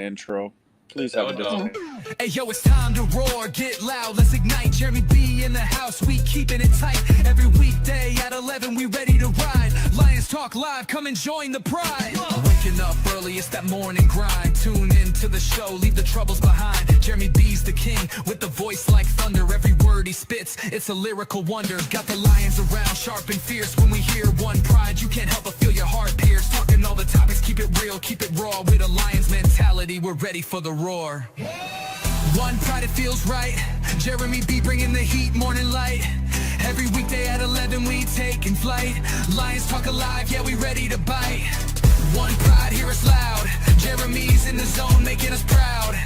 an intro. Please have a different. Hey yo, it's time to roar, get loud, let's ignite. Jeremy B in the house, we keeping it tight. Every weekday at 11, we ready to ride. Lions Talk Live, come and join the pride. Waking up early, it's that morning grind. Tune in to the show, leave the troubles behind. Jeremy B's the king, with the voice like thunder. Every word he spits, it's a lyrical wonder. Got the lions around, sharp and fierce. When we hear one pride, you can't help but feel your heart pierce. Talking all the topics, keep it real, keep it raw. With a lion's mentality, we're ready for the roar. One pride, it feels right. Jeremy B bringing the heat, morning light. Every weekday at 11, we taking flight. Lions Talk Alive, yeah, we ready to bite. One pride, hear us loud. Jeremy's in the zone, making us proud.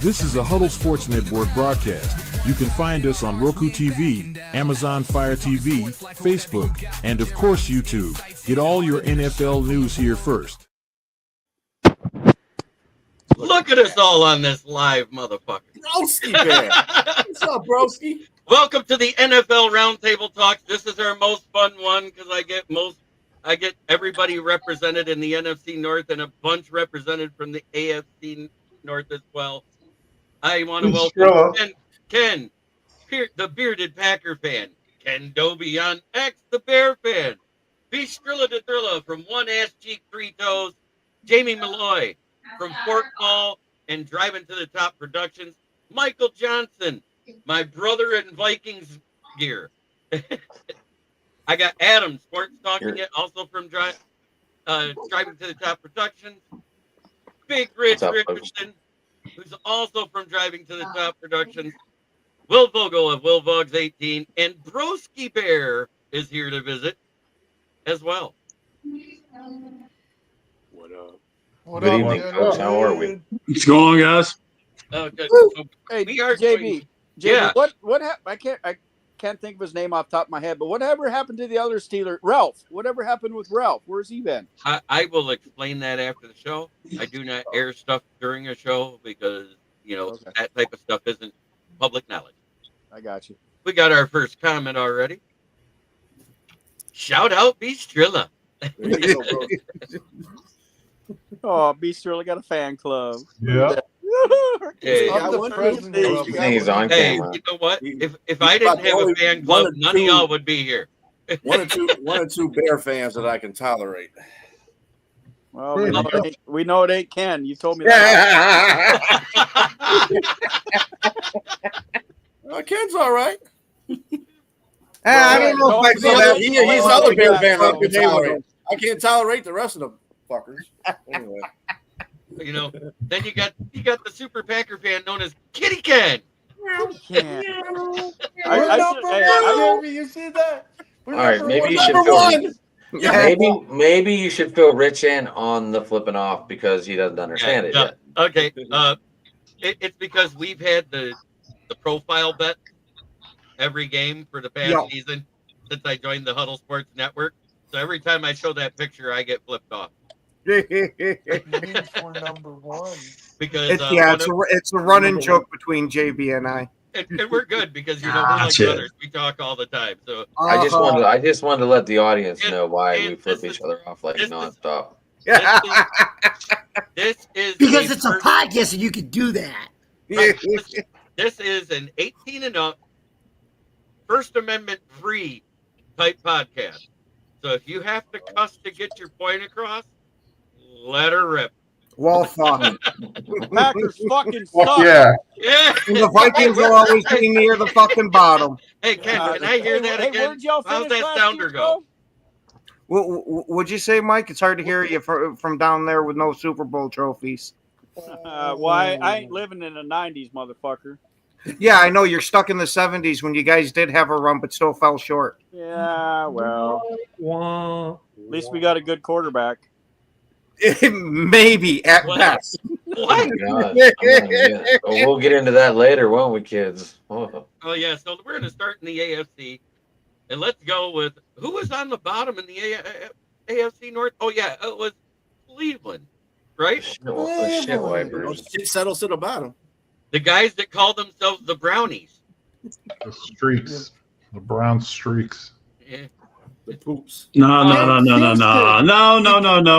This is a Huddle Sports Network broadcast. You can find us on Roku TV, Amazon Fire TV, Facebook, and of course YouTube. Get all your NFL news here first. Look at us all on this live, motherfucker. Broski, man. What's up, Broski? Welcome to the NFL Roundtable Talks. This is our most fun one because I get everybody represented in the NFC North and a bunch represented from the AFC North as well. I want to welcome Ken, the bearded Packer fan. Ken Dobie on X, the Bear fan. B. Skrilla de Thrilla from One Ass Cheek, Three Toes. Jamie Malloy from Fort Hall and Driving to the Top Productions. Michael Johnson, my brother in Vikings gear. I got Adam, Sports Talking It, also from Driving to the Top Productions. Big Rich Richardson, who's also from Driving to the Top Productions. Will Vogel of Will Vogs 18, and Broski Bear is here to visit as well. What up? Good evening, folks. How are we? What's going on, guys? Oh, good. So Hey, we are JB. Yeah. What happened? I can't think of his name off the top of my head. But whatever happened to the other Steeler, Ralph? Whatever happened with Ralph? Where's he been? I will explain that after the show. I do not air stuff during a show because, that type of stuff isn't public knowledge. I got you. We got our first comment already. Shout out Beastrilla. Oh, Beast really got a fan club. Yeah. Hey, He's on hey, camera. you know what? If I didn't have a fan club, none of y'all would be here. One or two Bear fans that I can tolerate. Well, we know it ain't Ken. You told me that. Ken's all right. I don't know if I say that. He's other Bear fan I can tolerate. I can't tolerate the rest of the fuckers. Anyway. Then you got the Super Packer fan known as Kitty Ken. Ken. You see that? All right, maybe you should feel. Maybe you should fill Rich in on the flipping off because he doesn't understand it yet. Okay. It's because we've had the profile bet every game for the past season since I joined the Huddle Sports Network. So every time I show that picture, I get flipped off. We're number one. Because it's a running joke between JB and I. And we're good because we're like brothers. We talk all the time. So I just wanted to let the audience know why we flip each other off like nonstop. This is because it's a podcast and you can do that. Right, this is an 18 and up, First Amendment free type podcast. So if you have to cuss to get your point across, let her rip. Well, fuck. Packers fucking suck. Yeah. The Vikings will always be near the fucking bottom. Hey, Ken, can I hear that again? How's that sounder go? What'd you say, Mike? It's hard to hear you from down there with no Super Bowl trophies. I ain't living in the 90s, motherfucker. Yeah, I know you're stuck in the 70s when you guys did have a run, but still fell short. Yeah, well, at least we got a good quarterback. Maybe at best. What? We'll get into that later, won't we, kids? Oh yeah, so we're going to start in the AFC, and let's go with who was on the bottom in the AFC North. Oh yeah, it was Cleveland, right? Shit wipers. It settles to the bottom. The guys that call themselves the Brownies. The Streaks. The Brown Streaks. Yeah. The poops. No.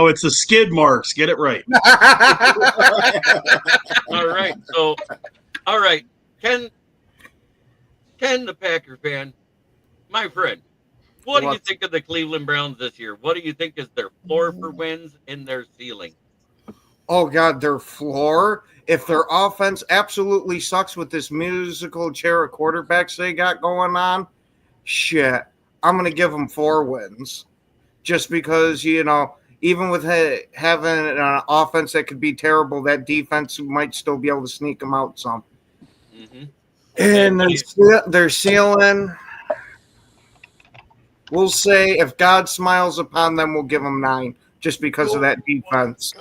It's the skid marks. Get it right. All right. So, all right. Ken, the Packer fan, my friend, what do you think of the Cleveland Browns this year? What do you think is their floor for wins and their ceiling? Oh God, their floor. If their offense absolutely sucks with this musical chair of quarterbacks they got going on, shit, I'm gonna give them 4 wins, just because even with having an offense that could be terrible, that defense might still be able to sneak them out some. Mm-hmm. And their ceiling, we'll say if God smiles upon them, we'll give them 9, just because of that defense.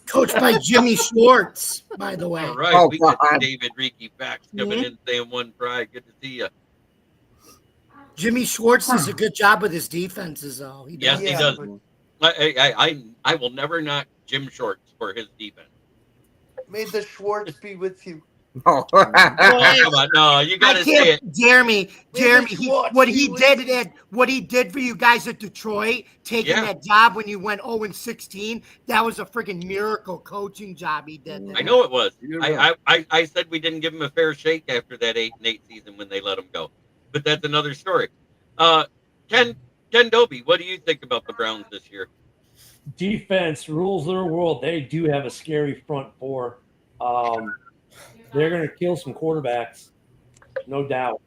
Coached by Jimmy Schwartz, by the way. All right, Oh, we got God. David Reeky Facts coming in saying one pride. Good to see you. Jimmy Schwartz does a good job with his defenses, though. He Yes, does. he does. I will never knock Jim Shorts for his defense. May the Schwartz be with you. Oh. Come on, no, you got to say it. Jeremy, Schwartz what be he with did for you guys at Detroit, taking that job when you went 0-16, that was a freaking miracle coaching job he did there. I know it was. I said we didn't give him a fair shake after that 8-8 season when they let him go, but that's another story. Ken Dobie, what do you think about the Browns this year? Defense rules their world. They do have a scary front four. They're going to kill some quarterbacks, no doubt.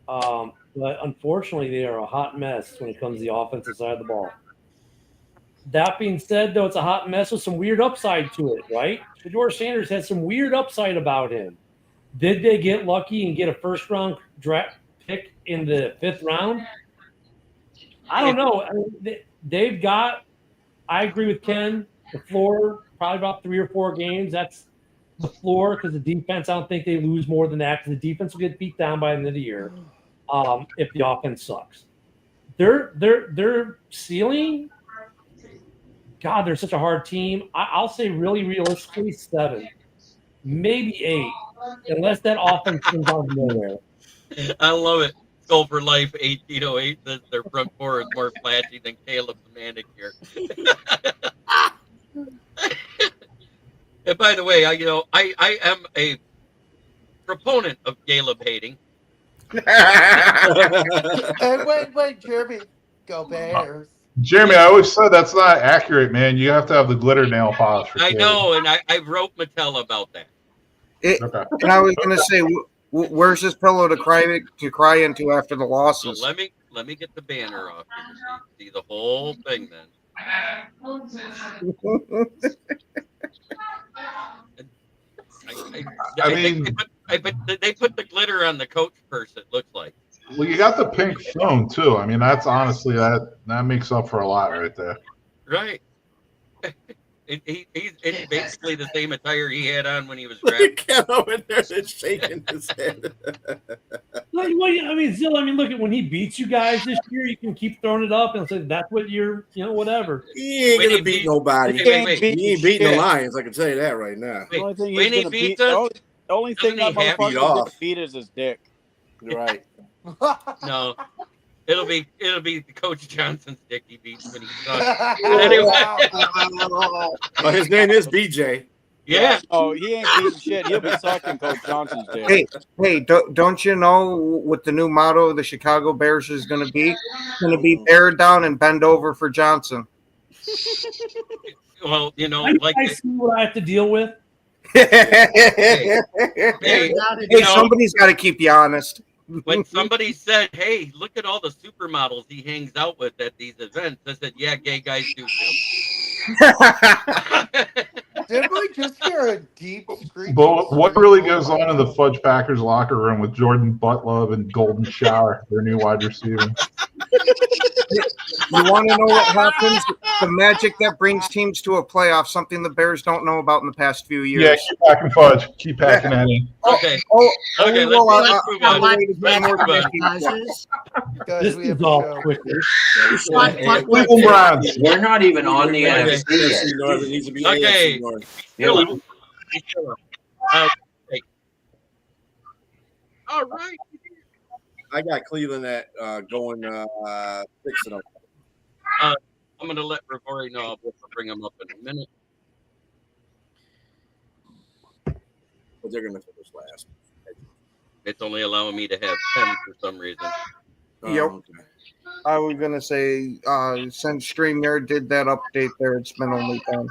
But unfortunately, they are a hot mess when it comes to the offensive side of the ball. That being said, though, it's a hot mess with some weird upside to it, right? Shedeur Sanders has some weird upside about him. Did they get lucky and get a first-round draft pick in the 5th round? I don't know. I mean, they've got – I agree with Ken. The floor, probably about 3 or 4 games. That's the floor because the defense, I don't think they lose more than that because the defense will get beat down by the end of the year if the offense sucks. Their ceiling – God, they're such a hard team. I'll say really realistically 7, maybe 8, unless that offense comes out of nowhere. I love it. Skull for Life 1808 says their front four is more flashy than Caleb's manicure. And by the way, I am a proponent of Caleb hating. And wait, Jeremy, go Bears. Jeremy, I always said that's not accurate, man. You have to have the glitter nail polish. I know, and I wrote Mattel about that. Okay. And I was going to say, where's this pillow to cry into after the losses? So let me get the banner off here. See the whole thing then. They put the glitter on the coach purse. It looks like. Well, you got the pink phone too. I mean, that's honestly that makes up for a lot right there. Right. It's basically the same attire he had on when he was drafted. Ken over there is shaking his head. Look at when he beats you guys this year, you can keep throwing it up and say that's what you're, whatever. He ain't gonna beat nobody. Wait. He ain't beating the Lions. I can tell you that right now. The only thing when he's he gonna beats beat, us, the only thing that doesn't he have motherfucker's beat gonna off? beat is his dick. You're right. No, it'll be Coach Johnson's dick he beats when he sucks. Anyway, But his name is BJ. yeah. Oh, he ain't beating shit. He'll be sucking Coach Johnson's dick. Hey, don't you know what the new motto of the Chicago Bears is going to be? It's going to be bear down and bend over for Johnson. Well, I see what I have to deal with. Hey, Somebody's got to keep you honest. when somebody said, "Hey, look at all the supermodels he hangs out with at these events," I said, "Yeah, gay guys do too." Did we just hear a deep scream? But what really goes on in the Fudge Packers locker room with Jordan Butlove and Golden Shower, their new wide receiver? You want to know what happens? The magic that brings teams to a playoff, something the Bears don't know about in the past few years. Yeah, keep packing Fudge. Keep packing that in. Okay. Okay, let's move on. This is all quicker. Cleveland Browns. We're not even on the NFC yet. North, it needs to be Okay. AFC North. Philip. All right. I got Cleveland at going 6-0. I'm going to let Rory know. I'll bring him up in a minute. But they're going to finish last. It's only allowing me to have 10 for some reason. Yep. Okay. I was gonna say since StreamYard did that update there, it's been only 10.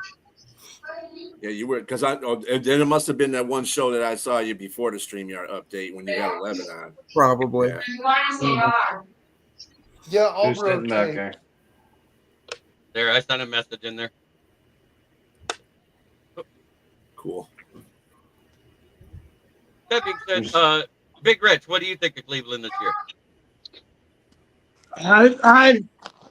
Yeah, you were because and then it must have been that one show that I saw you before the StreamYard update when you got 11 on. Probably. Yeah. Yeah, I'll Who's sitting back rotate. there? There, I sent a message in there. Cool. That being said, Big Rich, what do you think of Cleveland this year? I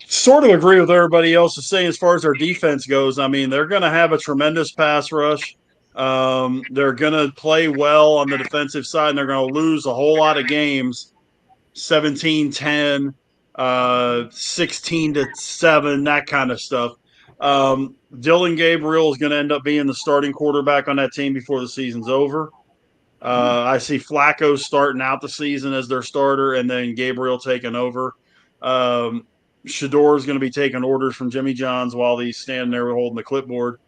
sort of agree with everybody else to say as far as their defense goes. I mean, they're going to have a tremendous pass rush. They're going to play well on the defensive side, and they're going to lose a whole lot of games, 17-10, 16-7, that kind of stuff. Dylan Gabriel is going to end up being the starting quarterback on that team before the season's over. I see Flacco starting out the season as their starter, and then Gabriel taking over. Shador is going to be taking orders from Jimmy Johns while he's standing there holding the clipboard.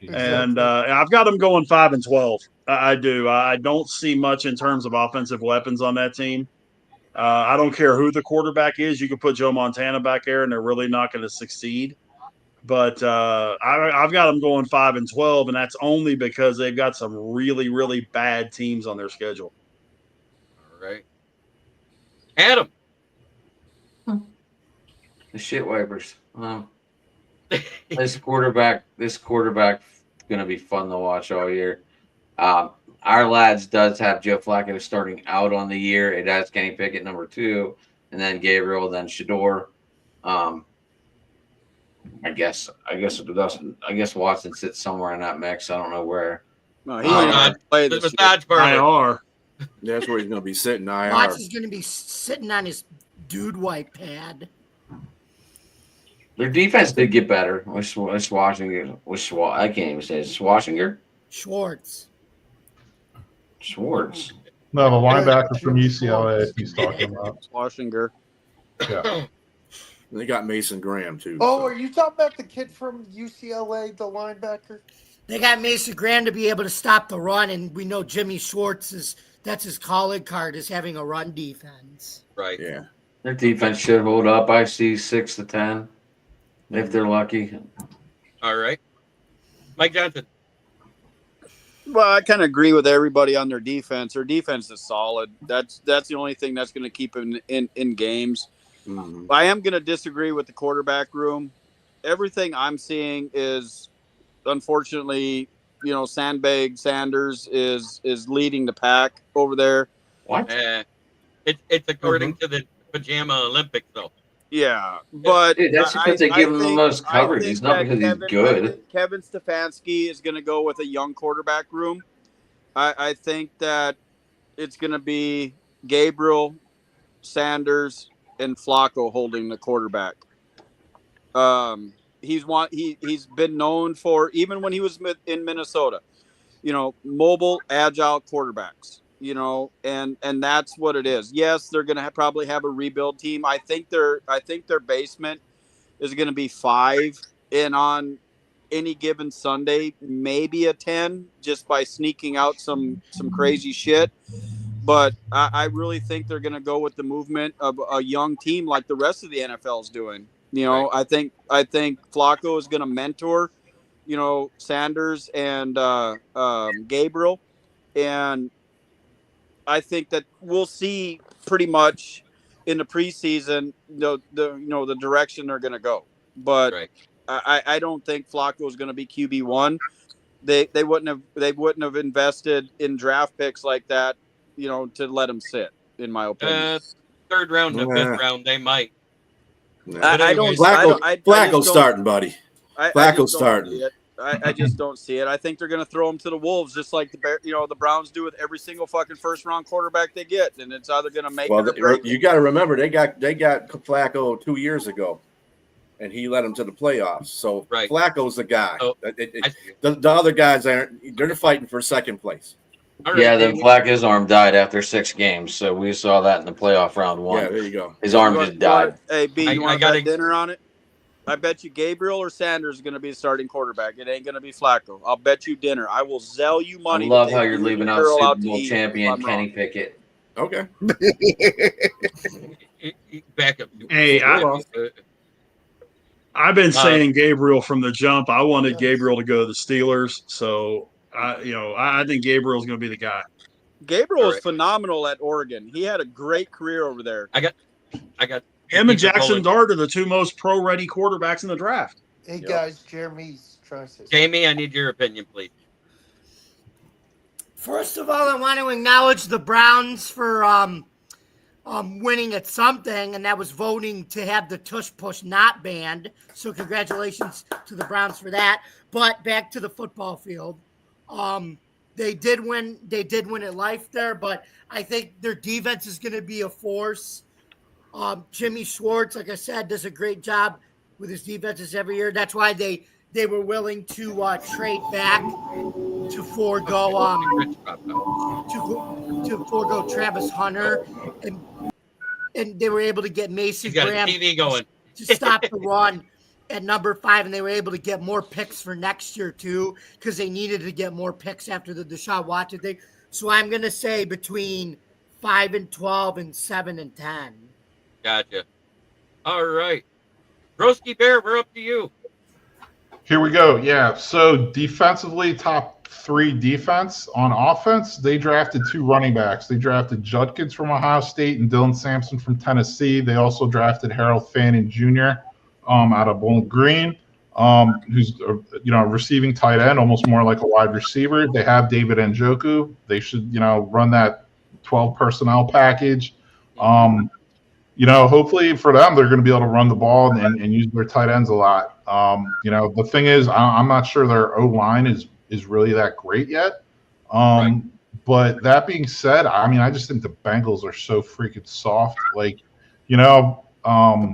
And I've got them going 5-12. I do. I don't see much in terms of offensive weapons on that team. I don't care who the quarterback is. You can put Joe Montana back there, and they're really not going to succeed. But I've got them going 5-12, and that's only because they've got some really, really bad teams on their schedule. All right. Adam. The shit wipers. This quarterback gonna be fun to watch all year. Our lads does have Joe Flacco starting out on the year. It has Kenny Pickett number 2, and then Gabriel, then Shador. I guess Watson sits somewhere in that mix. I don't know where. No, he didn't play this massage parlor. That's where he's going to be sitting. IR. Watts is going to be sitting on his dude wipe pad. Their defense did get better. Washington. I can't even say it. Is it Washington? Schwartz. Schwartz. No, the linebacker from UCLA he's talking about. Washington. Yeah. They got Mason Graham, too. Oh, are you talking about the kid from UCLA, the linebacker? They got Mason Graham to be able to stop the run, and we know Jimmy Schwartz that's his calling card, is having a run defense. Right. Yeah. Their defense should hold up. I see 6-10 if they're lucky. All right. Mike Johnson. Well, I kind of agree with everybody on their defense. Their defense is solid. That's the only thing that's going to keep them in games. Mm-hmm. I am going to disagree with the quarterback room. Everything I'm seeing is, unfortunately, Sanders is leading the pack over there. What? It's according to the Pajama Olympics, though. Yeah, but dude, that's because they give him the most coverage. It's not because he's good. Kevin Stefanski is going to go with a young quarterback room. I think that it's going to be Gabriel, Sanders, and Flacco holding the quarterback. He's been known for, even when he was in Minnesota, mobile, agile quarterbacks. And that's what it is. Yes, they're going to probably have a rebuild team. I think their basement is going to be 5, and on any given Sunday, maybe a 10, just by sneaking out some crazy shit. But I really think they're going to go with the movement of a young team like the rest of the NFL is doing. Right. I think Flacco is going to mentor, Sanders and Gabriel, and I think that we'll see pretty much in the preseason the direction they're going to go. But Right. I don't think Flacco is going to be QB1. They wouldn't have invested in draft picks like that, to let him sit. In my opinion, Third round to fifth round, they might. I don't. Flacco's starting, buddy. Flacco's starting. I just don't see it. I think they're going to throw him to the wolves, just like the Browns do with every single fucking first round quarterback they get, and it's either going to make it or break it. You got to remember they got Flacco 2 years ago, and he led them to the playoffs. So Flacco's the guy. So, the other guys they're fighting for second place. All right, Yeah, then Davey. Flacco's arm died after 6 games, so we saw that in the playoff round 1. Yeah, there you go. His arm You just want- died. Hey, B, I you want to gotta- bet dinner on it? I bet you Gabriel or Sanders is going to be the starting quarterback. It ain't going to be Flacco. I'll bet you dinner. I will sell you I money. love to how take you're you leaving and out Earl Super to Bowl eat if champion I'm wrong. Kenny Pickett. Okay. Back up. Hey, I've been saying Gabriel from the jump. I wanted Gabriel to go to the Steelers, so I think Gabriel's going to be the guy. Gabriel All is right. phenomenal at Oregon. He had a great career over there. I got Him and keep it Jackson rolling. Dart are the two most pro-ready quarterbacks in the draft. Hey Yep. guys, Jeremy's trying to say something. Jamie, I need your opinion, please. First of all, I want to acknowledge the Browns for winning at something, and that was voting to have the tush push not banned. So congratulations to the Browns for that. But back to the football field. They did win. They did win at life there, but I think their defense is going to be a force. Jimmy Schwartz, like I said, does a great job with his defenses every year. That's why they were willing to trade back to forego Travis Hunter, and they were able to get Mason He's got a Graham TV going. to stop the run at number 5, and they were able to get more picks for next year too, because they needed to get more picks after the Deshaun Watson thing. So I'm gonna say between 5-12 and 7-10. Gotcha. All right. Broski Bear, we're up to you. Here we go. Yeah. So defensively, top 3 defense. On offense, they drafted 2 running backs. They drafted Judkins from Ohio State and Dylan Sampson from Tennessee. They also drafted Harold Fannin Jr. Out of Bowling Green, who's a receiving tight end, almost more like a wide receiver. They have David Njoku. They should run that 12 personnel package. Hopefully for them, they're going to be able to run the ball and use their tight ends a lot. The thing is, I'm not sure their O-line is really that great yet. Right. But that being said, I just think the Bengals are so freaking soft. The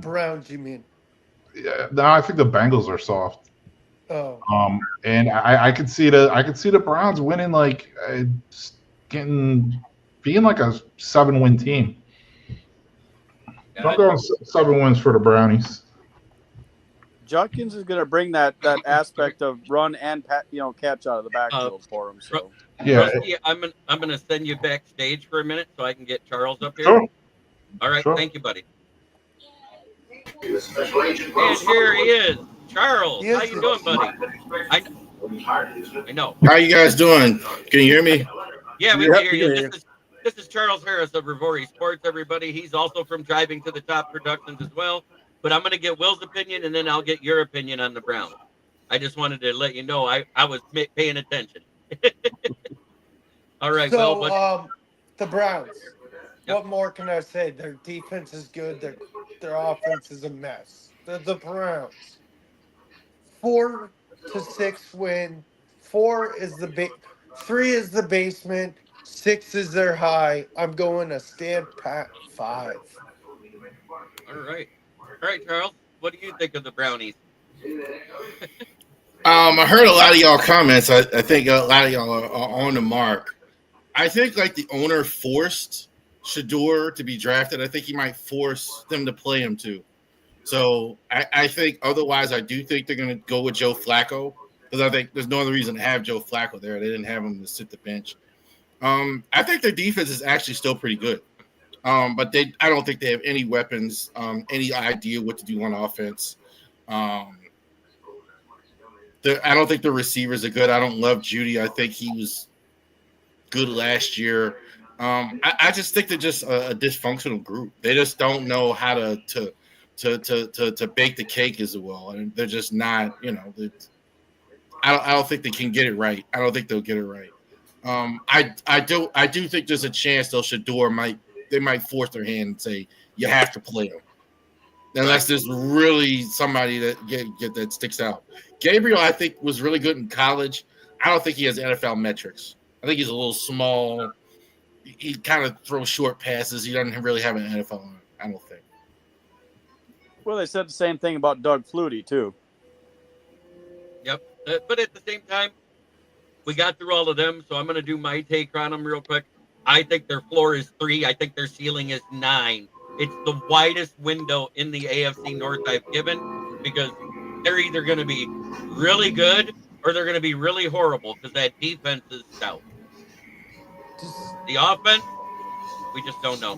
Browns, you mean? Yeah, no, I think the Bengals are soft. Oh. And I could see the Browns winning, being like a 7-win team. I'm going 7 wins for the Brownies. Judkins is going to bring that aspect of run and catch out of the backfield for him. So Yeah. Broski, I'm gonna send you backstage for a minute so I can get Charles up here. Sure. All right, Sure. thank you, buddy. And here he is, Charles. How you doing, buddy? I know. How you guys doing? Can you hear me? Yeah, we Yep, can hear you. we can hear This is Charles Harris of Rivori Sports, everybody. He's also from Driving to the Top Productions as well. But I'm going to get Will's opinion, and then I'll get your opinion on the Browns. I just wanted to let you know I was paying attention. All right, So, Will. the Browns. Yep. What more can I say? Their defense is good. Their offense is a mess. The Browns. 4 to 6 win. 3 is the basement. 6 is their high. I'm going to stand pat 5. All right, Charles. What do you think of the Brownies? I heard a lot of y'all comments. I think a lot of y'all are on the mark. I think the owner forced Shador to be drafted. I think he might force them to play him too. So I think otherwise I do think they're going to go with Joe Flacco because I think there's no other reason to have Joe Flacco there. They didn't have him to sit the bench. I think their defense is actually still pretty good. But I don't think they have any weapons, any idea what to do on offense. I don't think the receivers are good. I don't love Judy. I think he was good last year. I just think they're just a dysfunctional group. They just don't know how to bake the cake as well, and they're just not. I don't think they can get it right. I don't think they'll get it right. I do think there's a chance Shador might force their hand and say you have to play him, unless there's really somebody that sticks out. Gabriel, I think, was really good in college. I don't think he has NFL metrics. I think he's a little small. He kind of throws short passes. He doesn't really have an NFL on. I don't think. well, they said the same thing about Doug Flutie too. Yep. But at the same time, we got through all of them, so I'm going to do my take on them real quick. I think their floor is 3. I think their ceiling is 9. It's the widest window in the AFC North I've given because they're either going to be really good or they're going to be really horrible because that defense is stout. The offense, we just don't know.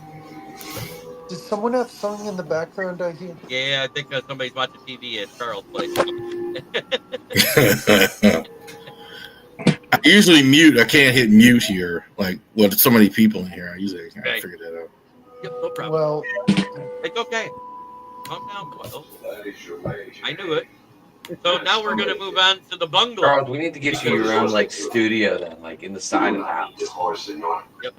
Does someone have something in the background out here? Yeah, I think somebody's watching TV at Charles' place. I usually mute. I can't hit mute here. Like, with so many people in here, I usually can't Okay. figure that out. Yep, no problem. Well, It's okay. Calm down, Boyle. I knew it. So now we're going to move on to the bungalow. Charles, we need to get you your own like studio then, like in the side of the house. Yep.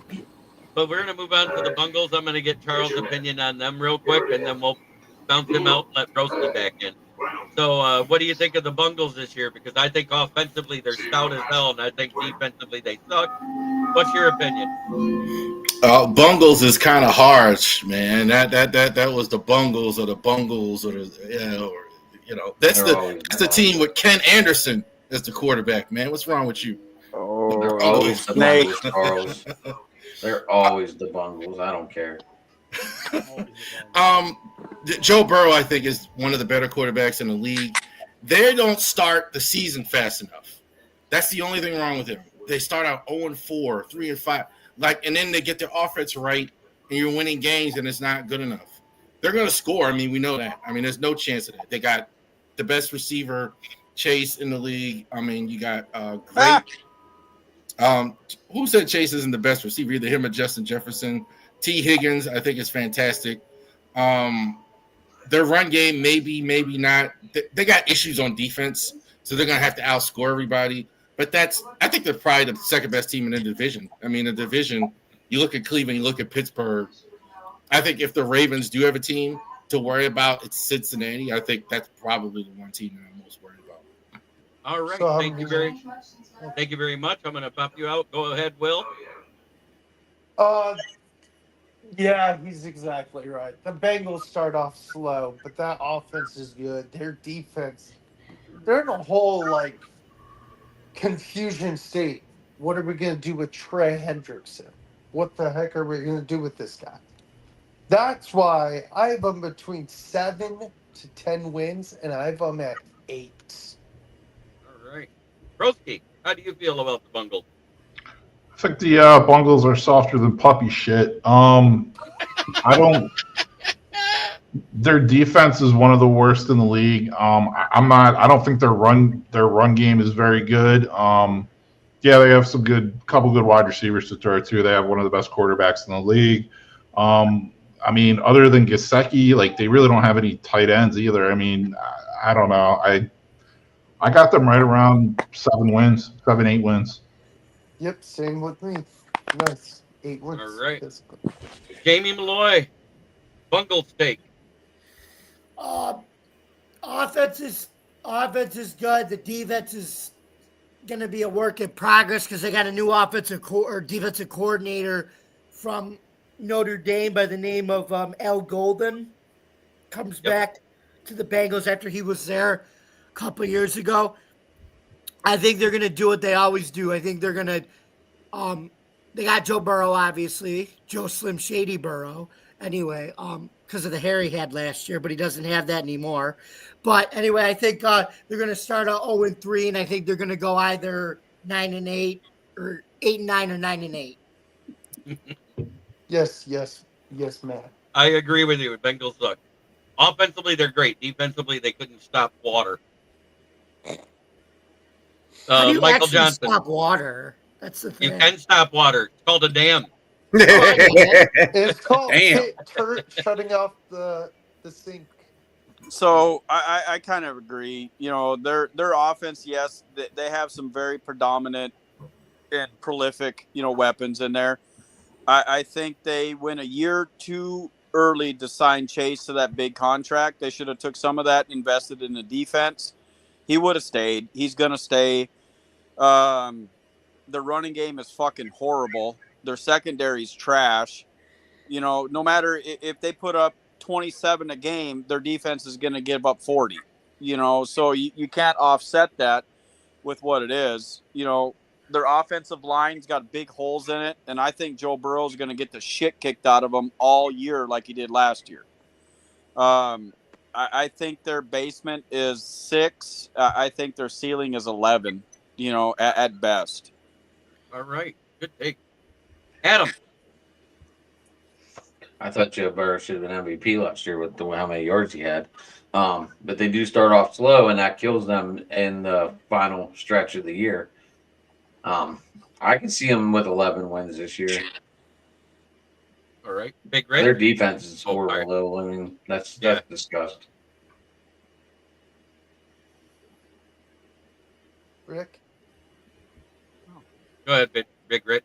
But we're going to move on to the bungalows. I'm going to get Charles' opinion on them real quick, and then we'll bounce him out and let Roasty back in. So what do you think of the bungles this year? Because I think offensively they're stout as hell, and I think defensively they suck. What's your opinion? Bungles is kind of harsh, man. That was the Bungles or the Bungles or that's the team with Ken Anderson as the quarterback, man. What's wrong with you? Oh, they're always the Bungles, Charles. They're always the Bungles. I don't care. Joe Burrow, I think, is one of the better quarterbacks in the league. They don't start the season fast enough. That's the only thing wrong with him. They start out 0-4, 3-5, and then they get their offense right, and you're winning games, and it's not good enough. They're going to score. I mean, we know that. I mean, there's no chance of that. They got the best receiver, Chase, in the league. I mean, you got great. Who said Chase isn't the best receiver? Either him or Justin Jefferson. T. Higgins, I think, is fantastic. Their run game, maybe not. They got issues on defense, so they're going to have to outscore everybody. But I think they're probably the second best team in the division. I mean, the division, you look at Cleveland, you look at Pittsburgh. I think if the Ravens do have a team to worry about, it's Cincinnati. I think that's probably the one team that I'm most worried about. All right. Thank you very much. I'm going to pop you out. Go ahead, Will. Yeah, he's exactly right. The Bengals start off slow, but that offense is good. Their defense, they're in a whole confusion state. What are we going to do with Trey Hendrickson? What the heck are we going to do with this guy? That's why I have them between 7 to 10 wins, and I have them at 8. All right. Broski, how do you feel about the Bungles? I think the Bungles are softer than puppy shit. Their defense is one of the worst in the league. I don't think their run game is very good. Yeah, they have couple good wide receivers to throw to. They have one of the best quarterbacks in the league. I mean, other than Gesicki, they really don't have any tight ends either. I mean, I don't know. I got them right around 7, 8 wins. Yep, same with me. Nice. 8 wins. All right. Jamie Malloy, Bungle Steak. Offense is good. The defense is going to be a work in progress because they got a new defensive coordinator from Notre Dame by the name of Al Golden. Comes back to the Bengals after he was there a couple of years ago. I think they're going to do what they always do. I think they're going to they got Joe Burrow, obviously. Joe Slim Shady Burrow. Anyway, because of the hair he had last year, but he doesn't have that anymore. But anyway, I think they're going to start out 0-3, and I think they're going to go either 9-8 or 8-9 or 9-8. Yes, Matt. I agree with you. Bengals suck. Offensively, they're great. Defensively, they couldn't stop water. How do you Michael actually Johnson. stop water? That's the thing. You can stop water. It's called a dam. It's called shutting off the sink. So I kind of agree. You know, their offense, yes, they have some very predominant and prolific, weapons in there. I think they went a year too early to sign Chase to that big contract. They should have took some of that and invested in the defense. He would have stayed. He's going to stay. The running game is fucking horrible. Their secondary's trash. No matter if they put up 27 a game, their defense is going to give up 40. So you can't offset that with what it is. their offensive line's got big holes in it, and I think Joe Burrow is going to get the shit kicked out of him all year like he did last year. I think their basement is 6. I think their ceiling is 11, at best. All right. Good take. Adam. I thought Joe Burrow should have been MVP last year with how many yards he had. But they do start off slow, and that kills them in the final stretch of the year. I can see them with 11 wins this year. All right. Big Red. Their defense is horrible, though. I mean, that's disgust. Rick? Go ahead, Big Red.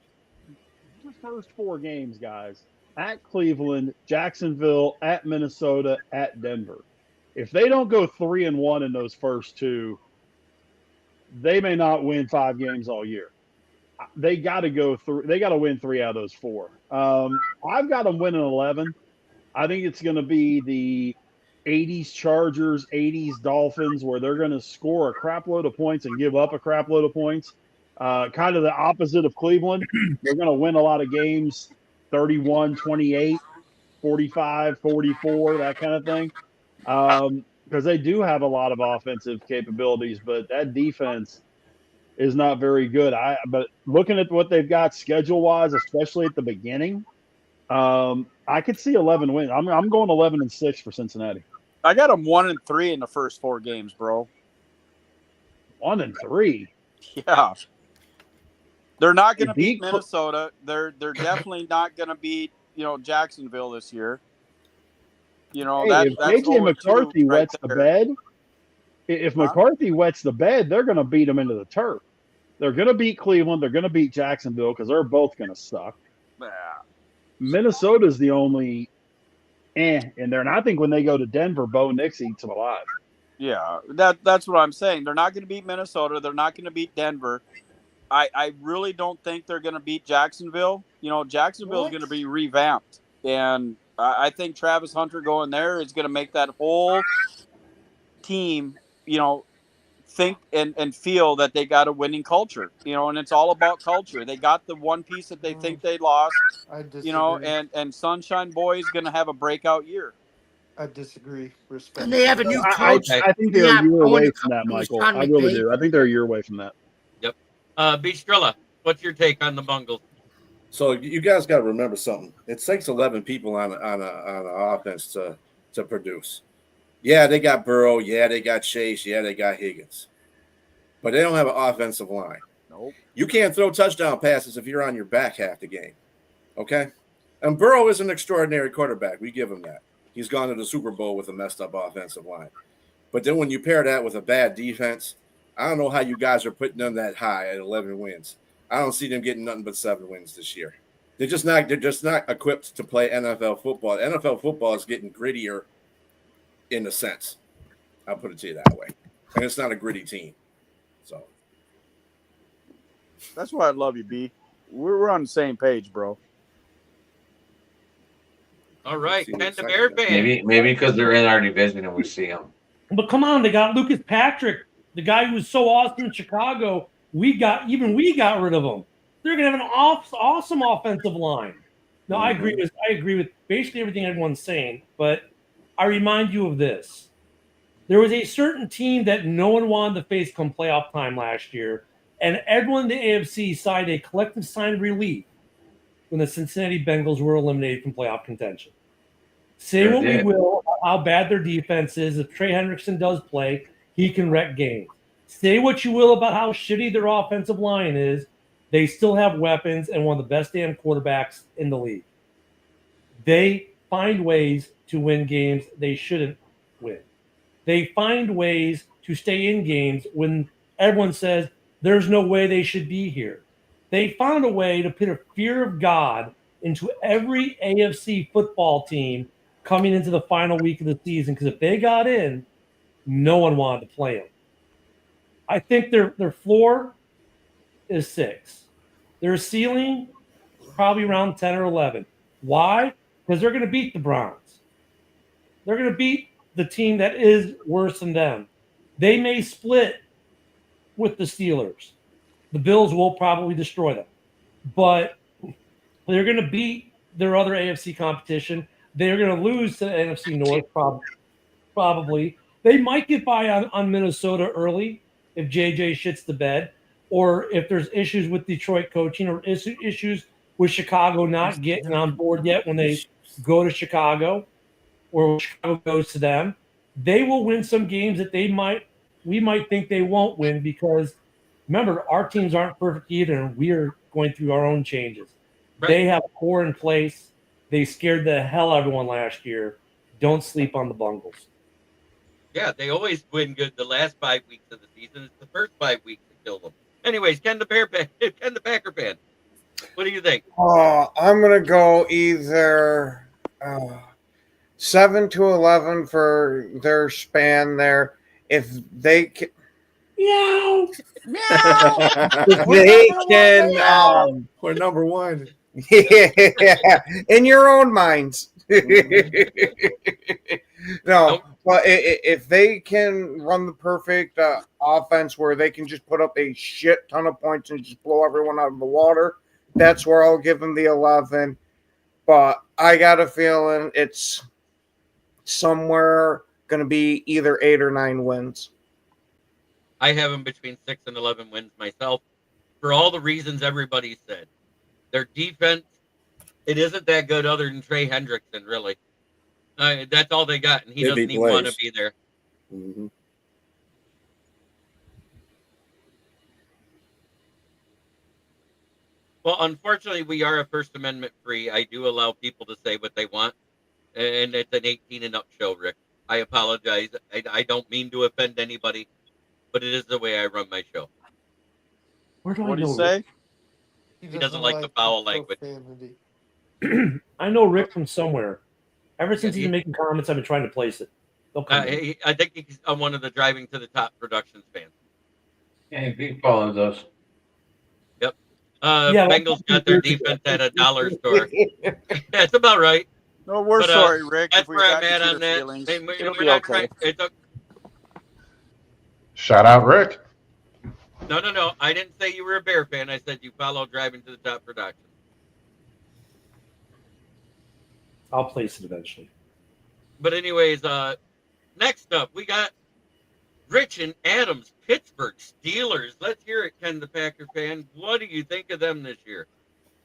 The first 4 games, guys. At Cleveland, Jacksonville, at Minnesota, at Denver. If they don't go 3-1 in those first 2, they may not win 5 games all year. They got to go through. They got to win 3 out of those 4. I've got them winning 11. I think it's going to be the 80s Chargers, 80s Dolphins, where they're going to score a crap load of points and give up a crap load of points. Kind of the opposite of Cleveland. They're going to win a lot of games, 31-28, 45-44, that kind of thing. Because they do have a lot of offensive capabilities, but that defense is not very good. But looking at what they've got schedule-wise, especially at the beginning, I could see 11 wins. I'm going 11-6 for Cincinnati. I got them 1-3 in the first 4 games, bro. 1-3. Yeah. They're not going to beat Minnesota. They're definitely not going to beat Jacksonville this year. If AJ McCarthy wets the bed, if McCarthy wets the bed, they're going to beat them into the turf. They're going to beat Cleveland. They're going to beat Jacksonville because they're both going to suck. Minnesota's the only in there. And I think when they go to Denver, Bo Nix eats them alive. Yeah, that's what I'm saying. They're not going to beat Minnesota. They're not going to beat Denver. I really don't think they're going to beat Jacksonville. Jacksonville is going to be revamped. And I think Travis Hunter going there is going to make that whole team, think and feel that they got a winning culture, and it's all about culture. They got the one piece that they think they lost, and Sunshine Boy is going to have a breakout year. I disagree. Respect. And they have a new coach. I think they're a year away from that, Michael. I really do. I think they're a year away from that. Yep. Beastrilla, what's your take on the Bungles? So you guys got to remember something. It takes 11 people on an offense to produce. Yeah, they got Burrow. Yeah, they got Chase. Yeah, they got Higgins. But they don't have an offensive line. Nope. You can't throw touchdown passes if you're on your back half the game. Okay? And Burrow is an extraordinary quarterback. We give him that. He's gone to the Super Bowl with a messed up offensive line. But then when you pair that with a bad defense, I don't know how you guys are putting them that high at 11 wins. I don't see them getting nothing but 7 wins this year. They're just not equipped to play NFL football. NFL football is getting grittier in a sense. I'll put it to you that way. And it's not a gritty team. So that's why I love you, B. We're on the same page, bro. All right. And the Bear fan. Maybe because they're in our division and we see them. But come on, they got Lucas Patrick, the guy who was so awesome in Chicago. We got rid of him. They're gonna have an awesome offensive line. No, I agree with basically everything everyone's saying, but I remind you of this. There was a certain team that no one wanted to face come playoff time last year, and everyone in the AFC signed a collective sign of relief when the Cincinnati Bengals were eliminated from playoff contention. Say what we will about how bad their defense is. If Trey Hendrickson does play, he can wreck games. Say what you will about how shitty their offensive line is. They still have weapons and one of the best damn quarterbacks in the league. They find ways to win games they shouldn't win. They find ways to stay in games when everyone says there's no way they should be here. They found a way to put a fear of God into every AFC football team coming into the final week of the season, because if they got in, no one wanted to play them. I think their floor is 6. Their ceiling probably around 10 or 11. Why? Because they're going to beat the Browns. They're going to beat the team that is worse than them. They may split with the Steelers. The Bills will probably destroy them, but they're going to beat their other AFC competition. They're going to lose to the NFC North, probably. They might get by on Minnesota early if JJ shits the bed, or if there's issues with Detroit coaching or issues with Chicago not getting on board yet when they go to Chicago, or Chicago goes to them. They will win some games that we might think they won't win, because remember, our teams aren't perfect either, and we are going through our own changes. Right. They have a core in place. They scared the hell out of everyone last year. Don't sleep on the Bungles. Yeah, they always win good the last 5 weeks of the season. It's the first 5 weeks that kill them. Anyways, Ken the Packer fan, what do you think? I'm going to go either 7-11 for their span there. If they can... Meow. If they can... we're number one. Yeah, in your own minds. No, but if they can run the perfect offense where they can just put up a shit ton of points and just blow everyone out of the water, that's where I'll give them the 11. But I got a feeling it's somewhere going to be either 8 or 9 wins. I have them between 6 and 11 wins myself, for all the reasons everybody said. Their defense, it isn't that good other than Trey Hendrickson, really. That's all they got, and he doesn't even want to be there. Mm-hmm. Well, unfortunately, we are a First Amendment free. I do allow people to say what they want, and it's an 18 and up show, Rick. I apologize. I don't mean to offend anybody, but it is the way I run my show. What do you say? He doesn't like the foul language. I know Rick from somewhere. Ever since he's been making comments, I've been trying to place it. I think he's one of the Driving to the Top Productions fans. Yeah, he follows us. Yep. Bengals got their defense at a dollar store. That's about right. No, we're sorry, Rick. That's where I'm at on that. It'll be okay. Shout out, Rick. No. I didn't say you were a Bear fan. I said you follow Driving to the Top Productions. I'll place it eventually. But anyways, next up, we got Rich and Adams, Pittsburgh Steelers. Let's hear it, Ken the Packer fan. What do you think of them this year?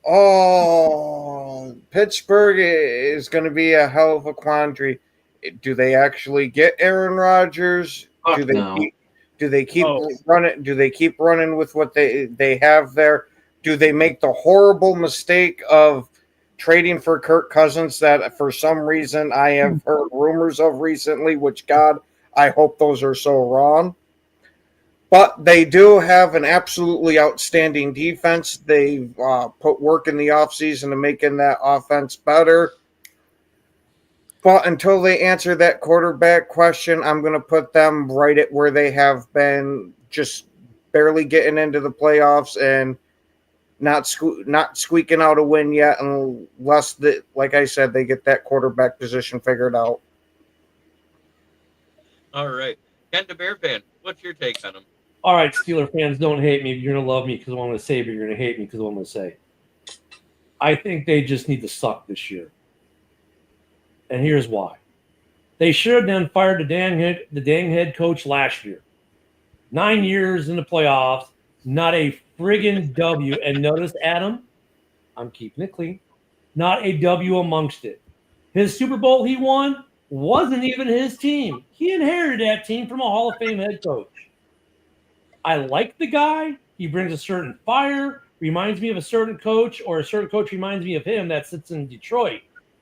Oh, Pittsburgh is going to be a hell of a quandary. Do they actually get Aaron Rodgers? Do they keep running? Do they keep running with what they have there? Do they make the horrible mistake of trading for Kirk Cousins that for some reason I have heard rumors of recently, which God, I hope those are so wrong. But they do have an absolutely outstanding defense. They've put work in the offseason to making that offense better. But until they answer that quarterback question, I'm going to put them right at where they have been, just barely getting into the playoffs and not squeaking out a win yet, unless, like I said, they get that quarterback position figured out. All right. Ken the Bear fan, what's your take on them? All right, Steeler fans, don't hate me. You're going to love me because of what I'm going to say, but you're going to hate me because of what I'm going to say. I think they just need to suck this year. And here's why. They should have then fired the dang head coach last year. 9 years in the playoffs, not a friggin' W. And notice, Adam, I'm keeping it clean, not a W amongst it. His Super Bowl he won wasn't even his team. He inherited that team from a Hall of Fame head coach. I like the guy. He brings a certain fire, reminds me of a certain coach, or a certain coach reminds me of him that sits in Detroit,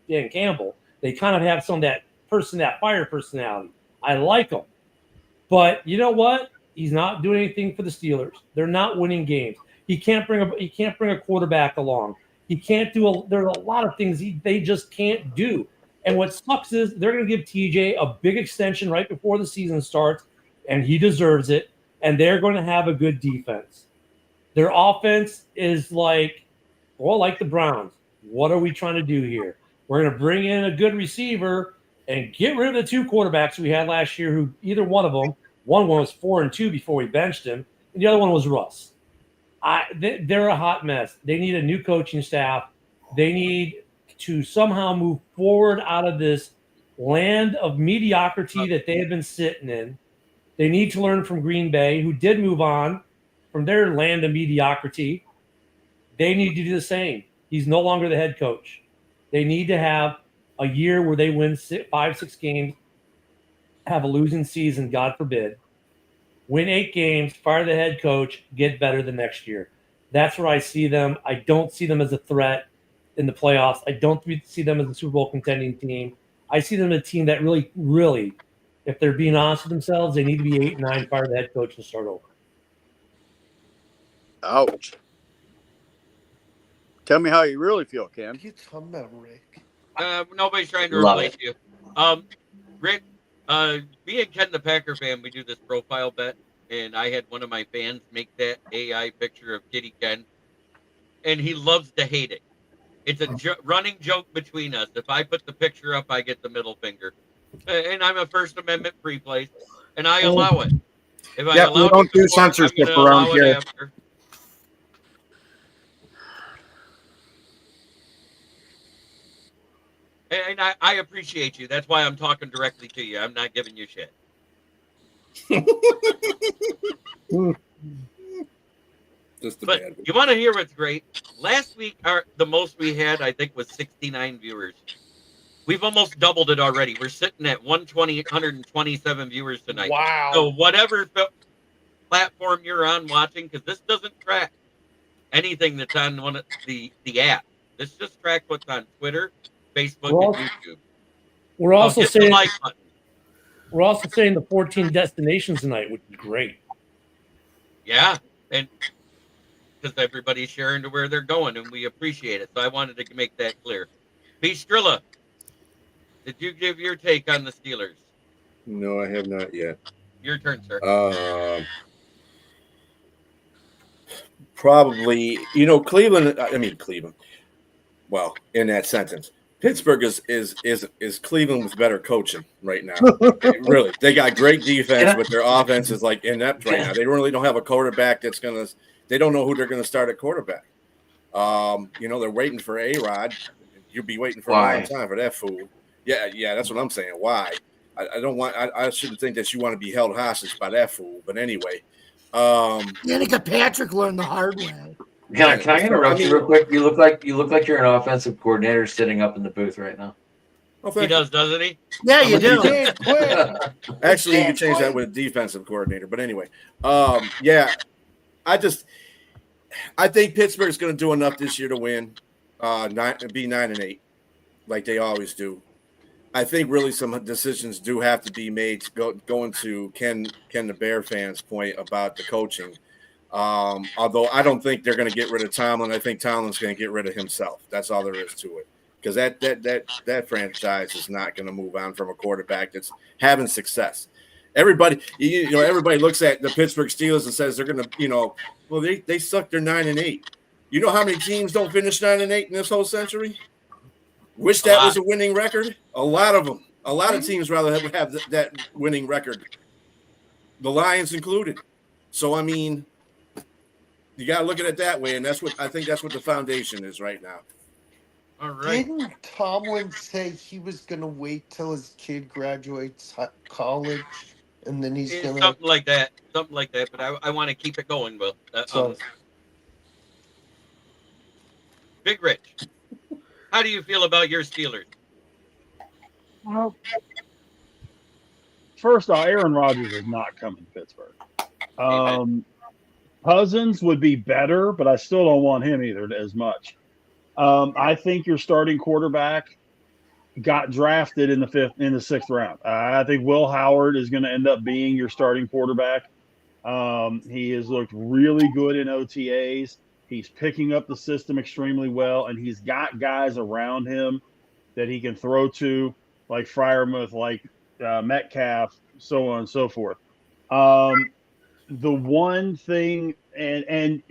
Dan Campbell. They kind of have some of that fire personality. I like him. But you know what? He's not doing anything for the Steelers. They're not winning games. He can't bring a quarterback along. He can't do there's a lot of things they just can't do. And what sucks is they're going to give TJ a big extension right before the season starts, and he deserves it. And they're going to have a good defense. Their offense is like the Browns. What are we trying to do here? We're going to bring in a good receiver and get rid of the two quarterbacks we had last year, who either one of them, one was 4-2 before we benched him, and the other one was Russ. They're a hot mess. They need a new coaching staff. They need to somehow move forward out of this land of mediocrity that they have been sitting in. They need to learn from Green Bay, who did move on from their land of mediocrity. They need to do the same. He's no longer the head coach. They need to have a year where they win 5-6 games, have a losing season, God forbid, win 8 games, fire the head coach, get better the next year. That's where I see them. I don't see them as a threat in the playoffs. I don't see them as a Super Bowl contending team. I see them as a team that really, really, if they're being honest with themselves, they need to be 8-9, fire the head coach, and start over. Ouch. Tell me how you really feel, Ken. What are you talking about, Rick? Nobody's trying to Love replace you. Rick, me and Ken, the Packer fan, we do this profile bet, and I had one of my fans make that AI picture of Kitty Ken, and he loves to hate it. It's a running joke between us. If I put the picture up, I get the middle finger, and I'm a First Amendment free place, and I allow it. If I allow we don't do before, I'm censorship gonna allow around it here. after. And I appreciate you. That's why I'm talking directly to you. I'm not giving you shit. But you want to hear what's great? Last week, the most we had, I think, was 69 viewers. We've almost doubled it already. We're sitting at 127 viewers tonight. Wow. So whatever platform you're on watching, because this doesn't track anything that's on one of the app. This just tracks what's on Twitter, Facebook, and YouTube. We're also hit the saying like button. we're also saying the 14 destinations tonight, which is great. Yeah, and because everybody's sharing to where they're going, and we appreciate it. So I wanted to make that clear. B. Strilla, did you give your take on the Steelers? No, I have not yet. Your turn, sir. Probably, Cleveland. Well, in that sentence, Pittsburgh is Cleveland with better coaching right now. Really, they got great defense, but their offense is like inept right now. They really don't have a quarterback that's gonna. They don't know who they're gonna start at quarterback. They're waiting for A-Rod. You'll be waiting for a long time for that fool. Yeah, that's what I'm saying. Why? I don't want. I shouldn't think that you want to be held hostage by that fool. But anyway, Danica Patrick learned the hard way. Can I interrupt you real quick? You look like you're an offensive coordinator sitting up in the booth right now. He does, doesn't he? Yeah, you do. Actually, you can change that with a defensive coordinator. But anyway, I think Pittsburgh's going to do enough this year to win, be 9-8, like they always do. I think really some decisions do have to be made going to Ken the Bear fans' point about the coaching. Although I don't think they're going to get rid of Tomlin. I think Tomlin's going to get rid of himself. That's all there is to it. Because that franchise is not going to move on from a quarterback that's having success. Everybody looks at the Pittsburgh Steelers and says they're going to, well, they suck. They're 9-8. You know how many teams don't finish 9-8 in this whole century? Wish that was a winning record. A lot of them. A lot of teams rather have that winning record. The Lions included. So I mean, you got to look at it that way, and that's what the foundation is right now. All right. Didn't Tomlin say he was going to wait till his kid graduates college, and then he's going to something like that? But I want to keep it going, Will. Big Rich, how do you feel about your Steelers? Well, first off, Aaron Rodgers is not coming to Pittsburgh. Cousins would be better, but I still don't want him either as much. I think your starting quarterback got drafted in the sixth round. I think Will Howard is going to end up being your starting quarterback. He has looked really good in OTAs. He's picking up the system extremely well, and he's got guys around him that he can throw to, like Freiermuth, like Metcalf, so on and so forth. The one thing, and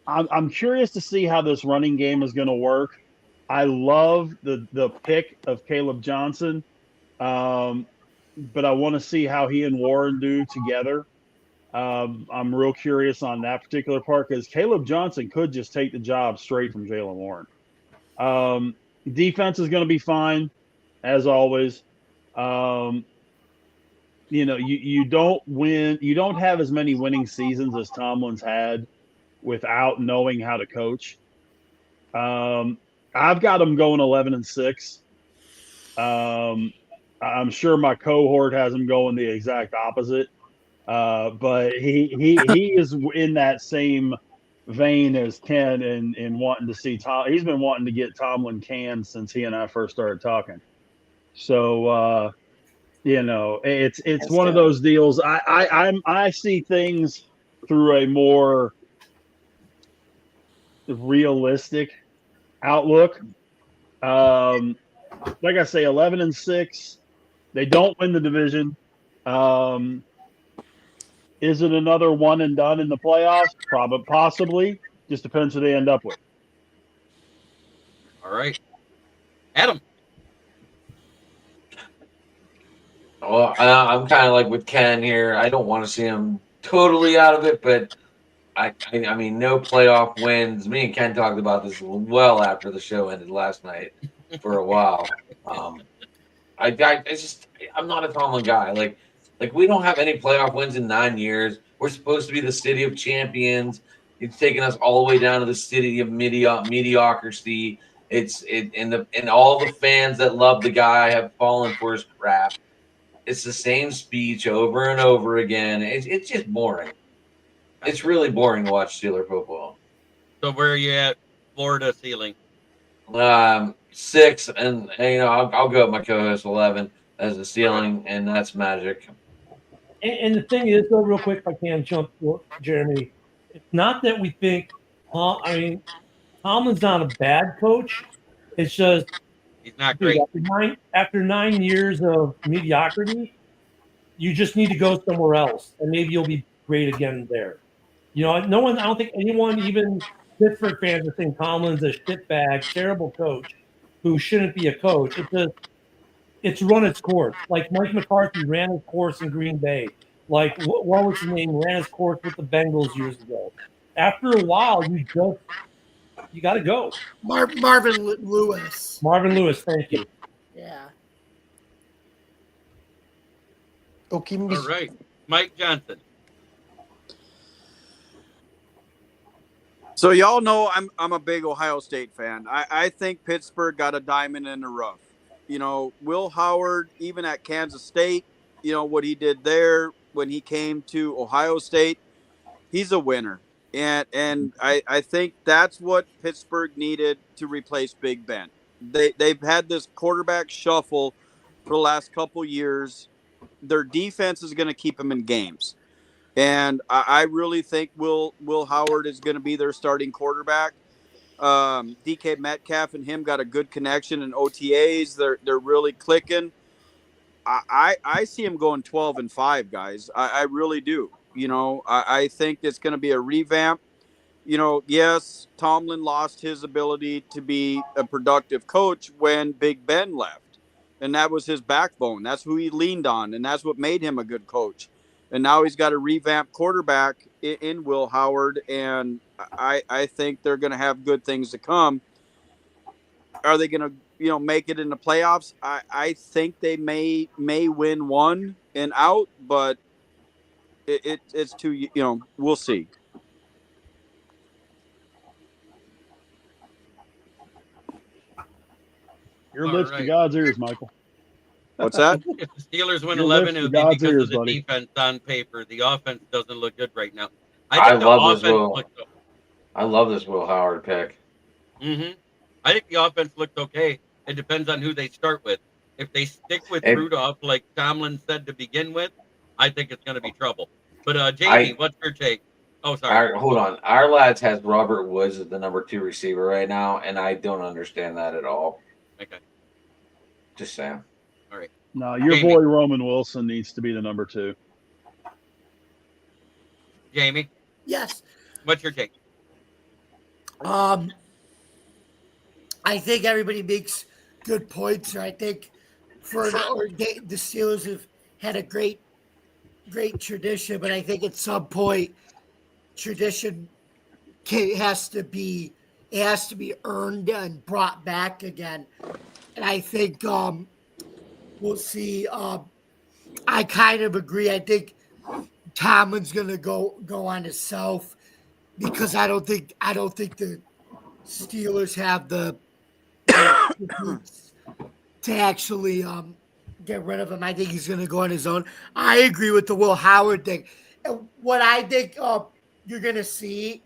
I'm curious to see how this running game is going to work. I love the pick of Caleb Johnson, but I want to see how he and Warren do together. I'm real curious on that particular part because Caleb Johnson could just take the job straight from Jalen Warren. Defense is going to be fine, as always. You don't win. You don't have as many winning seasons as Tomlin's had without knowing how to coach. I've got them going 11-6. I'm sure my cohort has them going the exact opposite. But he is in that same vein as Ken in wanting to see Tom. He's been wanting to get Tomlin canned since he and I first started talking. So it's one of those deals. I see things through a more realistic outlook. Like I say, 11-6. They don't win the division. Is it another one and done in the playoffs? Probably, possibly. Just depends who they end up with. All right, Adam. Well, I'm kind of like with Ken here. I don't want to see him totally out of it, but I mean, no playoff wins. Me and Ken talked about this well after the show ended last night for a while. I'm not a Tomlin guy. Like we don't have any playoff wins in 9 years. We're supposed to be the city of champions. It's taken us all the way down to the city of mediocrity. And all the fans that love the guy have fallen for his crap. It's the same speech over and over again. It's just boring. It's really boring to watch Steeler football. So where are you at? Florida ceiling. 6, and I'll go with my co-host 11 as the ceiling, and that's magic. And the thing is, though, real quick, if I can jump, Jeremy, it's not that we think. Tomlin's not a bad coach. It's just he's not great. After 9 years of mediocrity, you just need to go somewhere else, and maybe you'll be great again there. I don't think anyone, even Pittsburgh fans, are saying Tomlin's a shitbag, terrible coach who shouldn't be a coach. It's run its course. Like Mike McCarthy ran his course in Green Bay. Like what was his name? Ran his course with the Bengals years ago. After a while, you got to go. Marvin Lewis. Marvin Lewis, thank you. Yeah. Okay. All right, Mike Johnson. So y'all know I'm a big Ohio State fan. I think Pittsburgh got a diamond in the rough. Will Howard, even at Kansas State, what he did there when he came to Ohio State, he's a winner. And I think that's what Pittsburgh needed to replace Big Ben. They've had this quarterback shuffle for the last couple years. Their defense is going to keep them in games. And I really think Will Howard is going to be their starting quarterback. DK Metcalf and him got a good connection in OTAs. They're really clicking. I see him going 12-5, guys. I really do. I think it's going to be a revamp. Yes, Tomlin lost his ability to be a productive coach when Big Ben left. And that was his backbone. That's who he leaned on. And that's what made him a good coach. And now he's got a revamped quarterback in Will Howard. And I think they're going to have good things to come. Are they going to, make it in the playoffs? I think they may win one and out, but it's too, we'll see. Your lips to God's ears, Michael. What's that? If the Steelers win Your 11, lips it to would be God's because ears, of the buddy. defense on paper. The offense doesn't look good right now. I love this Will Howard pick. Mm-hmm. I think the offense looked okay. It depends on who they start with. If they stick with Rudolph, like Tomlin said to begin with, I think it's going to be trouble. But Jamie, what's your take? Oh, sorry. Hold on. Our lads has Robert Woods as the number 2 receiver right now, and I don't understand that at all. Okay. Just saying. All right. No, your boy Roman Wilson needs to be the number 2. Jamie? Yes. What's your take? I think everybody makes good points. I think the Steelers have had a great great tradition, but I think at some point tradition has to be earned and brought back again. And I think we'll see. I kind of agree. I think Tomlin's gonna go on the south because I don't think the Steelers have the to actually get rid of him. I think he's gonna go on his own. I agree with the Will Howard thing. And what I think you're gonna see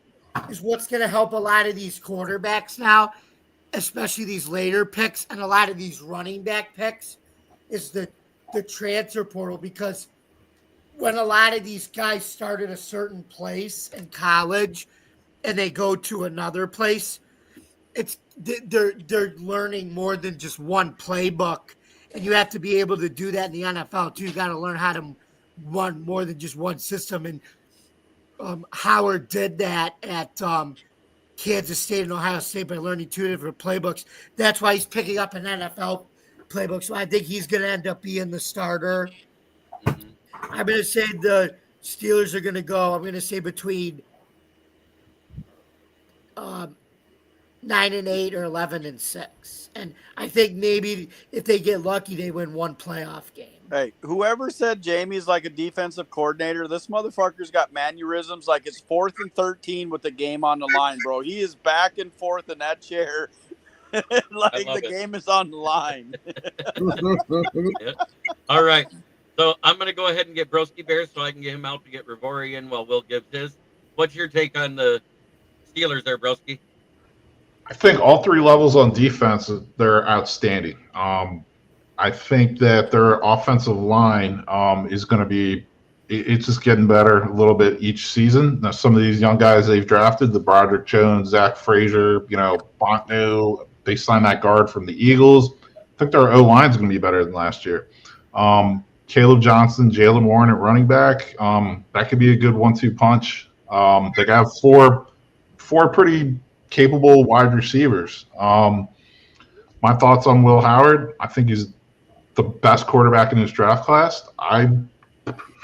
is what's gonna help a lot of these quarterbacks now, especially these later picks and a lot of these running back picks, is the transfer portal, because when a lot of these guys start at a certain place in college and they go to another place, they're learning more than just one playbook, and you have to be able to do that in the NFL too. You got to learn how to run more than just one system, and Howard did that at Kansas State and Ohio State by learning two different playbooks. That's why he's picking up an NFL playbook. So I think he's going to end up being the starter. I'm going to say the Steelers are going to go, I'm going to say between 9-8 or 11-6. And I think maybe if they get lucky, they win one playoff game. Hey, whoever said Jamie's like a defensive coordinator, this motherfucker's got mannerisms like it's 4th and 13 with the game on the line, bro. He is back and forth in that chair like the game is on the line. Yeah. All right. So I'm going to go ahead and get Broski Bears so I can get him out to get Rivori in while Will gives his. What's your take on the Steelers there, Broski? I think all three levels on defense, they're outstanding. I think that their offensive line is going to be – it's just getting better a little bit each season. Now, some of these young guys they've drafted, the Broderick Jones, Zach Frazier, Bontnu, they signed that guard from the Eagles. I think their O-line is going to be better than last year. Caleb Johnson, Jalen Warren at running back, that could be a good 1-2 punch. They got four pretty capable wide receivers. My thoughts on Will Howard, I think he's the best quarterback in his draft class.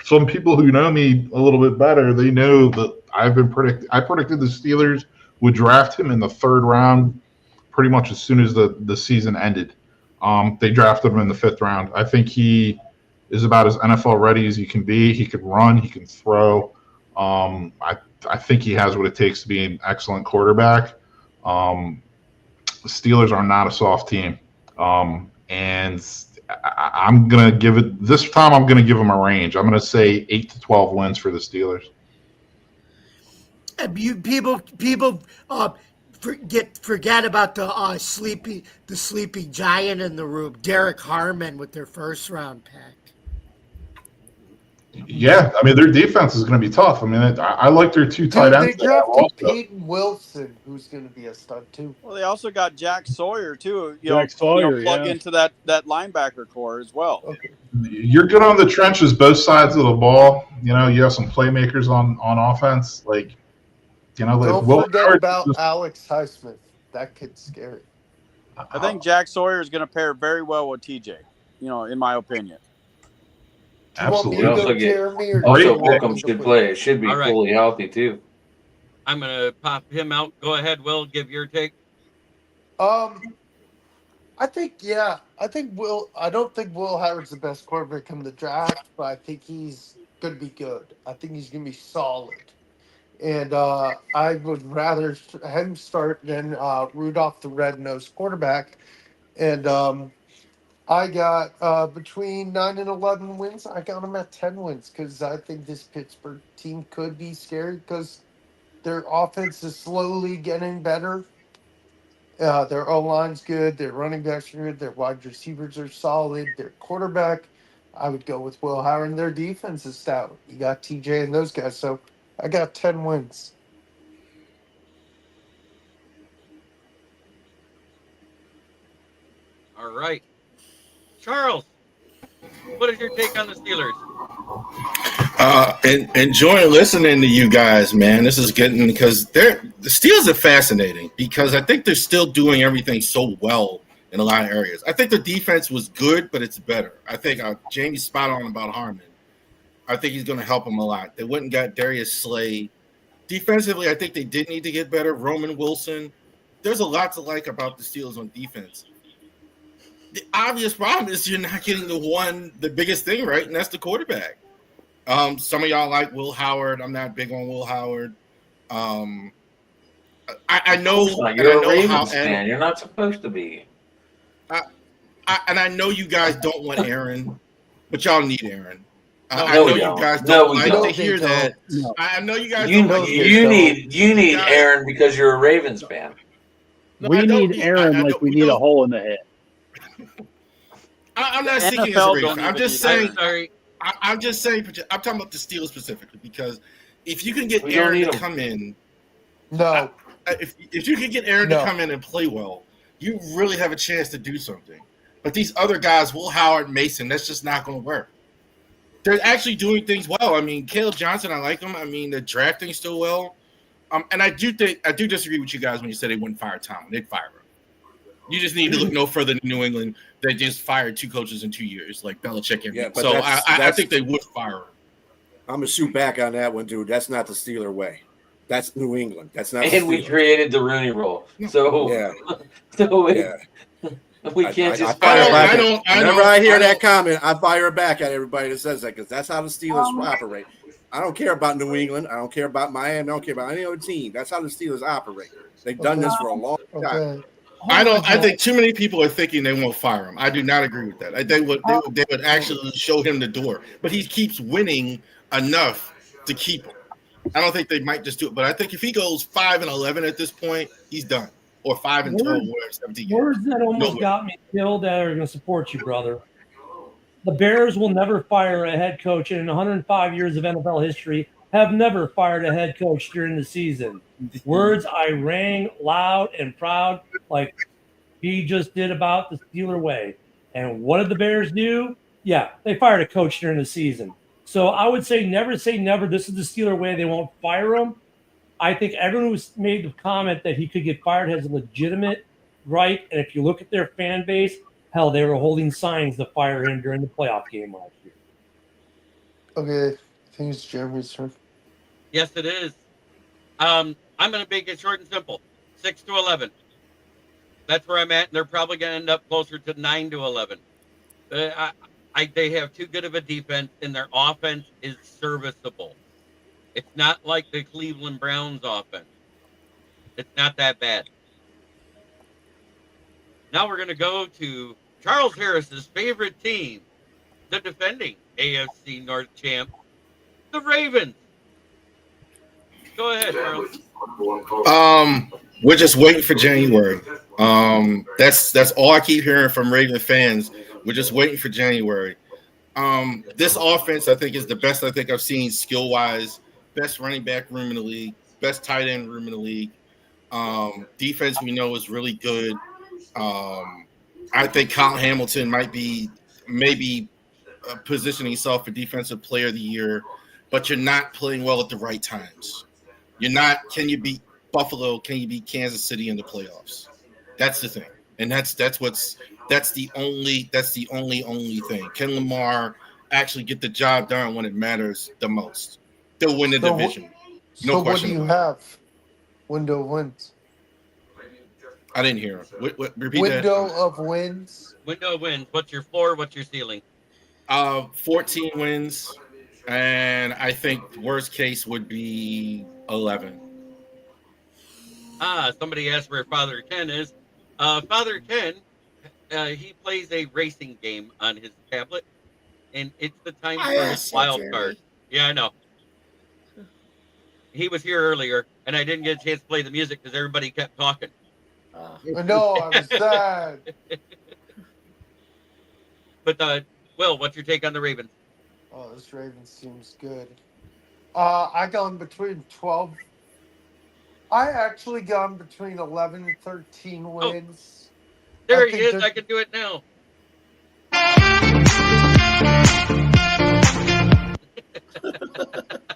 Some people who know me a little bit better, they know that I predicted the Steelers would draft him in the 3rd round pretty much as soon as the season ended. They drafted him in the 5th round. I think he is about as NFL ready as he can be. He can run, he can throw. I think he has what it takes to be an excellent quarterback. The Steelers are not a soft team. And I'm going to give it – this time I'm going to give them a range. I'm going to say 8 to 12 wins for the Steelers. People forget about the sleeping giant in the room, Derek Harmon, with their 1st-round pick. Yeah, I mean, their defense is going to be tough. I mean, I like their 2 tight ends. They drafted Peyton Wilson, who's going to be a stud, too. Well, they also got Jack Sawyer, too. Plug into that linebacker core as well. Okay. You're good on the trenches, both sides of the ball. You have some playmakers on offense. Don't forget about Alex Highsmith. That kid's scary. I think Jack Sawyer is going to pair very well with TJ, in my opinion. Absolutely. Also, Welcome should play. It should be fully healthy, too. I'm going to pop him out. Go ahead, Will. Give your take. I think Will. I don't think Will Howard's the best quarterback in the draft, but I think he's going to be good. I think he's going to be solid. And I would rather him start than Rudolph the Red-Nosed quarterback. And I got between 9 and 11 wins. I got them at 10 wins because I think this Pittsburgh team could be scary because their offense is slowly getting better. Their O-line's good. Their running backs are good. Their wide receivers are solid. Their quarterback, I would go with Will Howard. And their defense is stout. You got TJ and those guys. So I got 10 wins. All right. Charles, what is your take on the Steelers? Enjoying listening to you guys, man. This is getting because the Steelers are fascinating because I think they're still doing everything so well in a lot of areas. I think the defense was good, but it's better. I think Jamie's spot on about Harmon. I think he's going to help them a lot. They went and got Darius Slay. Defensively, I think they did need to get better. Roman Wilson. There's a lot to like about the Steelers on defense. The obvious problem is you're not getting the biggest thing right, and that's the quarterback. Some of y'all like Will Howard. I'm not big on Will Howard. I know. You're a Ravens fan. You're not supposed to be. I know you guys don't want Aaron, but y'all need Aaron. I No, know we you don't. guys No, don't we like don't. to hear that. No. I know you guys You don't like to hear need guys- Aaron because you're a Ravens fan. No, we I don't need Aaron like we need a hole in the head. I'm not seeking his NFL race. don't I'm even just need saying. Aaron. Sorry. I'm just saying. I'm talking about the Steelers specifically because if you can get We don't Aaron need to him. come in, No. if you can get Aaron No. to come in and play well, you really have a chance to do something. But these other guys, Will Howard, Mason, that's just not going to work. They're actually doing things well. I mean, Caleb Johnson, I like him. I mean, they're drafting still well. And I do disagree with you guys when you said they wouldn't fire Tom. They'd fire him. You just need to look no further than New England. They just fired 2 coaches in 2 years, like Belichick and Yeah, but so that's- I that's- think they would fire him. I'm gonna shoot back on that one, dude. That's not the Steeler way. That's New England. That's not. And we Steelers. created the Rooney Rule. So Yeah. so Yeah. we can't just fire fire back. him. Whenever I hear that comment, I fire back at everybody that says that because that's how the Steelers operate. I don't care about New England. I don't care about Miami. I don't care about any other team. That's how the Steelers operate. They've done this for a long time. Okay. I think too many people are thinking they won't fire him. I do not agree with that. They would actually show him the door, but he keeps winning enough to keep him. I don't think they might just do it, but I think if he goes 5-11 at this point, he's done, or 5-12, whatever, 17. Words that almost No. got me killed that are going to support you, brother. The Bears will never fire a head coach, and in 105 years of NFL history, have never fired a head coach during the season. Words I rang loud and proud, like he just did about the Steeler way. And what did the Bears do? Yeah, they fired a coach during the season. So I would say never say never. This is the Steeler way. They won't fire him. I think everyone who's made the comment that he could get fired has a legitimate right. And if you look at their fan base, hell, they were holding signs to fire him during the playoff game last year. Okay. I think it's Jeremy's turn. Yes, it is. I'm going to make it short and simple. 6-11. That's where I'm at, and they're probably going to end up closer to 9-11. They have too good of a defense, and their offense is serviceable. It's not like the Cleveland Browns offense. It's not that bad. Now we're going to go to Charles Harris's favorite team, the defending AFC North champ, the Ravens. Go ahead, Charles. We're just waiting for January. That's all I keep hearing from Raven fans. We're just waiting for January. This offense, I think, is the best I think I've seen skill wise. Best running back room in the league. Best tight end room in the league. Defense we know is really good. I think Colin Hamilton might be maybe positioning himself for Defensive Player of the Year, but you're not playing well at the right times. You're not. Can you beat Buffalo? Can you beat Kansas City in the playoffs? That's the thing, and that's the only thing. Can Lamar actually get the job done when it matters the most? They'll win the division. No So question. what do you about have? Window of wins. it. I didn't hear him. Repeat Window that. of wins. Window wins. What's your floor? What's your ceiling? 14 wins, and I think worst case would be 11. Somebody asked where Father Ken is. Father Ken, he plays a racing game on his tablet, and it's the time I for asked his that, wild Jeremy. card. Yeah, I know. He was here earlier, and I didn't get a chance to play the music because everybody kept talking. I know, I'm sad. But Will, what's your take on the Ravens? Oh, this Ravens team's good. I gone between 12. I actually gone between 11 and 13 wins. There I he think is. they're- I can do it now.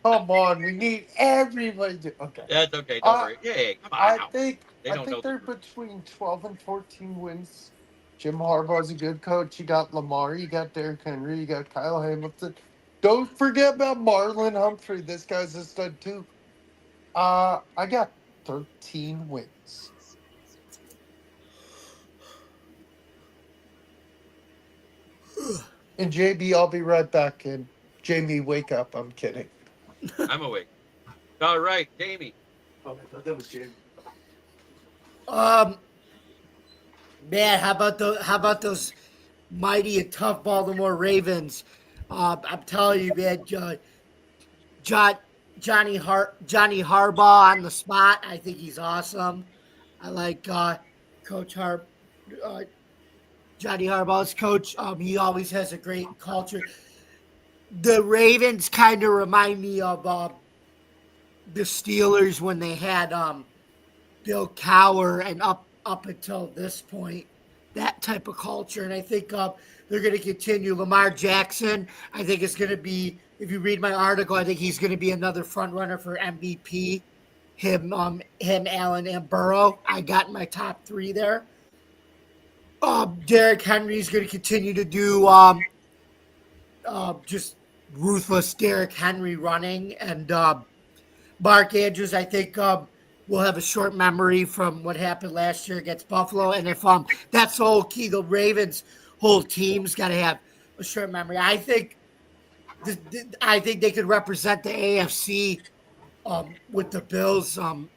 Come on, we need everybody to. Okay. That's okay. Don't worry. Hey, come on. I now. think They I don't know think the they're between 12 and 14 wins. Jim Harbaugh's a good coach. You got Lamar, you got Derrick Henry, you got Kyle Hamilton. Don't forget about Marlon Humphrey. This guy's a stud too. I got 13 wins. And JB, I'll be right back in. Jamie, wake up. I'm kidding. I'm awake. All right, Jamie. Oh, I thought that was Jamie. Man, how about those mighty and tough Baltimore Ravens? I'm telling you, man, Johnny Harbaugh on the spot. I think he's awesome. I like Coach Johnny Harbaugh's coach. He always has a great culture. The Ravens kind of remind me of the Steelers when they had Bill Cowher and up until this point, that type of culture. And I think they're going to continue. Lamar Jackson, I think it's going to be, if you read my article, I think he's going to be another front runner for MVP. Him, Allen, and Burrow. I got my top three there. Derrick Henry is going to continue to do just ruthless Derrick Henry running. And Mark Andrews, I think, will have a short memory from what happened last year against Buffalo. And if that's the whole key, the Ravens' whole team's got to have a short memory. I think they could represent the AFC with the Bills in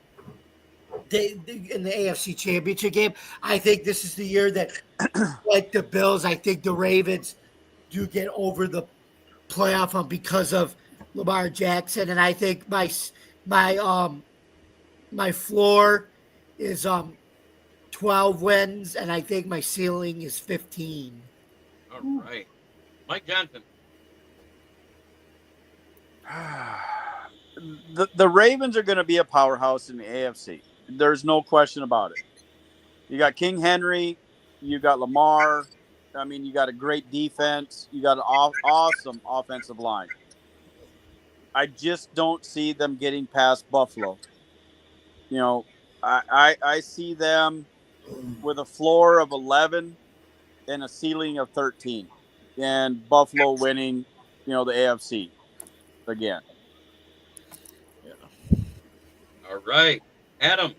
the AFC Championship game. I think this is the year that, like the Bills, I think the Ravens do get over the playoff because of Lamar Jackson. And I think my floor is 12 wins, and I think my ceiling is 15. All right. Mike Johnson. The Ravens are going to be a powerhouse in the AFC. There's no question about it. You got King Henry. You got Lamar. I mean, you got a great defense. You got an awesome offensive line. I just don't see them getting past Buffalo. You know, I see them with a floor of 11 and a ceiling of 13, and Buffalo winning, the AFC again. Yeah. All right, Adam.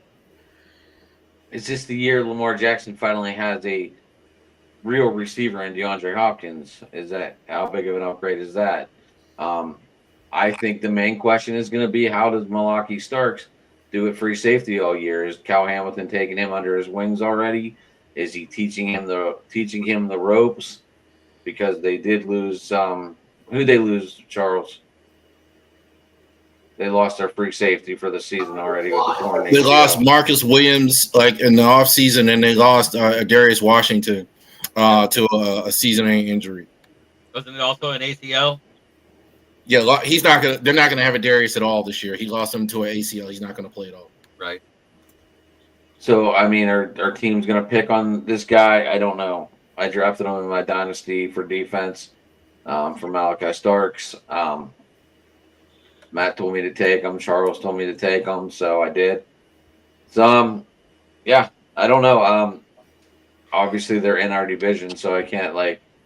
Is this the year Lamar Jackson finally has a real receiver in DeAndre Hopkins? Is that how big of an upgrade is that? I think the main question is going to be, how does Malaki Starks do it free safety all year? Is Cal Hamilton taking him under his wings already? Is he teaching him the ropes? Because they did lose who they lose, Charles? They lost their free safety for the season already with the torn ACL. They lost Marcus Williams in the offseason, and they lost Darius Washington to a season-ending injury. Wasn't it also an ACL? Yeah, he's not gonna. They're not gonna have a Darius at all this year. He lost him to an ACL. He's not gonna play at all. Right. So I mean, our team's gonna pick on this guy. I don't know. I drafted him in my dynasty for defense for Malachi Starks. Matt told me to take him. Charles told me to take him, so I did. So yeah, I don't know. Obviously they're in our division, so I can't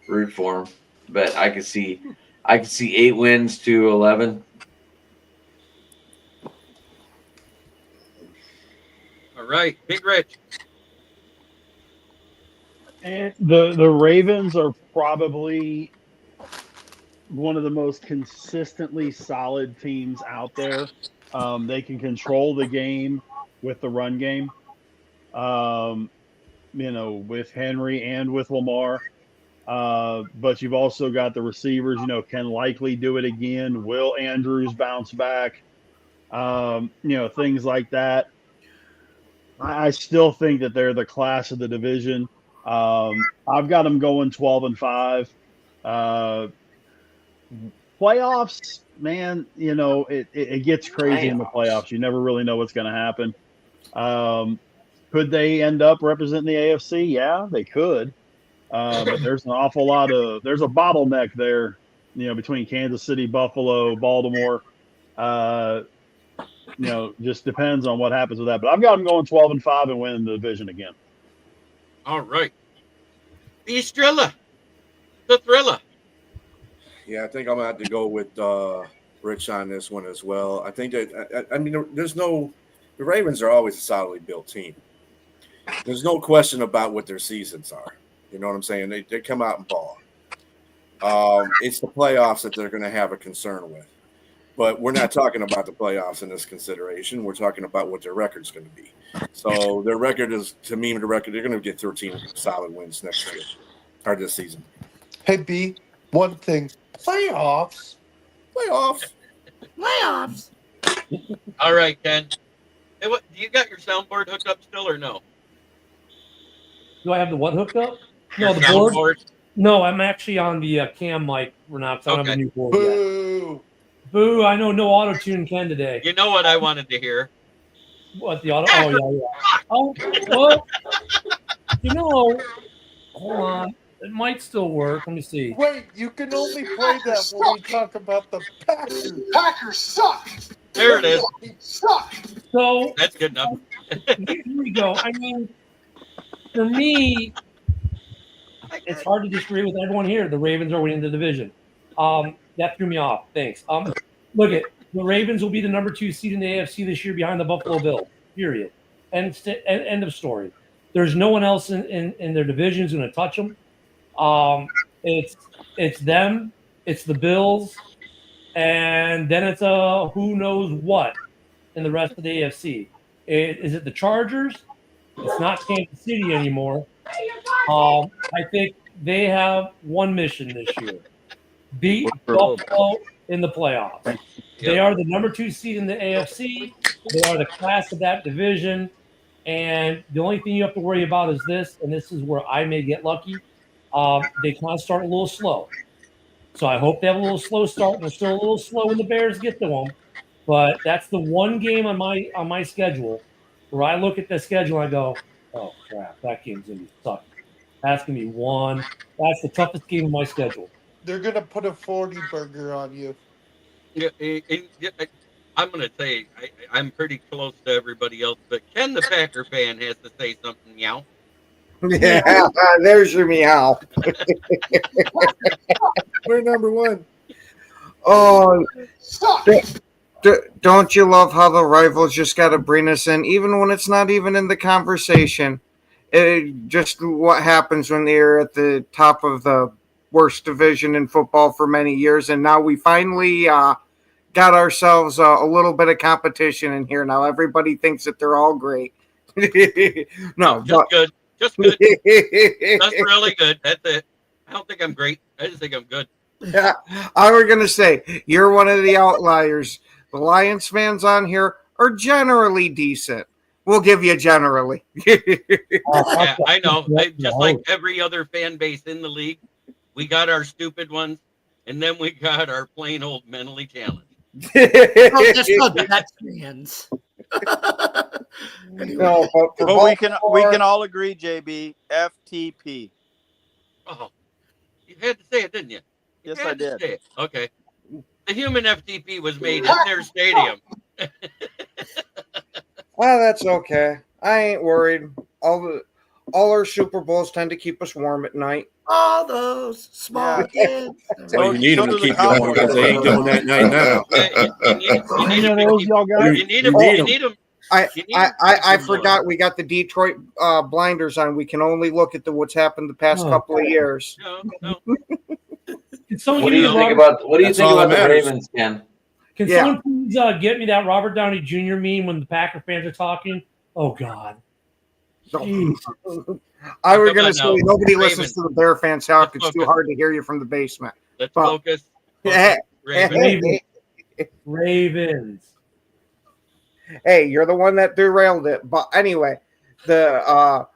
root for them. But I could see 8 wins to 11. All right, Big Rich. And the Ravens are probably one of the most consistently solid teams out there. They can control the game with the run game, with Henry and with Lamar. But you've also got the receivers, can likely do it again. Will Andrews bounce back? Things like that. I still think that they're the class of the division. I've got them going 12-5. Playoffs, man, it gets crazy in the playoffs. You never really know what's going to happen. Could they end up representing the AFC? Yeah, they could. But there's an awful lot there's a bottleneck there, between Kansas City, Buffalo, Baltimore. Just depends on what happens with that. But I've got them going 12-5 and winning the division again. All right. The Thriller. Yeah, I think I'm gonna have to go with Rich on this one as well. I think that I mean, the Ravens are always a solidly built team. There's no question about what their seasons are. You know what I'm saying? They come out and ball. It's the playoffs that they're going to have a concern with. But we're not talking about the playoffs in this consideration. We're talking about what their record's going to be. So their record is, to me, they're going to get 13 solid wins next year or this season. Hey, B, one thing. Playoffs. Playoffs. All right, Ken. Hey, what? Do you got your soundboard hooked up still or no? Do I have the what hooked up? Your No, the board. soundboard? No, I'm actually on the cam mic for now because I don't have a new board yet. Boo. Boo! I know no auto tune Ken today. You know what I wanted to hear? What the auto? Oh yeah. Oh well. You know, hold on. It might still work. Let me see. Wait, you can only play that when we talk about the Packers. Packers suck. There it is. Suck. So That's good enough. here we go. I mean, for me, it's hard to disagree with everyone here. The Ravens are winning the division. That threw me off. Thanks. Look at the Ravens will be the number 2 seed in the AFC this year behind the Buffalo Bills. Period. End of story. There's no one else in their division who's going to touch them. It's them. It's the Bills, and then it's who knows what in the rest of the AFC. Is it the Chargers? It's not Kansas City anymore. I think they have one mission this year: beat Buffalo in the playoffs. They are the number 2 seed in the AFC. They are the class of that division. And the only thing you have to worry about is this, and this is where I may get lucky. They kind of start a little slow. So I hope they have a little slow start, and they're still a little slow when the Bears get to them. But that's the one game on my schedule where I look at the schedule and I go, oh, crap, that game's going to be sucky. That's going to be one. That's the toughest game of my schedule. They're going to put a 40 burger on you. Yeah, I'm going to say I'm pretty close to everybody else, but Ken the Packer fan has to say something, meow. Yeah, there's your meow. We're number 1. Oh, don't you love how the rivals just got to bring us in, even when it's not even in the conversation? Just what happens when they're at the top of the worst division in football for many years, and now we finally got ourselves a little bit of competition in here. Now everybody thinks that they're all great. No, just good. Just good. That's really good. That's it. I don't think I'm great. I just think I'm good. Yeah, I was going to say, you're one of the outliers. The Lions fans on here are generally decent. We'll give you generally. Yeah, I know. Just like every other fan base in the league, we got our stupid ones, and then we got our plain old mentally challenged. Oh, just the Jets fans. No, but we can all agree, JB, FTP. Oh, you had to say it, didn't you? Yes, I did. Say it. Okay. The human FTP was made in their stadium. Well, that's okay. I ain't worried. All our Super Bowls tend to keep us warm at night. All those small kids. Well, you need them to keep going because they ain't doing that night now. You need them. I forgot we got the Detroit blinders on. We can only look at what's happened the past couple of years. No. What do you think about the Ravens, Ken? Can someone please get me that Robert Downey Jr. meme when the Packer fans are talking? Oh God. Jeez. I was going to say nobody listens to the Bear fans talk. It's too hard to hear you from the basement. Let's focus. Ravens. Hey, you're the one that derailed it. But anyway, the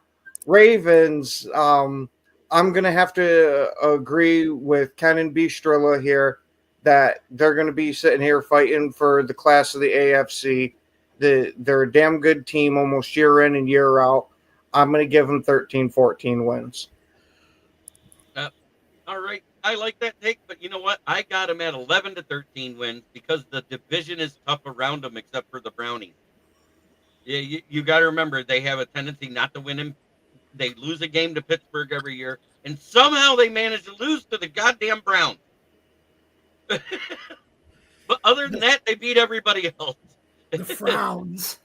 Ravens, I'm going to have to agree with Ken and Bistrilla here that they're going to be sitting here fighting for the class of the AFC. They're a damn good team almost year in and year out. I'm going to give them 13-14 wins. All right. I like that take, but you know what? I got them at 11-13 wins because the division is tough around them except for the Brownies. Yeah, you got to remember they have a tendency not to win them. They lose a game to Pittsburgh every year, and somehow they manage to lose to the goddamn Browns. But other than that, they beat everybody else. The frowns.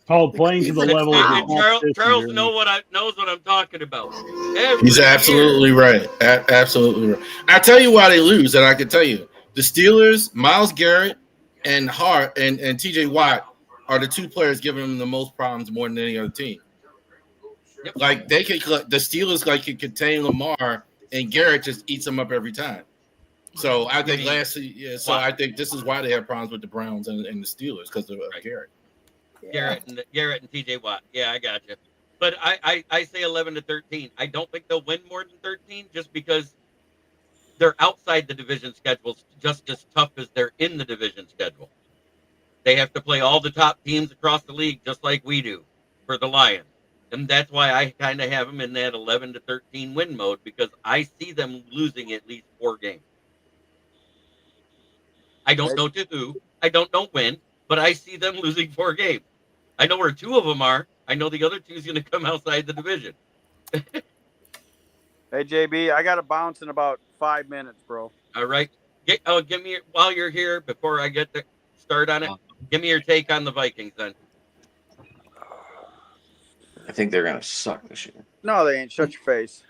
Called playing to the level of And the Charles competition. knows what I'm talking about. He's absolutely right. Absolutely right. I tell you why they lose, and I can tell you the Steelers, Myles Garrett, and Hart and TJ Watt are the two players giving them the most problems more than any other team. Like they could, the Steelers can contain Lamar, and Garrett just eats them up every time. So I think I think this is why they have problems with the Browns and the Steelers because of Garrett. Garrett and TJ Watt. Yeah, I got you. But I say 11-13. I don't think they'll win more than 13 just because they're outside the division schedules just as tough as they're in the division schedule. They have to play all the top teams across the league just like we do for the Lions. And that's why I kind of have them in that 11-13 win mode because I see them losing at least 4 games. I don't know to who. I don't know when. But I see them losing 4 games. I know where 2 of them are. I know the other 2 is going to come outside the division. Hey, JB, I got to bounce in about 5 minutes, bro. All right. Give me, while you're here, before I get to start on it, give me your take on the Vikings then. I think they're going to suck this year. No, they ain't. Shut your face.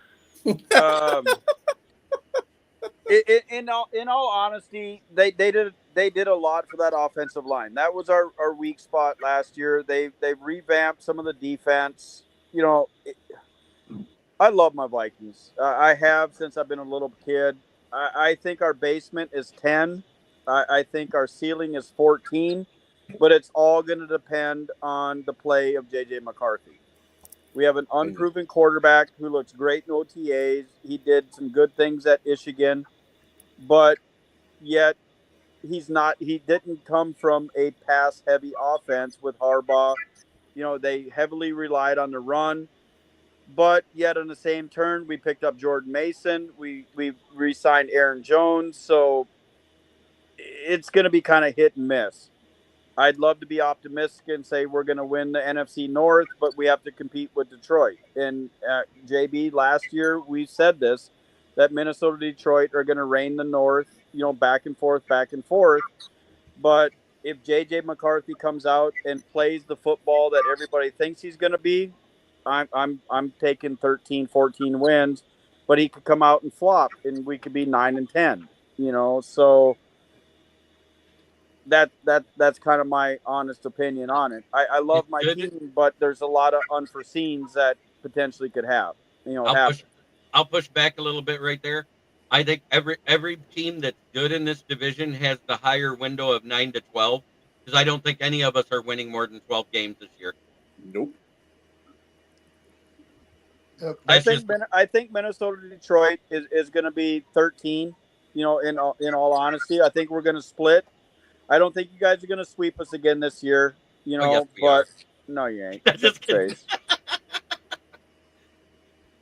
In all honesty, they did a lot for that offensive line. That was our weak spot last year. They revamped some of the defense. You know, I love my Vikings. I have since I've been a little kid. I think our basement is 10. I think our ceiling is 14. But it's all going to depend on the play of J.J. McCarthy. We have an unproven quarterback who looks great in OTAs. He did some good things at Michigan, but yet he didn't come from a pass-heavy offense with Harbaugh. You know, they heavily relied on the run, but yet in the same turn, we picked up Jordan Mason. We re-signed Aaron Jones, so it's going to be kind of hit and miss. I'd love to be optimistic and say we're going to win the NFC North, but we have to compete with Detroit. And JB, last year we said this, that Minnesota, Detroit are going to reign the North, you know, back and forth. But if J.J. McCarthy comes out and plays the football that everybody thinks he's going to be, I'm taking 13, 14 wins. But he could come out and flop, and we could be 9-10. You know, so. That's kind of my honest opinion on it. I love my team, but there's a lot of unforeseens that potentially could have. I'll push back a little bit right there. I think every team that's good in this division has the higher window of 9-12 because I don't think any of us are winning more than 12 games this year. Nope. I think Minnesota, Detroit is going to be 13. You know, in all honesty, I think we're going to split. I don't think you guys are going to sweep us again this year, you know, no, you ain't. Just kidding.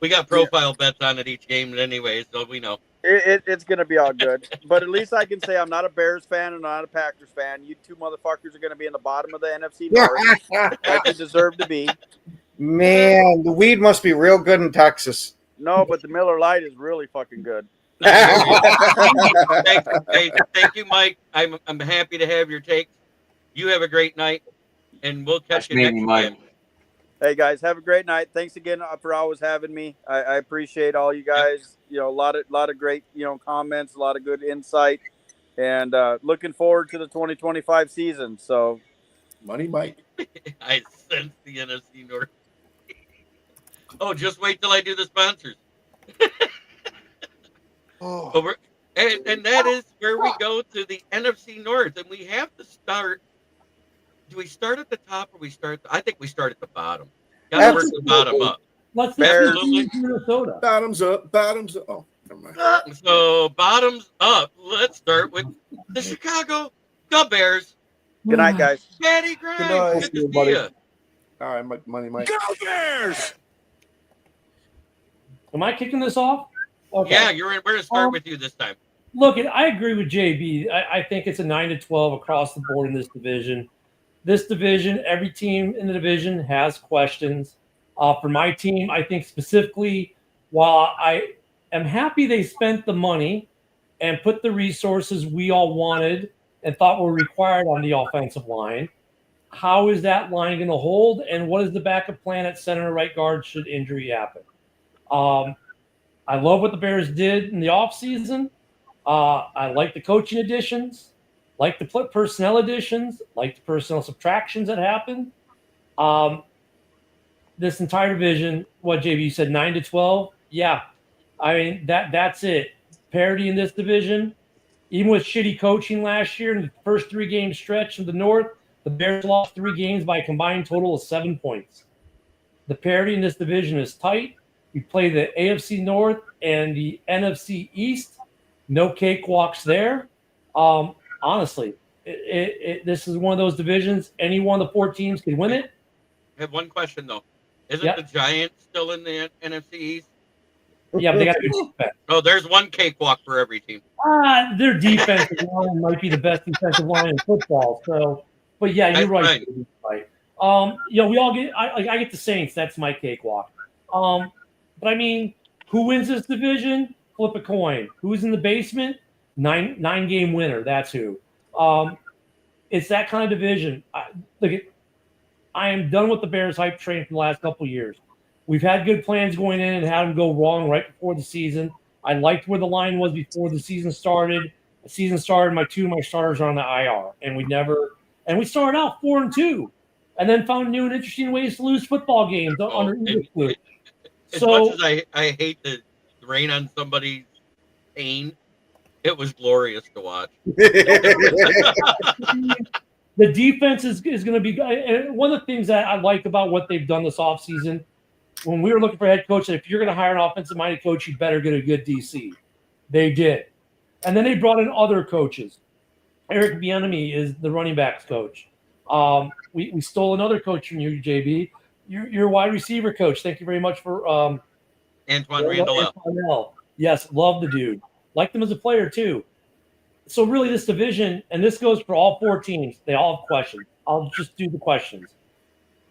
We got profile bets on it each game anyway, so we know. It's going to be all good. But at least I can say I'm not a Bears fan and not a Packers fan. You 2 motherfuckers are going to be in the bottom of the NFC North. Like you deserve to be. Man, the weed must be real good in Texas. No, but the Miller Lite is really fucking good. Thank you, Mike. I'm happy to have your takes. You have a great night, and we'll catch you next week. Hey guys, have a great night. Thanks again for always having me. I appreciate all you guys. You know, a lot of great comments, a lot of good insight, and looking forward to the 2025 season. So, Money Mike. I sense the NFC North. Oh, just wait till I do the sponsors. But and that is where we go to the NFC North, and we have to start. Do we start at the top or we start? I think we start at the bottom. Got to work the bottom up. Let's Minnesota. Bottoms up. Oh, never mind. So bottoms up. Let's start with the Chicago Bears. Good night, guys. Patty Grimes. Good to see you. All right, Money Mike. Go Bears! Am I kicking this off? Okay. Yeah, we're going to start with you this time. Look, I agree with JB. I think it's a 9-12 across the board in this division. This division, every team in the division has questions. For my team, I think specifically, while I am happy they spent the money and put the resources we all wanted and thought were required on the offensive line, how is that line going to hold? And what is the backup plan at center and right guard should injury happen? I love what the Bears did in the offseason. I like the coaching additions, like the personnel additions, like the personnel subtractions that happened. This entire division, what JB, you said 9-12? Yeah. I mean, that's it. Parity in this division. Even with shitty coaching last year in the first 3-game stretch in the North, the Bears lost 3 games by a combined total of 7 points. The parity in this division is tight. We play the AFC North and the NFC East. No cakewalks there. Honestly, this is one of those divisions. Any one of the 4 teams can win it. I have one question, though. Isn't the Giants still in the NFC East? Yeah, but they got a good defense. Oh, there's one cakewalk for every team. Their defensive line might be the best defensive line in football. So, but yeah, you're right. We all get. I get the Saints. That's my cakewalk. But I mean, who wins this division? Flip a coin. Who's in the basement? 9-game winner. That's who. It's that kind of division. I am done with the Bears hype train for the last couple of years. We've had good plans going in and had them go wrong right before the season. I liked where the line was before the season started. The season started, two of my starters are on the IR, and we started out 4-2, and then found new and interesting ways to lose football games under Eberflus. As much as I hate to rain on somebody's pain, it was glorious to watch. The defense is going to be – one of the things that I like about what they've done this offseason, when we were looking for a head coach, if you're going to hire an offensive-minded coach, you better get a good DC. They did. And then they brought in other coaches. Eric Bieniemy is the running backs coach. We stole another coach from you, JB. You're wide receiver coach. Thank you very much for Antoine Randall. Yes, love the dude. Liked him as a player, too. So really this division, and this goes for all 4 teams, they all have questions. I'll just do the questions.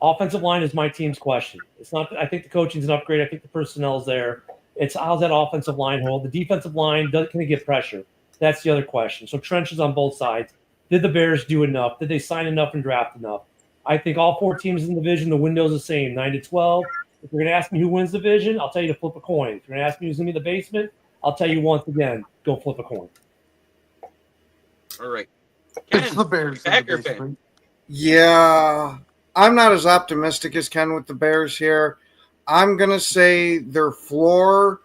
Offensive line is my team's question. It's not. I think the coaching's an upgrade. I think the personnel's there. It's how's that offensive line hold? The defensive line, can it get pressure? That's the other question. So trenches on both sides. Did the Bears do enough? Did they sign enough and draft enough? I think all 4 teams in the division, the window's the same, 9-12. If you're going to ask me who wins the division, I'll tell you to flip a coin. If you're going to ask me who's going to be in the basement, I'll tell you once again, go flip a coin. All right. It's the Bears. Packer fan. Yeah, I'm not as optimistic as Ken with the Bears here. I'm going to say their floor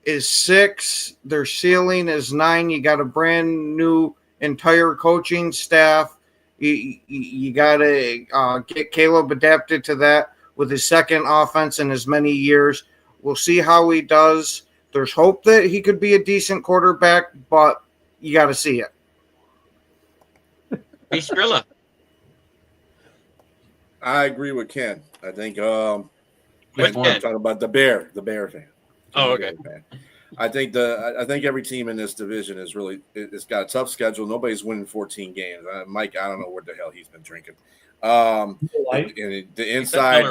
is 6. Their ceiling is 9. You got a brand new entire coaching staff. You got to get Caleb adapted to that with his second offense in as many years. We'll see how he does. There's hope that he could be a decent quarterback, but you got to see it. Hey, Skrilla. I agree with Ken. I think Ken? I'm talking about the Bear fan. Oh, okay. I think every team in this division is really it's got a tough schedule. Nobody's winning 14 games. Mike, I don't know what the hell he's been drinking. And the inside,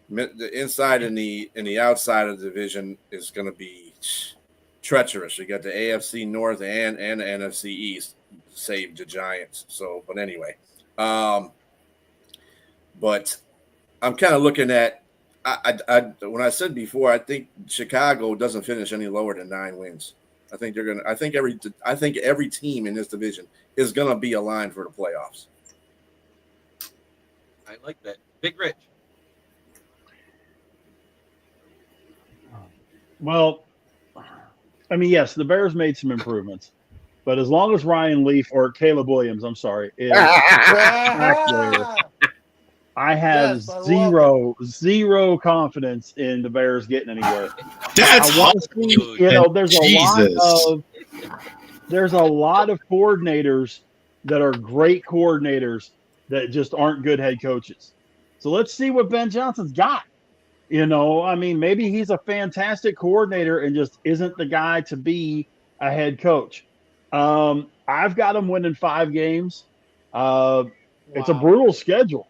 the inside and the outside of the division is going to be treacherous. You got the AFC North and the NFC East, save the Giants. So, but anyway, but I'm kind of looking at. When I said before, I think Chicago doesn't finish any lower than 9 wins. I think they're gonna. I think every team in this division is gonna be aligned for the playoffs. I like that. Big Rich. Well, I mean, yes, the Bears made some improvements, but as long as Ryan Leaf or Caleb Williams, I'm sorry, is back there, I have zero confidence in the Bears getting anywhere. That's there's a lot of coordinators that are great coordinators that just aren't good head coaches. So let's see what Ben Johnson's got. I mean, maybe he's a fantastic coordinator and just isn't the guy to be a head coach. I've got him winning 5 games. It's a brutal schedule.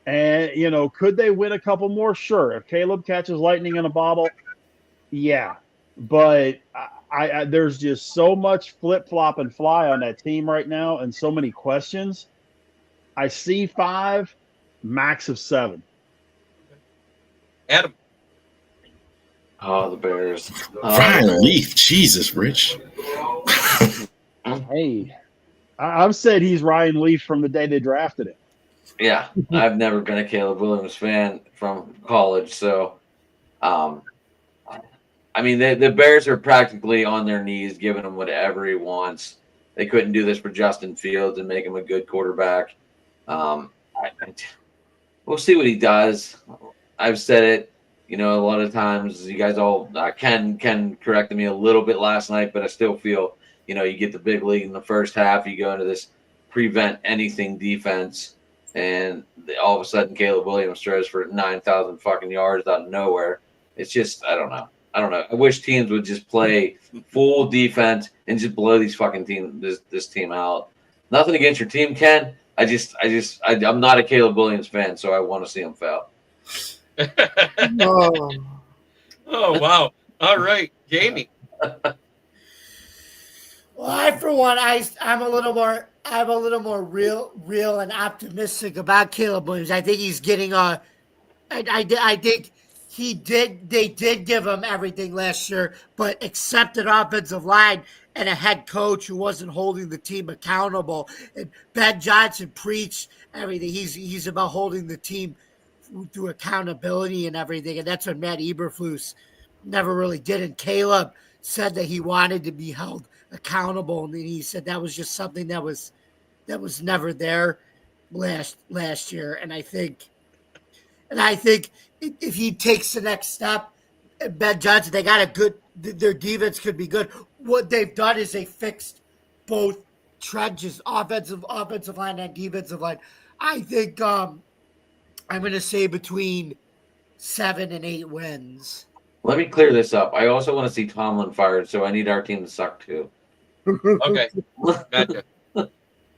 And, could they win a couple more? Sure. If Caleb catches lightning in a bottle, yeah. But I there's just so much flip flop and fly on that team right now, and so many questions. I see 5, max of 7. Adam. Oh, the Bears. Ryan Leaf, Jesus, Rich. Hey, I've said he's Ryan Leaf from the day they drafted him. Yeah, I've never been a Caleb Williams fan from college, so I mean the Bears are practically on their knees, giving him whatever he wants. They couldn't do this for Justin Fields and make him a good quarterback. We'll see what he does. I've said it, a lot of times. You guys all Ken corrected me a little bit last night, but I still feel, you get the big league in the first half, you go into this prevent anything defense, and all of a sudden Caleb Williams throws for 9,000 fucking yards out of nowhere. It's just, I don't know. I wish teams would just play full defense and just blow these fucking this team out. Nothing against your team, Ken. I'm not a Caleb Williams fan, so I want to see him fail. Oh wow! All right, Jamie. Well, for one, I'm a little more real and optimistic about Caleb Williams. I think he's getting I think they did give him everything last year, but accepted offensive line and a head coach who wasn't holding the team accountable. And Ben Johnson preached everything. He's about holding the team through accountability and everything, and that's what Matt Eberflus never really did. And Caleb said that he wanted to be held accountable, and then he said that was just something that was never there last year. And I think if he takes the next step, Ben Johnson, they got their defense could be good. What they've done is they fixed both trenches, offensive line and defensive line. I think I'm going to say between 7 and 8 wins. Let me clear this up. I also want to see Tomlin fired, so I need our team to suck too. Okay, gotcha.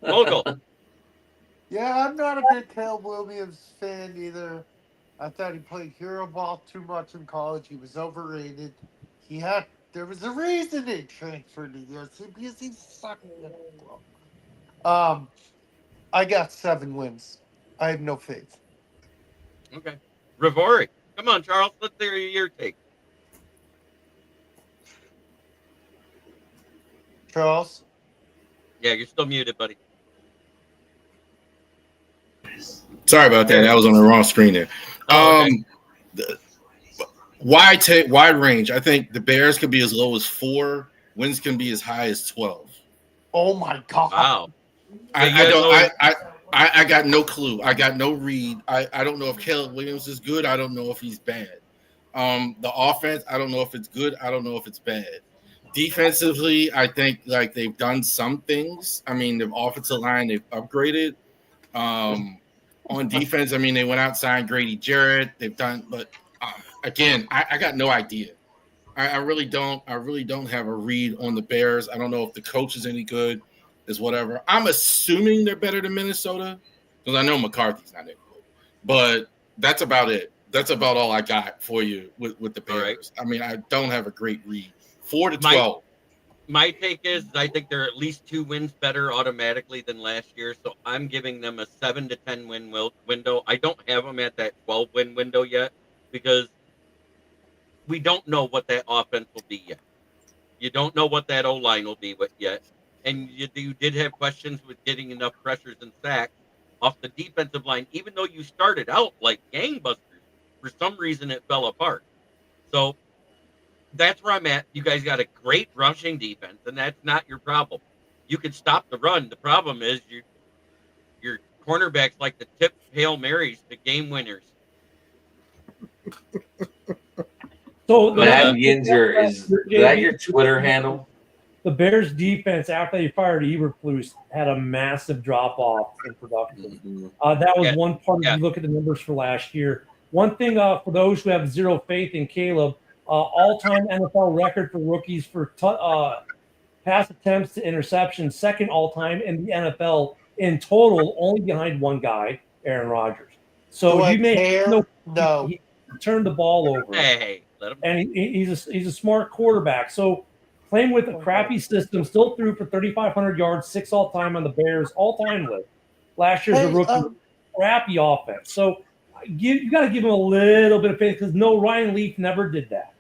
Vogel. Yeah, I'm not a big Caleb Williams fan either. I thought he played hero ball too much in college. He was overrated. There was a reason he transferred to USC because he sucked. I got 7 wins. I have no faith. Okay, Ravori. Come on, Charles. Let's hear your take. Charles? Yeah, you're still muted, buddy. Sorry about that. That was on the wrong screen there. Wide range. I think the Bears could be as low as 4. Wins can be as high as 12. Oh my God! Wow. I got no clue. I got no read. I don't know if Caleb Williams is good. I don't know if he's bad. The offense, I don't know if it's good. I don't know if it's bad. Defensively, I think like they've done some things. I mean, the offensive line they've upgraded. On defense, I mean, they went out, signed Grady Jarrett. They've done, but again, I got no idea. I really don't have a read on the Bears. I don't know if the coach is any good, is whatever. I'm assuming they're better than Minnesota because I know McCarthy's not that good. But that's about it. That's about all I got for you with the Bears. Right. I mean, I don't have a great read. 4 to 12. My take is I think they're at least 2 wins better automatically than last year. So I'm giving them a 7 to 10 win window. I don't have them at that 12 win window yet because we don't know what that offense will be yet. You don't know what that O-line will be yet. And you did have questions with getting enough pressures and sacks off the defensive line, even though you started out like gangbusters. For some reason, it fell apart. So that's where I'm at. You guys got a great rushing defense, and that's not your problem. You can stop the run. The problem is your cornerbacks like to tip Hail Marys to game winners. So Matt Yinzer, is that your Twitter handle? The Bears defense, after they fired Eberflus, had a massive drop-off in production. Mm-hmm. That was one part if you look at the numbers for last year. One thing for those who have zero faith in Caleb, all-time NFL record for rookies for pass attempts to interceptions, second all-time in the NFL in total, only behind one guy, Aaron Rodgers. So you may no, he turned the ball over. Hey, let him. And he's a smart quarterback. So playing with a crappy system, still threw for 3,500 yards, 6 all-time on the Bears all-time list. Last year's a rookie, crappy offense. So you got to give him a little bit of faith because no, Ryan Leaf never did that.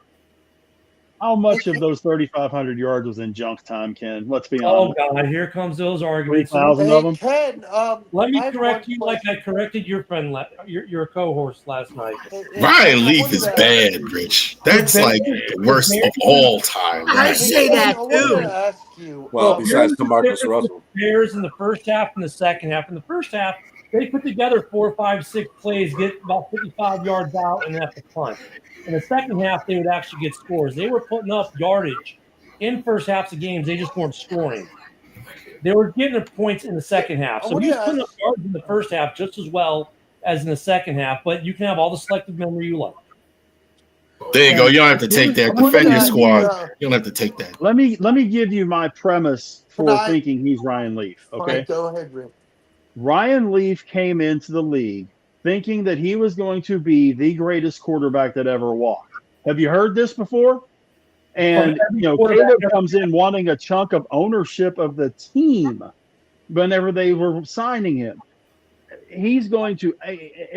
How much of those 3,500 yards was in junk time, Ken? Let's be Oh honest. God, here comes those arguments. 3,000 of them. Ken, Let me I have correct one you like I corrected your friend, your co-host last night. Ryan Leaf is bad, Rich. That's like the worst of all time. I say that too. Ask you, Well, besides here's the DeMarcus difference Russell. with the Bears in the first half and the second half. In the first half, they put together 4, 5, 6 plays, get about 55 yards out, and have to punt. In the second half, they would actually get scores. They were putting up yardage in first halves of games. They just weren't scoring. They were getting their points in the second half. So he's putting up yards in the first half just as well as in the second half, but you can have all the selective memory you like. There you go. You don't have to take that. Defend your squad. You don't have to take that. Let me give you my premise for Can I- thinking he's Ryan Leaf. All Okay. right, go ahead, Rick. Ryan Leaf came into the league thinking that he was going to be the greatest quarterback that ever walked. Have you heard this before? And Caleb comes in wanting a chunk of ownership of the team whenever they were signing him. He's going to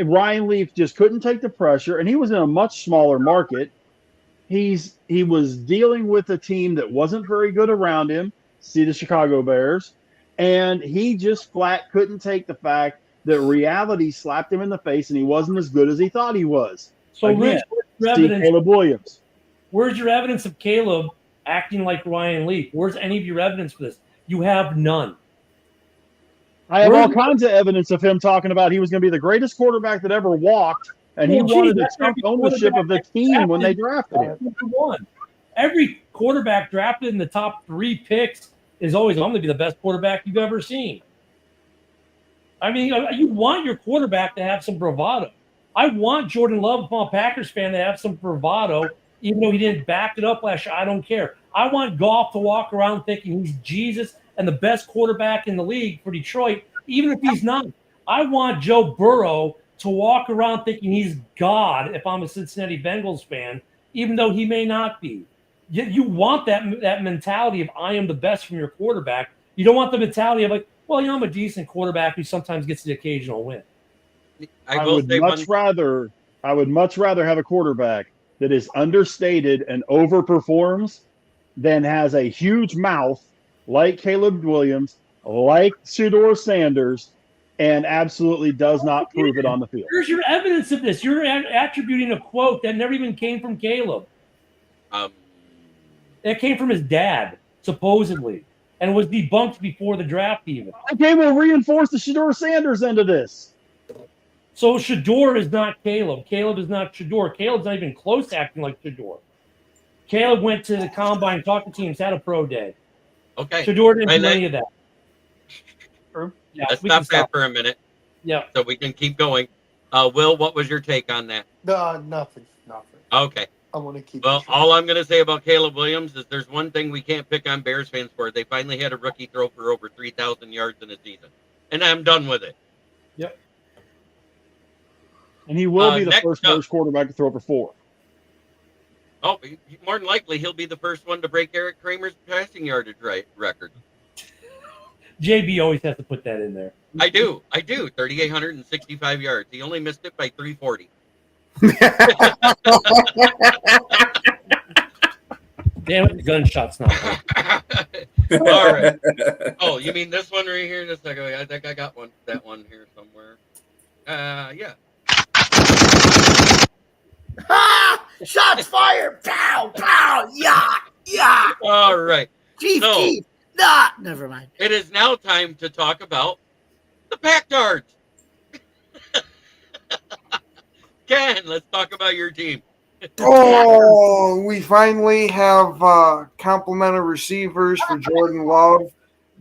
Ryan Leaf just couldn't take the pressure, and he was in a much smaller market. He was dealing with a team that wasn't very good around him, see the Chicago Bears, and he just flat couldn't take the fact that reality slapped him in the face and he wasn't as good as he thought he was. So, Again, Rich, where's see your evidence? Caleb Williams. Where's your evidence of Caleb acting like Ryan Leaf? Where's any of your evidence for this? You have none. I have all kinds of evidence of him talking about he was going to be the greatest quarterback that ever walked, and he Well, wanted to that's take every ownership of the quarterback team when they drafted him. Number one. Every quarterback drafted in the top 3 picks is always, I'm going to be the best quarterback you've ever seen. I mean, you want your quarterback to have some bravado. I want Jordan Love, if I'm a Packers fan, to have some bravado, even though he didn't back it up last year. I don't care. I want Goff to walk around thinking he's Jesus and the best quarterback in the league for Detroit, even if he's not. I want Joe Burrow to walk around thinking he's God if I'm a Cincinnati Bengals fan, even though he may not be. You want that mentality of I am the best from your quarterback. You don't want the mentality of like, well, I'm a decent quarterback who sometimes gets the occasional win. I would much rather have a quarterback that is understated and overperforms than has a huge mouth like Caleb Williams, like Shedeur Sanders, and absolutely does not prove it on the field. Where's your evidence of this? You're attributing a quote that never even came from Caleb. It came from his dad, supposedly, and was debunked before the draft even. Okay, we'll reinforce the Shedeur Sanders end of this. So Shedeur is not Caleb. Caleb is not Shedeur. Caleb's not even close to acting like Shedeur. Caleb went to the combine, talked to teams, had a pro day. Okay. Shedeur didn't do any of that. Yeah, Let's we can stop that for a minute. Yeah. So we can keep going. Will, what was your take on that? No, nothing. Okay. I want to keep. Well, all I'm going to say about Caleb Williams is there's one thing we can't pick on Bears fans for. They finally had a rookie throw for over 3,000 yards in a season. And I'm done with it. Yep. And he will be the next first Bears quarterback to throw for 4. Oh, more than likely, he'll be the first one to break Eric Kramer's passing yardage record. JB always has to put that in there. I do. 3,865 yards. He only missed it by 340. Damn it, the gunshot's not good. All right. Oh, you mean this one right here? Just a second. I think I got that one here somewhere. Yeah. Shots fired! Pow! Pow! Yeah! Yeah! All right. Chief, So- Chief! Nah, never mind. It is now time to talk about the Pack-Tards. Ken, let's talk about your team. Oh, we finally have complimentary receivers for Jordan Love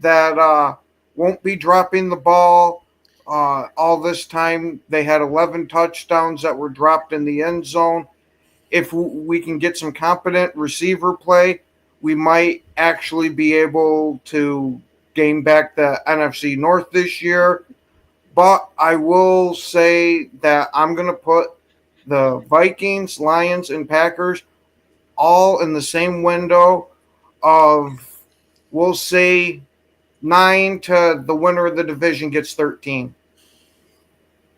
that won't be dropping the ball all this time. They had 11 touchdowns that were dropped in the end zone. If we can get some competent receiver play, we might actually be able to gain back the NFC North this year. But I will say that I'm going to put the Vikings, Lions, and Packers all in the same window of, we'll say, 9 to the winner of the division gets 13.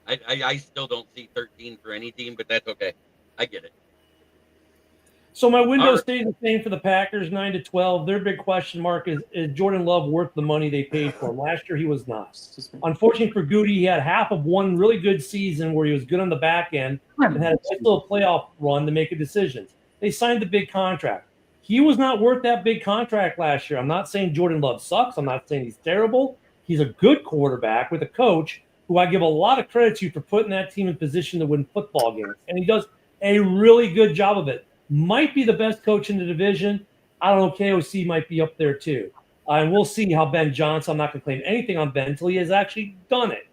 I still don't see 13 for any team, but that's okay. I get it. So my window All right. stays the same for the Packers, 9 to 12. Their big question mark is Jordan Love worth the money they paid for him? Last year he was not. Unfortunately for Goody, he had half of one really good season where he was good on the back end and had a nice little playoff run to make a decision. They signed the big contract. He was not worth that big contract last year. I'm not saying Jordan Love sucks. I'm not saying he's terrible. He's a good quarterback with a coach who I give a lot of credit to for putting that team in position to win football games. And he does a really good job of it. Might be the best coach in the division. I don't know. KOC might be up there too. And we'll see how Ben Johnson. I'm not going to claim anything on Ben until he has actually done it.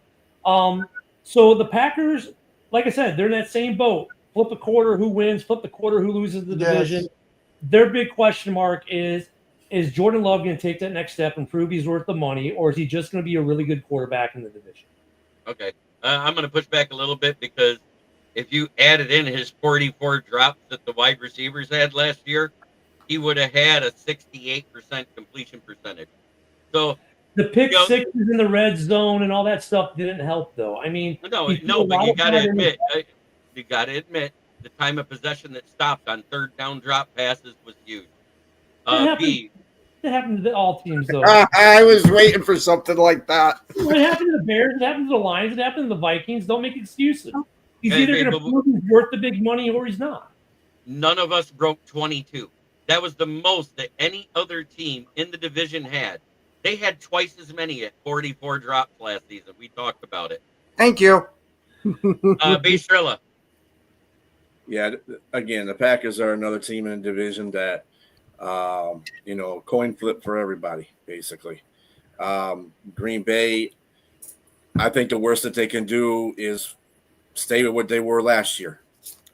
So the Packers, like I said, they're in that same boat. Flip a quarter, who wins? Flip the quarter, who loses the division? Yes. Their big question mark is Jordan Love going to take that next step and prove he's worth the money, or is he just going to be a really good quarterback in the division? Okay. I'm going to push back a little bit because if you added in his 44 drops that the wide receivers had last year, he would have had a 68% completion percentage. So the pick sixes in the red zone and all that stuff didn't help, though. I mean, no, but you got to admit, the time of possession that stopped on third down drop passes was huge. It happened to all teams, though. I was waiting for something like that. It happened to the Bears. It happened to the Lions. It happened to the Vikings. Don't make excuses. He's either going to prove he's worth the big money or he's not. None of us broke 22. That was the most that any other team in the division had. They had twice as many at 44 drops last season. We talked about it. Thank you. Bastrilla. Yeah, again, the Packers are another team in the division that, coin flip for everybody, basically. Green Bay, I think the worst that they can do is stay with what they were last year,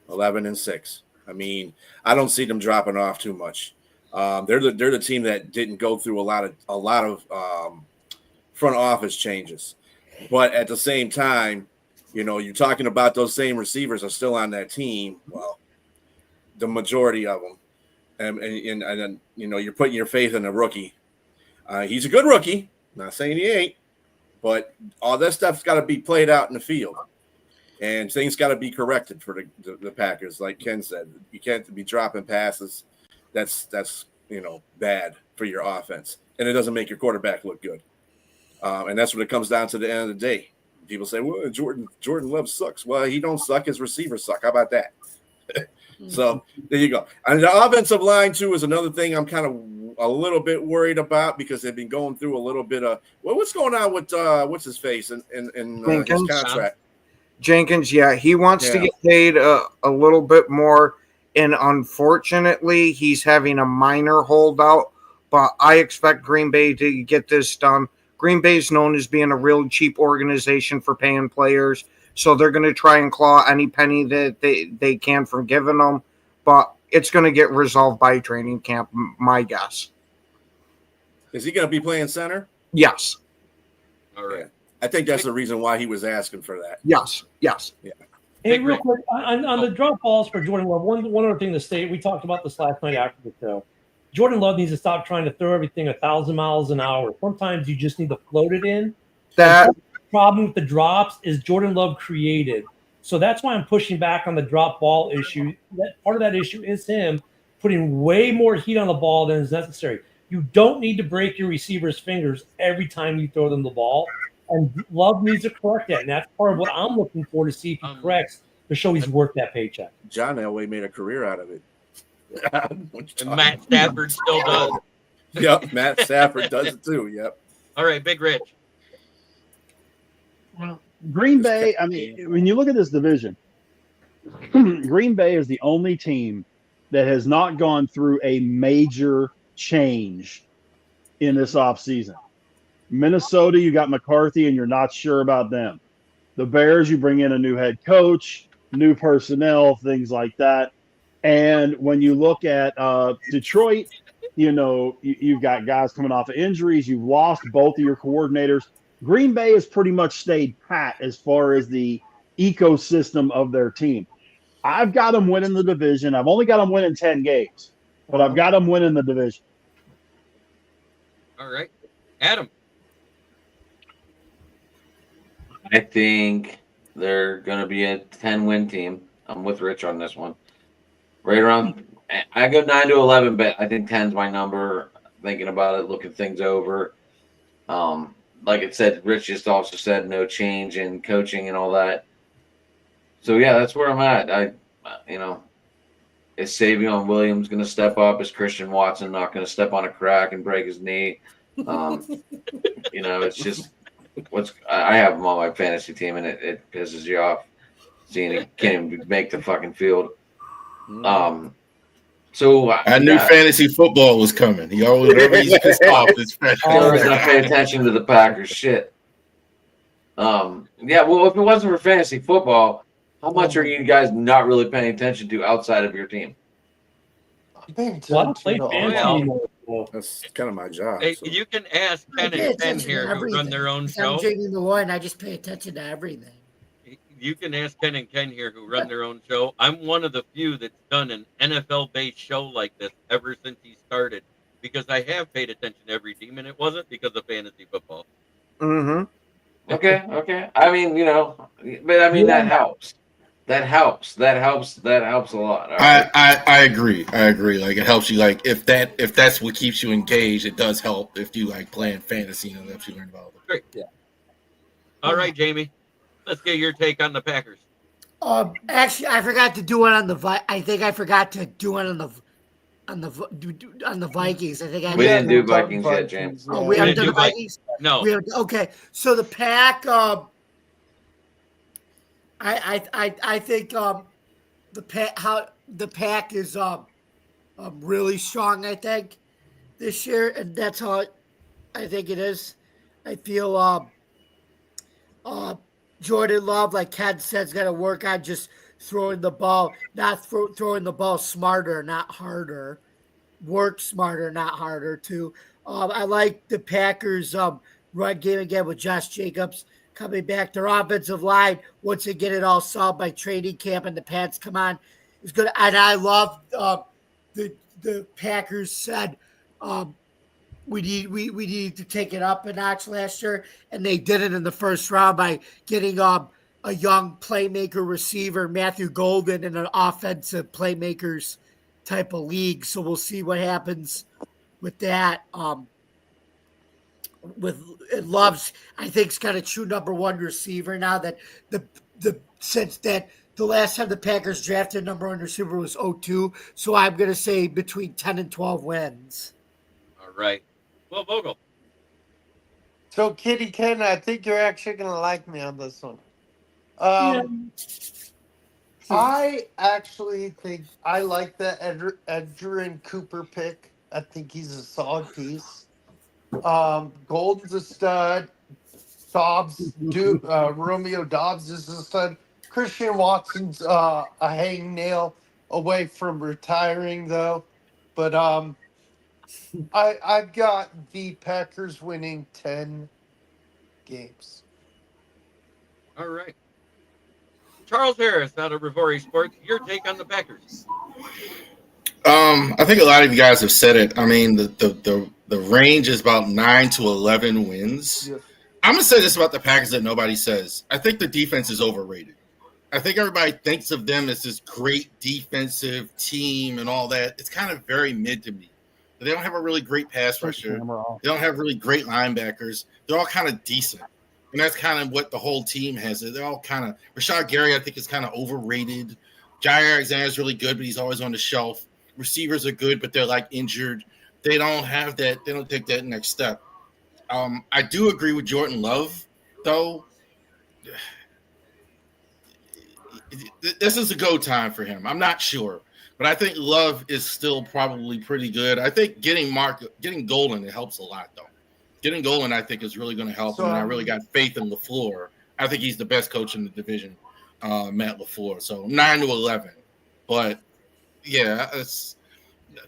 11-6. I mean, I don't see them dropping off too much. They're the team that didn't go through a lot of front office changes, but at the same time, you're talking about those same receivers are still on that team. Well, the majority of them, and you're putting your faith in a rookie. He's a good rookie. Not saying he ain't, but all that stuff's got to be played out in the field. And things got to be corrected for the Packers. Like Ken said, you can't be dropping passes. That's bad for your offense. And it doesn't make your quarterback look good. And that's what it comes down to the end of the day. People say, well, Jordan Love sucks. Well, he don't suck. His receivers suck. How about that? So there you go. And the offensive line, too, is another thing I'm kind of a little bit worried about because they've been going through a little bit of what's going on with what's his face in his contract. Jenkins, yeah, he wants to get paid a little bit more, and unfortunately, he's having a minor holdout, but I expect Green Bay to get this done. Green Bay is known as being a real cheap organization for paying players, so they're going to try and claw any penny that they can from giving them, but it's going to get resolved by training camp, my guess. Is he going to be playing center? Yes. All right. I think that's the reason why he was asking for that. Yes. Yeah. Hey, real quick, on the drop balls for Jordan Love, one other thing to state, we talked about this last night after the show. Jordan Love needs to stop trying to throw everything 1,000 miles an hour. Sometimes you just need to float it in. The problem with the drops is Jordan Love created. So that's why I'm pushing back on the drop ball issue. Part of that issue is him putting way more heat on the ball than is necessary. You don't need to break your receiver's fingers every time you throw them the ball. And Love needs to correct that. And that's part of what I'm looking for to see if he corrects to show he's worth that paycheck. John Elway made a career out of it. And Matt Stafford still does. Yep, Matt Stafford does it too. Yep. All right, Big Rich. Well, Green Bay, I mean, when you look at this division, Green Bay is the only team that has not gone through a major change in this offseason. Minnesota, you got McCarthy, and you're not sure about them. The Bears, you bring in a new head coach, new personnel, things like that. And when you look at Detroit, you've got guys coming off of injuries. You've lost both of your coordinators. Green Bay has pretty much stayed pat as far as the ecosystem of their team. I've got them winning the division. I've only got them winning 10 games, but I've got them winning the division. All right. Adam. I think they're going to be a 10-win team. I'm with Rich on this one. Right around, I go 9-11, but I think 10's my number. Thinking about it, looking things over. Like it said, Rich just also said no change in coaching and all that. So yeah, that's where I'm at. Is Savion Williams going to step up? Is Christian Watson not going to step on a crack and break his knee? It's just I have him on my fantasy team, and it pisses you off seeing he can't even make the fucking field. So I knew fantasy football was coming. He always he's pissed off. This always gonna pay attention to the Packers shit. Well, if it wasn't for fantasy football, how much are you guys not really paying attention to outside of your team? Well, I don't play fantasy anymore. That's kind of my job. Hey, so. you can ask Ken and Ken here who run their own show. I'm Jamie Malloy, and I just pay attention to everything. You can ask Ken and Ken here who run their own show. I'm one of the few that's done an NFL-based show like this ever since he started, because I have paid attention to every team, and it wasn't because of fantasy football. Mm-hmm. Okay. I mean, that helps. That helps a lot. All right? I agree. Like, it helps you. Like, if that's what keeps you engaged, it does help if you like playing fantasy and it helps you learn about it. Great. Yeah. All right, Jamie. Let's get your take on the Packers. Actually, I forgot to do it on the. I think I forgot to do it on the Vikings. I think we didn't do Vikings yet, James. Oh, we haven't done the Vikings. No. Okay, so the Pack. I think the Pack is really strong. I think this year, and that's how I think it is. I feel Jordan Love, like Ken said, has got to work on just throwing the ball, not throwing the ball smarter, not harder. Work smarter, not harder, too. I like the Packers' run game again with Josh Jacobs coming back. Their offensive line, once they get it all solved by training camp and the pads come on, is good. And I love the Packers said we needed to take it up a notch last year, and they did it in the first round by getting a young playmaker receiver, Matthew Golden, in an offensive playmakers type of league. So we'll see what happens with that. With Love's, I think, has got a true number one receiver now. That since that the last time the Packers drafted number one receiver was 2002. So I'm going to say between 10 and 12 wins. All right. Well, Vogel. So, Kitty Ken, I think you're actually going to like me on this one. I actually think I like the Edgerrin Cooper pick. I think he's a solid piece. Golden's a stud. Romeo Dobbs is a stud. Christian Watson's a hangnail away from retiring, though. But I've got the Packers winning 10 games. All right. Charles Harris out of Rivori Sports, your take on the Packers. I think a lot of you guys have said it. I mean, the range is about 9 to 11 wins. Yes. I'm going to say this about the Packers that nobody says. I think the defense is overrated. I think everybody thinks of them as this great defensive team and all that. It's kind of very mid to me. They don't have a really great pass rusher. They don't have really great linebackers. They're all kind of decent. And that's kind of what the whole team has. They're all kind of – Rashad Gary, I think, is kind of overrated. Jair Alexander is really good, but he's always on the shelf. Receivers are good, but they're, like, injured. They don't have that – they don't take that next step. I do agree with Jordan Love, though. This is a go time for him. I'm not sure. But I think Love is still probably pretty good. I think getting Golden, it helps a lot, though. Getting Golden, I think, is really going to help him. And I really got faith in LaFleur. I think he's the best coach in the division, Matt LaFleur. So 9 to 11. But, yeah, it's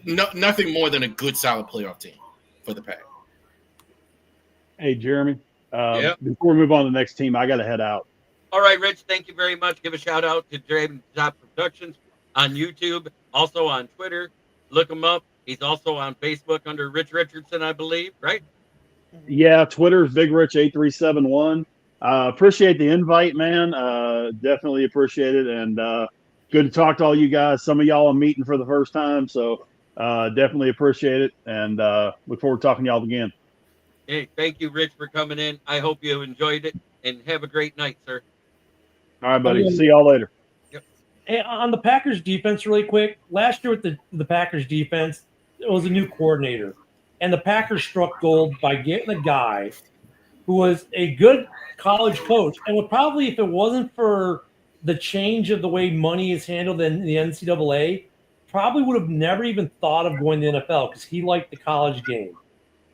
nothing more than a good, solid playoff team for the Pack. Hey, Jeremy. Before we move on to the next team, I got to head out. All right, Rich, thank you very much. Give a shout-out to James Top Productions on YouTube, also on Twitter. Look him up. He's also on Facebook under Rich Richardson, I believe, right? Yeah, Twitter's Big Rich 8371. Appreciate the invite, man. Definitely appreciate it, and good to talk to all you guys. Some of y'all I'm meeting for the first time, so definitely appreciate it, and look forward to talking to y'all again. Hey, thank you, Rich, for coming in. I hope you enjoyed it, and have a great night, sir. All right, buddy. See y'all later. Hey, on the Packers defense, really quick. Last year with the Packers defense, it was a new coordinator, and the Packers struck gold by getting a guy who was a good college coach, and would probably, if it wasn't for the change of the way money is handled in the NCAA, probably would have never even thought of going to the NFL because he liked the college game.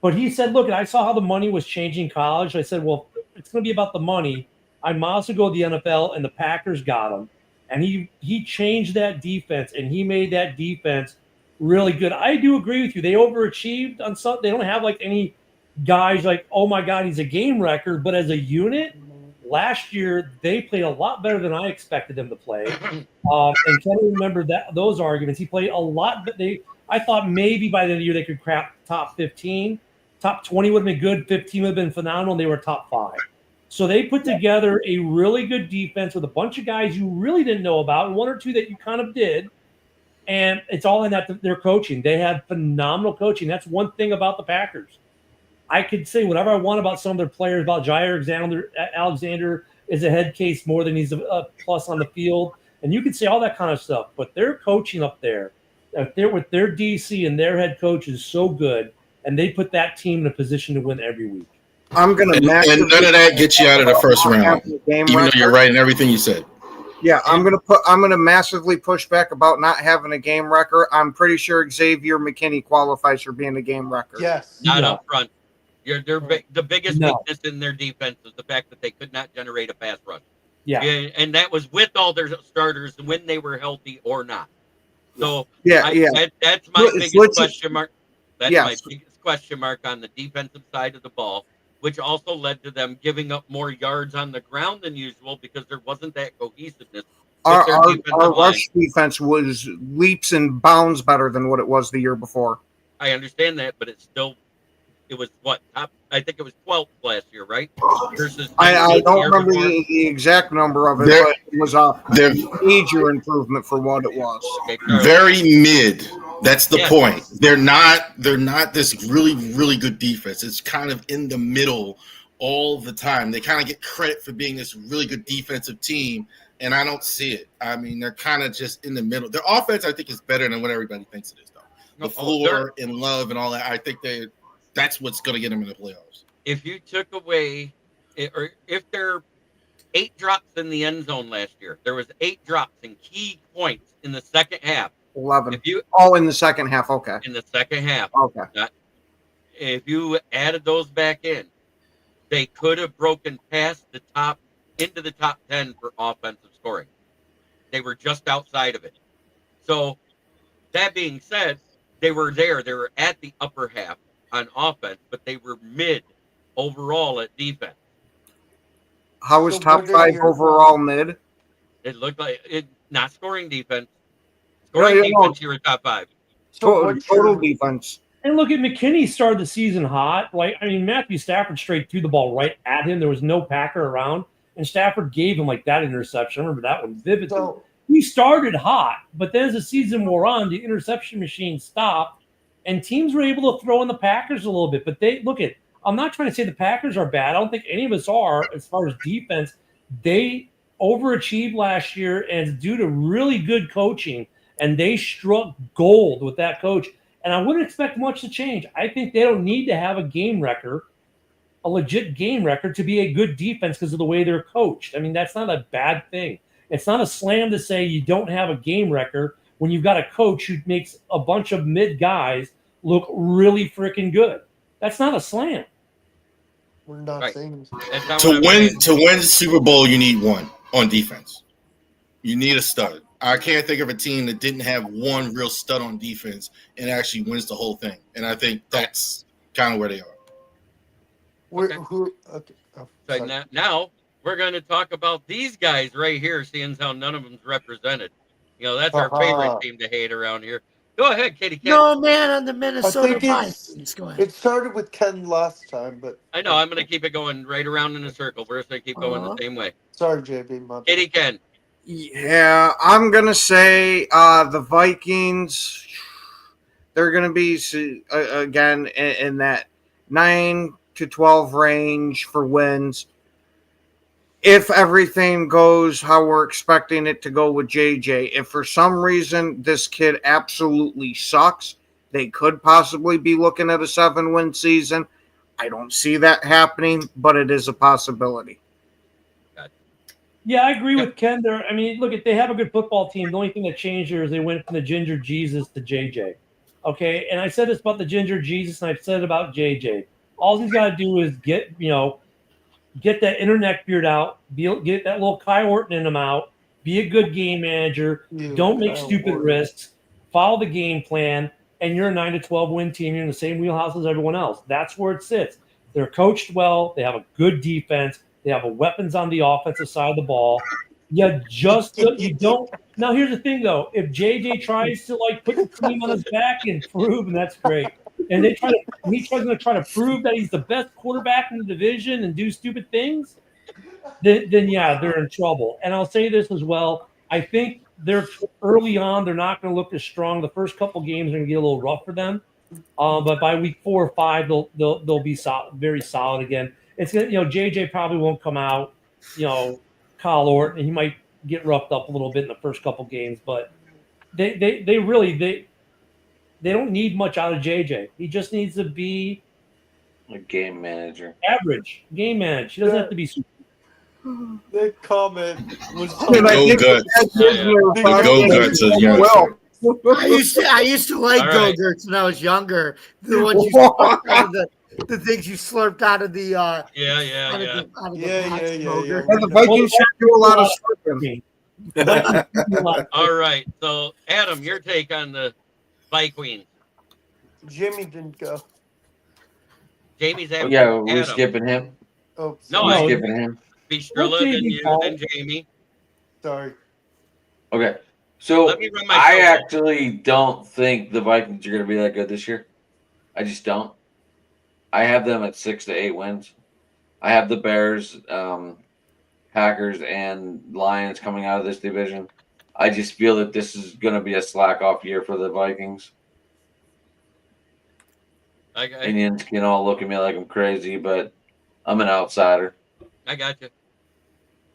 But he said, look, I saw how the money was changing college. I said, well, it's going to be about the money. I might as well go to the NFL, and the Packers got him. And he changed that defense, and he made that defense really good. I do agree with you. They overachieved on some. They don't have like any guys like, oh my God, he's a game record. But as a unit, last year they played a lot better than I expected them to play. And Kenny remembered those arguments. He played a lot, but I thought maybe by the end of the year they could crack top 15. Top 20 would have been good. 15 would have been phenomenal. And they were top 5. So they put together a really good defense with a bunch of guys you really didn't know about, and one or two that you kind of did. And it's all in that their coaching. They had phenomenal coaching. That's one thing about the Packers. I could say whatever I want about some of their players, about Jair Alexander is a head case more than he's a plus on the field. And you could say all that kind of stuff. But their coaching up there, with their DC and their head coach is so good, and they put that team in a position to win every week. I'm gonna and none of that gets you out of the first round, even though you're right in everything you said. Yeah, I'm gonna massively push back about not having a game record. I'm pretty sure Xavier McKinney qualifies for being a game record. Yes. Not up front. The biggest weakness in their defense is the fact that they could not generate a pass rush. Yeah. And that was with all their starters when they were healthy or not. So that's my biggest question mark. That's my biggest question mark on the defensive side of the ball, which also led to them giving up more yards on the ground than usual because there wasn't that cohesiveness. Our rush defense was leaps and bounds better than what it was the year before. I understand that, but it was what top? I think it was 12th last year, right? Versus I don't remember the exact number of it, but it was a major improvement for what it was. Okay, very mid. That's the point. They're not this really, really good defense. It's kind of in the middle all the time. They kind of get credit for being this really good defensive team, and I don't see it. I mean, they're kind of just in the middle. Their offense, I think, is better than what everybody thinks it is, though. The floor and love and all that, I think that's what's going to get them in the playoffs. If you took away, or if there are 8 drops in the end zone last year, there was 8 drops in key points in the second half. 11. In the second half. Okay. In the second half. Okay. If you added those back in, they could have broken past into the top 10 for offensive scoring. They were just outside of it. So that being said, they were there. They were at the upper half on offense, but they were mid overall at defense. How was top 5 overall mid? It looked like it not scoring defense. Scoring defense, you were top 5. Total defense. And look at McKinney started the season hot. Like, I mean, Matthew Stafford straight threw the ball right at him. There was no Packer around, and Stafford gave him like that interception. I remember that one vividly. He started hot, but then as the season wore on, the interception machine stopped, and teams were able to throw in the Packers a little bit. But I'm not trying to say the Packers are bad. I don't think any of us are as far as defense. They overachieved last year, and it's due to really good coaching, and they struck gold with that coach. And I wouldn't expect much to change. I think they don't need to have a legit game record to be a good defense because of the way they're coached. I mean, that's not a bad thing. It's not a slam to say you don't have a game record when you've got a coach who makes a bunch of mid guys look really freaking good. That's not a slam. We're not saying to win Super Bowl, you need one on defense. You need a stud. I can't think of a team that didn't have one real stud on defense and actually wins the whole thing. And I think that's kind of where they are. So now we're going to talk about these guys right here, seeing how none of them's represented. You know, that's our favorite team to hate around here. Go ahead, Katie. No man on the I Minnesota think Vikings. Go ahead. it started with Ken last time, but I know. I'm going to keep it going right around in a circle. We're just going to keep going the same way. sorry, JB. My bad. Katie Ken. Yeah, I'm gonna say the Vikings. They're gonna be again in that 9 to 12 range for wins. If everything goes how we're expecting it to go with JJ, if for some reason this kid absolutely sucks, they could possibly be looking at a 7-win season. I don't see that happening, but it is a possibility. Yeah, I agree with Ken there. I mean, look, they have a good football team. The only thing that changed there is they went from the Ginger Jesus to JJ. Okay, and I said this about the Ginger Jesus, and I've said it about JJ. All he's got to do is get that interneck beard out, get that little Kai Orton in him out, be a good game manager, don't make stupid risks, follow the game plan, and you're a 9 to 12 win team. You're in the same wheelhouse as everyone else. That's where it sits. They're coached well. They have a good defense. They have weapons on the offensive side of the ball. You don't. Now, here's the thing, though. If JJ tries to put the team on his back and prove, and that's great, and he's going to try to prove that he's the best quarterback in the division and do stupid things, then yeah, they're in trouble. And I'll say this as well. I think they're early on. They're not going to look as strong. The first couple games are going to get a little rough for them, but by week 4 or 5, they'll be very solid again. It's JJ probably won't come out, Kyle Orton, and he might get roughed up a little bit in the first couple games, but they don't need much out of JJ. He just needs to be a game manager, average game manager. He doesn't have to be super. That comment was I used to like All Go-Gurts when I was younger. The ones you slurped out of the things you slurped out of the Yeah. The Vikings should do a lot of slurping. All right. So, Adam, your take on the Vikings. Jimmy didn't go. Jamie's after Yeah, we're Adam. skipping him. Oh, No, We're I skipping him. be Strilla, then you, then Jamie. sorry. Okay. So Let me run my I show. actually don't think the Vikings are going to be that good this year. I just don't. I have them at 6 to 8 wins. I have the Bears, Packers, and Lions coming out of this division. I just feel that this is going to be a slack off year for the Vikings. Indians can all look at me like I'm crazy, but I'm an outsider. I got you.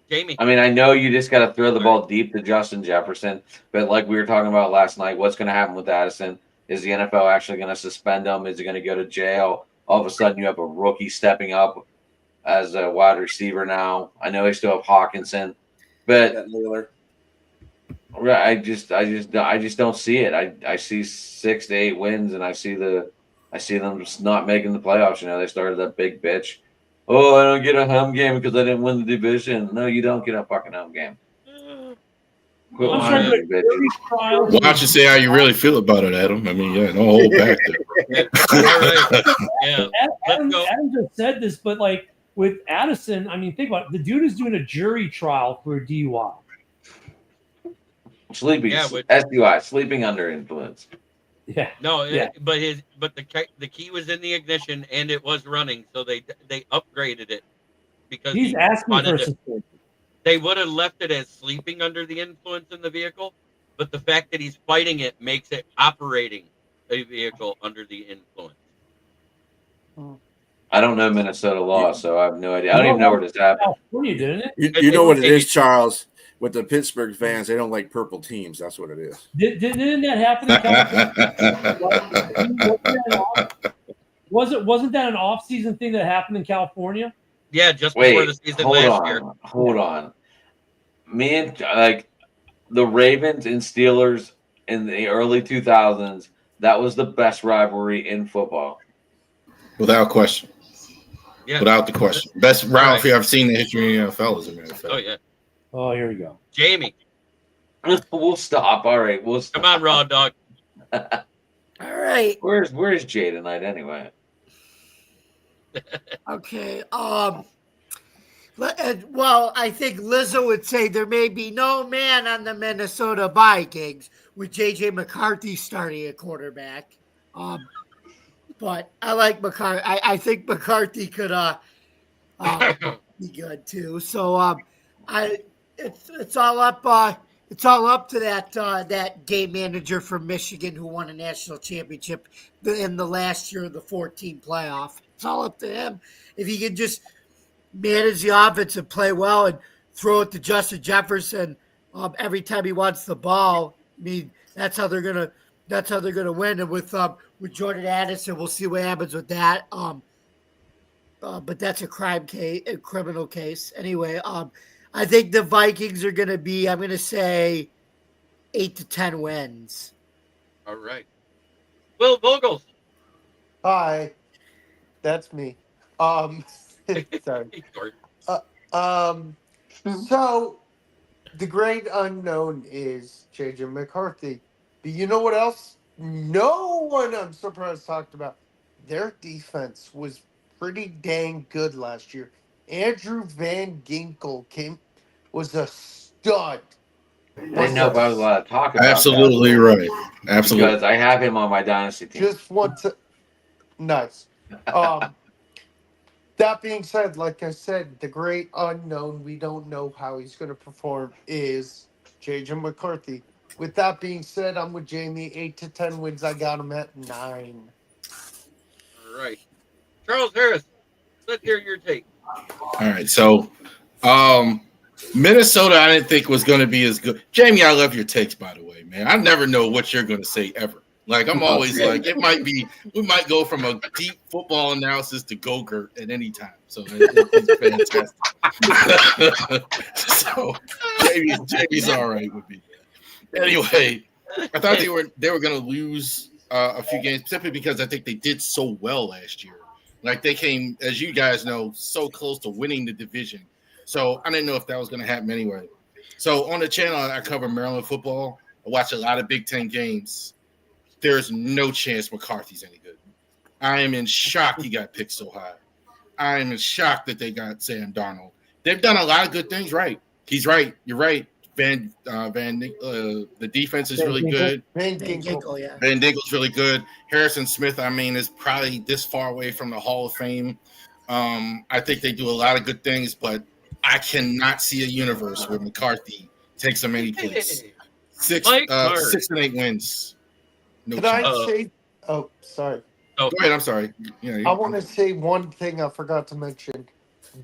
Jamie. I mean, I know you just got to throw the ball deep to Justin Jefferson, but like we were talking about last night, what's going to happen with Addison? Is the NFL actually going to suspend him? Is he going to go to jail? All of a sudden, you have a rookie stepping up as a wide receiver now. I know they still have Hawkinson, but I just don't see it. I see 6 to 8 wins, and I see them just not making the playoffs. They started that big bitch. Oh, I don't get a home game because I didn't win the division. No, you don't get a fucking home game. Quit whining, you bitch. Why don't you say how you really feel about it, Adam? I mean, yeah, don't hold back there. Yeah. Adam just said this, but with Addison, I mean, think about it. The dude is doing a jury trial for a DUI. SUI, sleeping under influence. Yeah. No, Yeah. but the key was in the ignition and it was running, so they upgraded it because He's he asking wanted for it. suspension. They would have left it as sleeping under the influence in the vehicle, but the fact that he's fighting it makes it operating a vehicle under the influence. I don't know Minnesota law, so I have no idea. I don't even know where this happened. California, didn't it? You know what it is, Charles? With the Pittsburgh fans, they don't like purple teams. That's what it is. Didn't that happen in California? Wasn't that an off-season thing that happened in California? Yeah, just before the season last year. Hold on. Man, the Ravens and Steelers in the early 2000s, that was the best rivalry in football. Without question. Yeah. Without the question. Best rivalry I've seen in the history of the NFL, as a matter of fact. Oh, yeah. Oh, here we go. Jamie. We'll stop. All right. We'll stop. Come on, Raw Dog. All right. Where's Jay tonight anyway? Okay. Well, I think Lizzo would say there may be no man on the Minnesota Vikings. with J.J. McCarthy starting at quarterback. But I like McCarthy. I think McCarthy could be good too. So it's all up. It's all up to that game manager from Michigan who won a national championship in the last year of the 14 playoff. It's all up to him. If he can just manage the offense and play well and throw it to Justin Jefferson every time he wants the ball, I mean, that's how they're gonna win. And with Jordan Addison, we'll see what happens with that. But that's a criminal case. Anyway, I think the Vikings are going to be, I'm going to say 8 to 10 wins. All right. Will Vogels. Hi. That's me. Sorry. So the great unknown is J.J. McCarthy. But you know what else? No one, I'm surprised, talked about. Their defense was pretty dang good last year. Andrew Van Ginkel was a stud. I didn't know if I was allowed to talk about Absolutely that. right. Absolutely. Because I have him on my dynasty team. Just want to. Nice. That being said, like I said, the great unknown, we don't know how he's going to perform, is J.J. McCarthy. With that being said, I'm with Jamie. 8 to 10 wins. I got him at 9. All right. Charles Harris, let's hear your take. All right. So, Minnesota, I didn't think was going to be as good. Jamie, I love your takes, by the way, man. I never know what you're going to say ever. Like, I'm always like, we might go from a deep football analysis to Go-Gurt at any time. So, it's fantastic. So, Jamie's all right with me. Anyway, I thought they were going to lose a few games simply because I think they did so well last year. Like, they came, as you guys know, so close to winning the division. So I didn't know if that was going to happen anyway. So on the channel, I cover Maryland football. I watch a lot of Big Ten games. There's no chance McCarthy's any good. I am in shock he got picked so high. I am in shock that they got Sam Darnold. They've done a lot of good things right. He's right. You're right. The defense is really good. Van Ginkel, yeah. Van Dinkel's really good. Harrison Smith, I mean, is probably this far away from the Hall of Fame. I think they do a lot of good things, but I cannot see a universe where McCarthy takes them any place. 6 and 8 wins. No Can I say? Oh, sorry. Go ahead. I'm sorry. I want to say one thing I forgot to mention.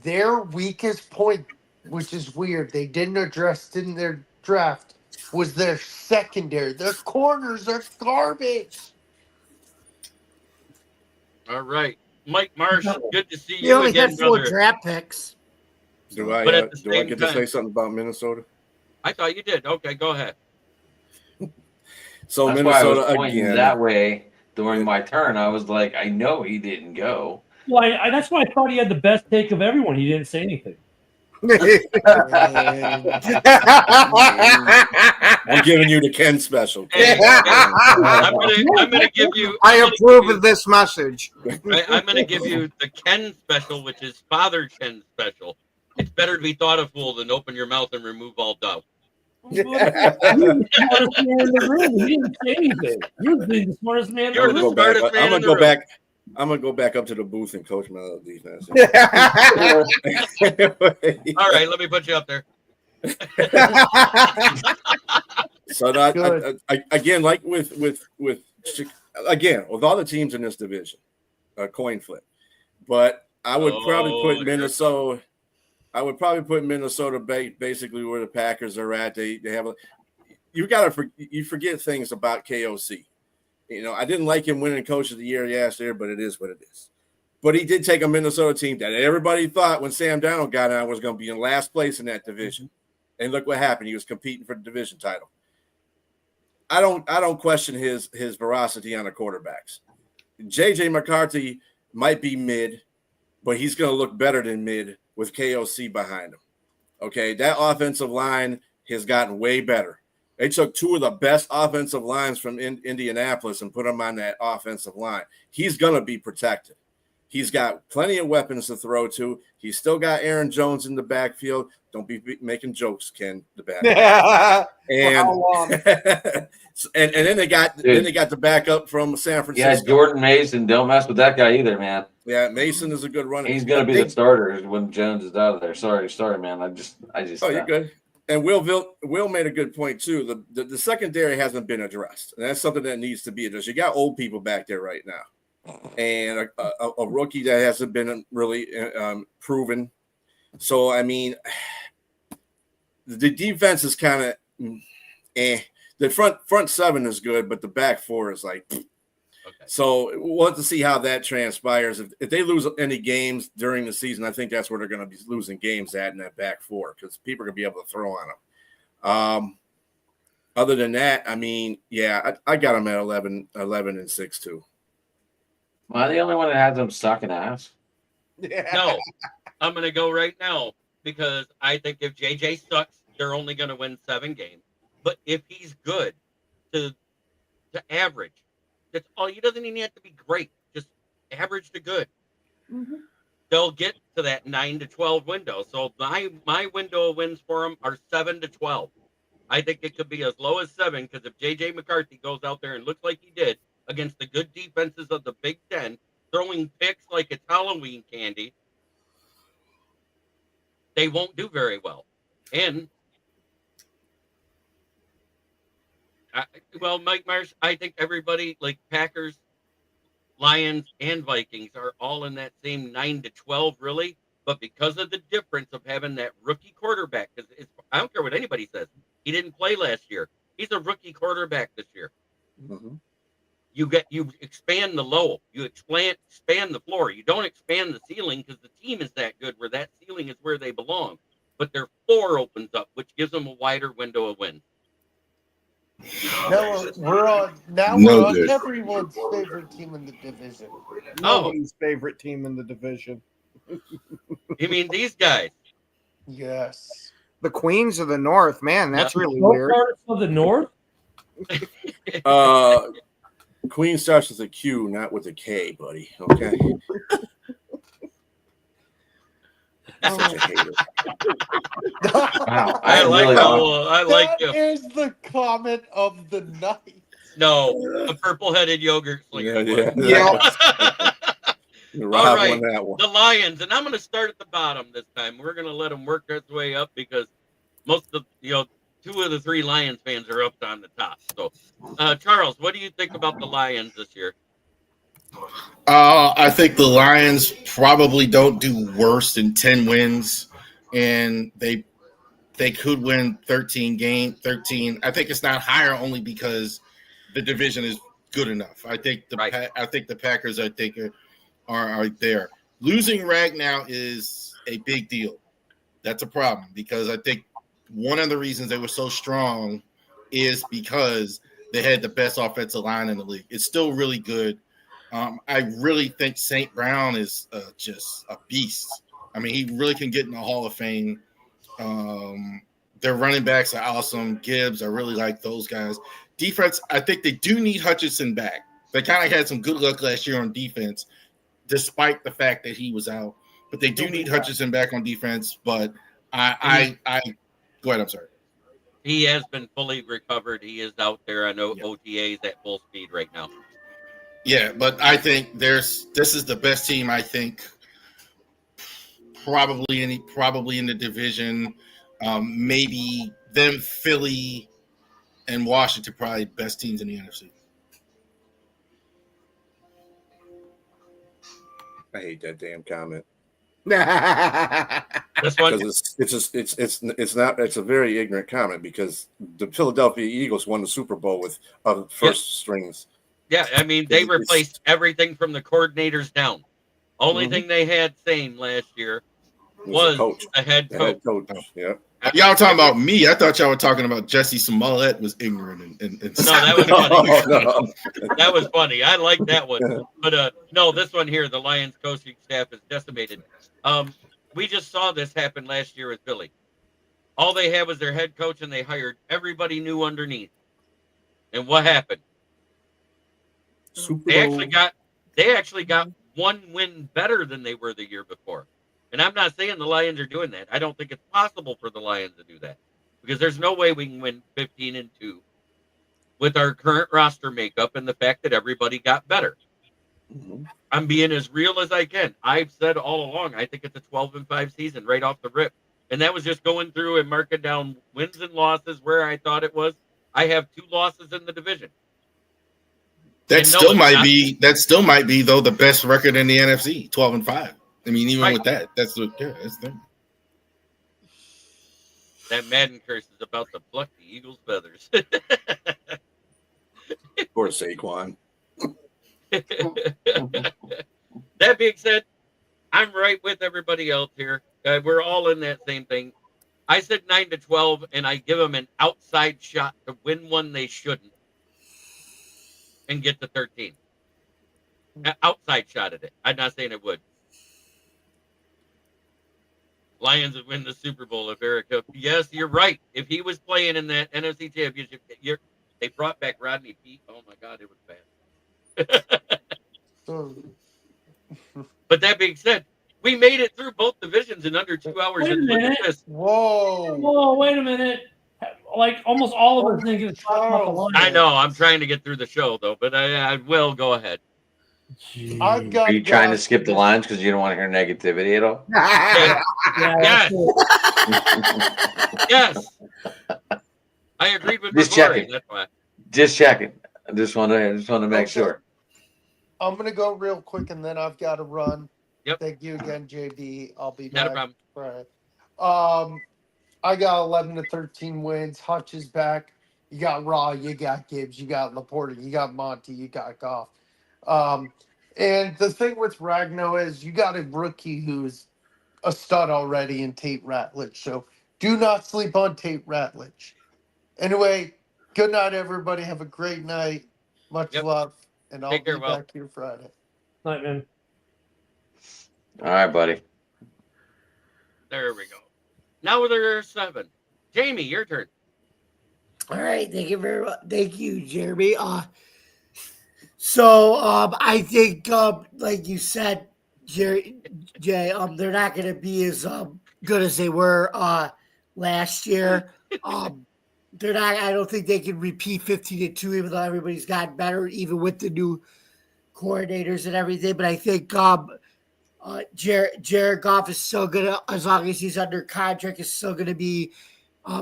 Their weakest point, which is weird, they didn't address in their draft, was their secondary. Their corners are garbage. All right. Mike Marsh, good to see He you only again, had 4 brother. draft picks. Do I But at the do I same get to time- say something about Minnesota? I thought you did. Okay, go ahead. So That's why I was Minnesota pointing again. that way during my turn. I was like, I know he didn't go. Well, that's why I thought he had the best take of everyone. He didn't say anything. I'm giving you the Ken special. Hey, I'm gonna give you. I approve of this message. I'm gonna give you the Ken special, which is Father Ken special. It's better to be thought a fool than open your mouth and remove all doubt. He was the smartest man in the room. He didn't say anything. He was the smartest man in the You're room. the Go back. smartest man I'm in gonna the go room. back. I'm gonna go back up to the booth and coach my defense. All right, let me put you up there. So that again, like with again, with all the teams in this division, a coin flip. But I would probably put Minnesota. I would probably put Minnesota basically where the Packers are at. They have a. You forget things about KOC. You know, I didn't like him winning Coach of the Year last year, but it is what it is. But he did take a Minnesota team that everybody thought when Sam Darnold got on was going to be in last place in that division. And look what happened. He was competing for the division title. I don't question his veracity on the quarterbacks. J.J. McCarthy might be mid, but he's going to look better than mid with KOC behind him. Okay, that offensive line has gotten way better. They took 2 of the best offensive lines from Indianapolis and put them on that offensive line. He's going to be protected. He's got plenty of weapons to throw to. He's still got Aaron Jones in the backfield. Don't be making jokes, Ken. The back. And, how long? and then they got the backup from San Francisco. Yeah, Jordan Mason. Don't mess with that guy either, man. Yeah, Mason is a good runner. He's gonna be the starter when Jones is out of there. Sorry, man. I just. Oh, you're good. And Will made a good point too. The secondary hasn't been addressed, and that's something that needs to be addressed. You got old people back there right now, and a rookie that hasn't been really proven. So I mean, the defense is kind of The front seven is good, but the back four is like. Okay. So we'll have to see how that transpires. If they lose any games during the season, I think that's where they're going to be losing games at in that back four because people are going to be able to throw on them. Other than that, I mean, yeah, I got them at 11-6 too. Am I the only one that has them sucking ass? Yeah. No, I'm going to go right now because I think if JJ sucks, they're only going to win 7 games. But if he's good to average, that's all. He doesn't even have to be great. Just average to good. Mm-hmm. They'll get to that 9 to 12 window. So my window of wins for them are 7 to 12. I think it could be as low as 7 because if J.J. McCarthy goes out there and looks like he did against the good defenses of the Big Ten, throwing picks like it's Halloween candy, they won't do very well. And Mike Marsh, I think everybody like Packers, Lions, and Vikings are all in that same 9 to 12, really. But because of the difference of having that rookie quarterback, because I don't care what anybody says, he didn't play last year. He's a rookie quarterback this year. Mm-hmm. You expand the low, you expand the floor. You don't expand the ceiling because the team is that good where that ceiling is where they belong. But their floor opens up, which gives them a wider window of wins. We're on everyone's favorite team in the division. Nobody's favorite team in the division. You mean these guys? Yes. The Queens of the North, man, that's really weird. Of the North? Queen starts with a Q, not with a K, buddy. Okay. Wow, I like him. That is the comment of the night. No, the purple-headed yogurt slinger. Yeah. All right, the Lions, and I'm going to start at the bottom this time. We're going to let them work their way up because most of 2 of the 3 Lions fans are up on the top. So, Charles, what do you think about the Lions this year? I think the Lions probably don't do worse than 10 wins, and they could win 13. I think it's not higher only because the division is good enough. I think the Packers are there. Losing Ragnow is a big deal. That's a problem because I think one of the reasons they were so strong is because they had the best offensive line in the league. It's still really good. I really think St. Brown is just a beast. I mean, he really can get in the Hall of Fame. Their running backs are awesome. Gibbs, I really like those guys. Defense, I think they do need Hutchinson back. They kind of had some good luck last year on defense, despite the fact that he was out. But they do need Hutchinson back on defense. But I go ahead. I'm sorry. He has been fully recovered. He is out there. I know OTAs at full speed right now. Yeah, but I think this is the best team. I think probably in the division. Maybe them, Philly, and Washington probably best teams in the NFC. I hate that damn comment. This one, it's a very ignorant comment because the Philadelphia Eagles won the Super Bowl with first strings. Yeah, I mean they replaced everything from the coordinators down. Only thing they had same last year was the head coach. Yeah. Y'all talking about me? I thought y'all were talking about Jesse Smollett was ignorant and no, that was funny. That was funny. I like that one. But no, this one here, the Lions coaching staff is decimated. We just saw this happen last year with Philly. All they had was their head coach, and they hired everybody new underneath. And what happened? They actually got one win better than they were the year before. And I'm not saying the Lions are doing that. I don't think it's possible for the Lions to do that because there's no way we can win 15-2 with our current roster makeup and the fact that everybody got better. I'm being as real as I can. I've said all along, I think it's a 12-5 season right off the rip. And that was just going through and marking down wins and losses where I thought it was. I have 2 losses in the division. That still might be though the best record in the NFC, 12-5. I mean, even with that, that's the. That Madden curse is about to pluck the Eagles' feathers. Poor Saquon. That being said, I'm right with everybody else here. We're all in that same thing. I said 9-12, and I give them an outside shot to win one they shouldn't and get to 13. An outside shot at it. I'm not saying it would. Lions would win the Super Bowl if Eric Hill. Yes, you're right. If he was playing in that NFC Championship, they brought back Rodney Peete. Oh my God, it was bad. But that being said, we made it through both divisions in under 2 hours. Wait a minute. Whoa. Whoa, wait a minute. Like almost all of us think it's about the Lions. I know. I'm trying to get through the show though, but I will go ahead. I've got Are you trying to skip the lines because you don't want to hear negativity at all? Yes. Yes. I agreed with Just Gregorian, checking. that's why. Just checking. I just want to make sure. I'm gonna go real quick and then I've got to run. Yep. Thank you again, JB. I'll be Not a back. problem. Right. I got 11-13 wins. Hutch is back. You got Raw. You got Gibbs. You got Laporta. You got Monty. You got Goff. And the thing with Ragno is you got a rookie who's a stud already in Tate Ratledge. So do not sleep on Tate Ratledge. Anyway, good night, everybody. Have a great night. Much love. And I'll Take care, be Will. back here Friday. Night, man. All right, buddy. There we go. Now there are 7. Jamie, your turn. All right, thank you very much. Thank you, Jeremy. So I think, like you said, Jay, they're not going to be as good as they were last year. They're not. I don't think they can repeat 15-2, even though everybody's gotten better, even with the new coordinators and everything. But I think Jared Goff is still going to, as long as he's under contract, is still going to be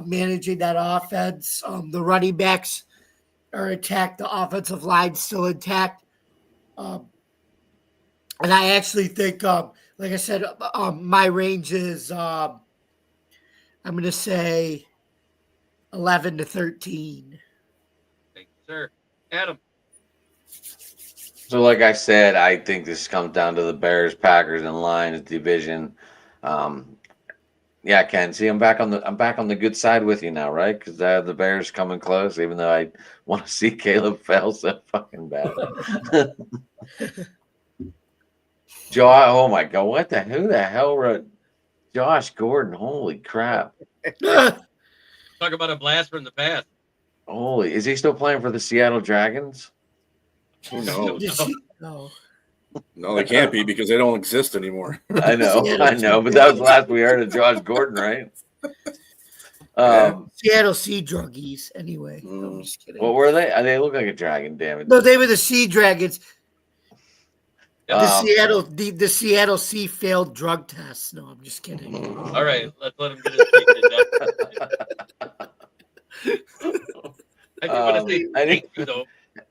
managing that offense. The running backs are intact. The offensive line's still intact. And I actually think, like I said, my range is, I'm going to say 11-13. Thank you, sir. Adam. So, like I said, I think this comes down to the Bears, Packers, and Lions division. Yeah, Ken. See, I'm back on the good side with you now, right? Because I have the Bears coming close, even though I want to see Caleb fail so fucking bad. Oh my God, who the hell wrote Josh Gordon? Holy crap! Talk about a blast from the past. Holy, is he still playing for the Seattle Dragons? Who knows? No. No, they can't be because they don't exist anymore. I know, but that was the last we heard of Josh Gordon, right? Seattle Sea Druggies, anyway. I'm just kidding. What were they? They look like a dragon, damn it. No, they were the Sea Dragons. The Seattle Sea failed drug test. No, I'm just kidding. All right, let's let him get his I do want to say thank you, though.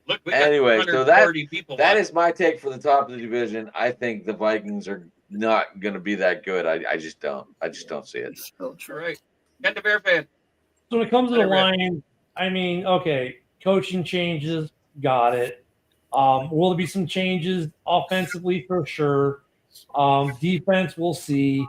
Look, we got Anyway, so 230 people that watching. is my take for the top of the division. I think the Vikings are not going to be that good. I just don't. I just don't see it. All right. Ken the Bear fan. So when it comes to the Lions, I mean, okay, coaching changes, got it. Will there be some changes offensively for sure? Defense, we'll see.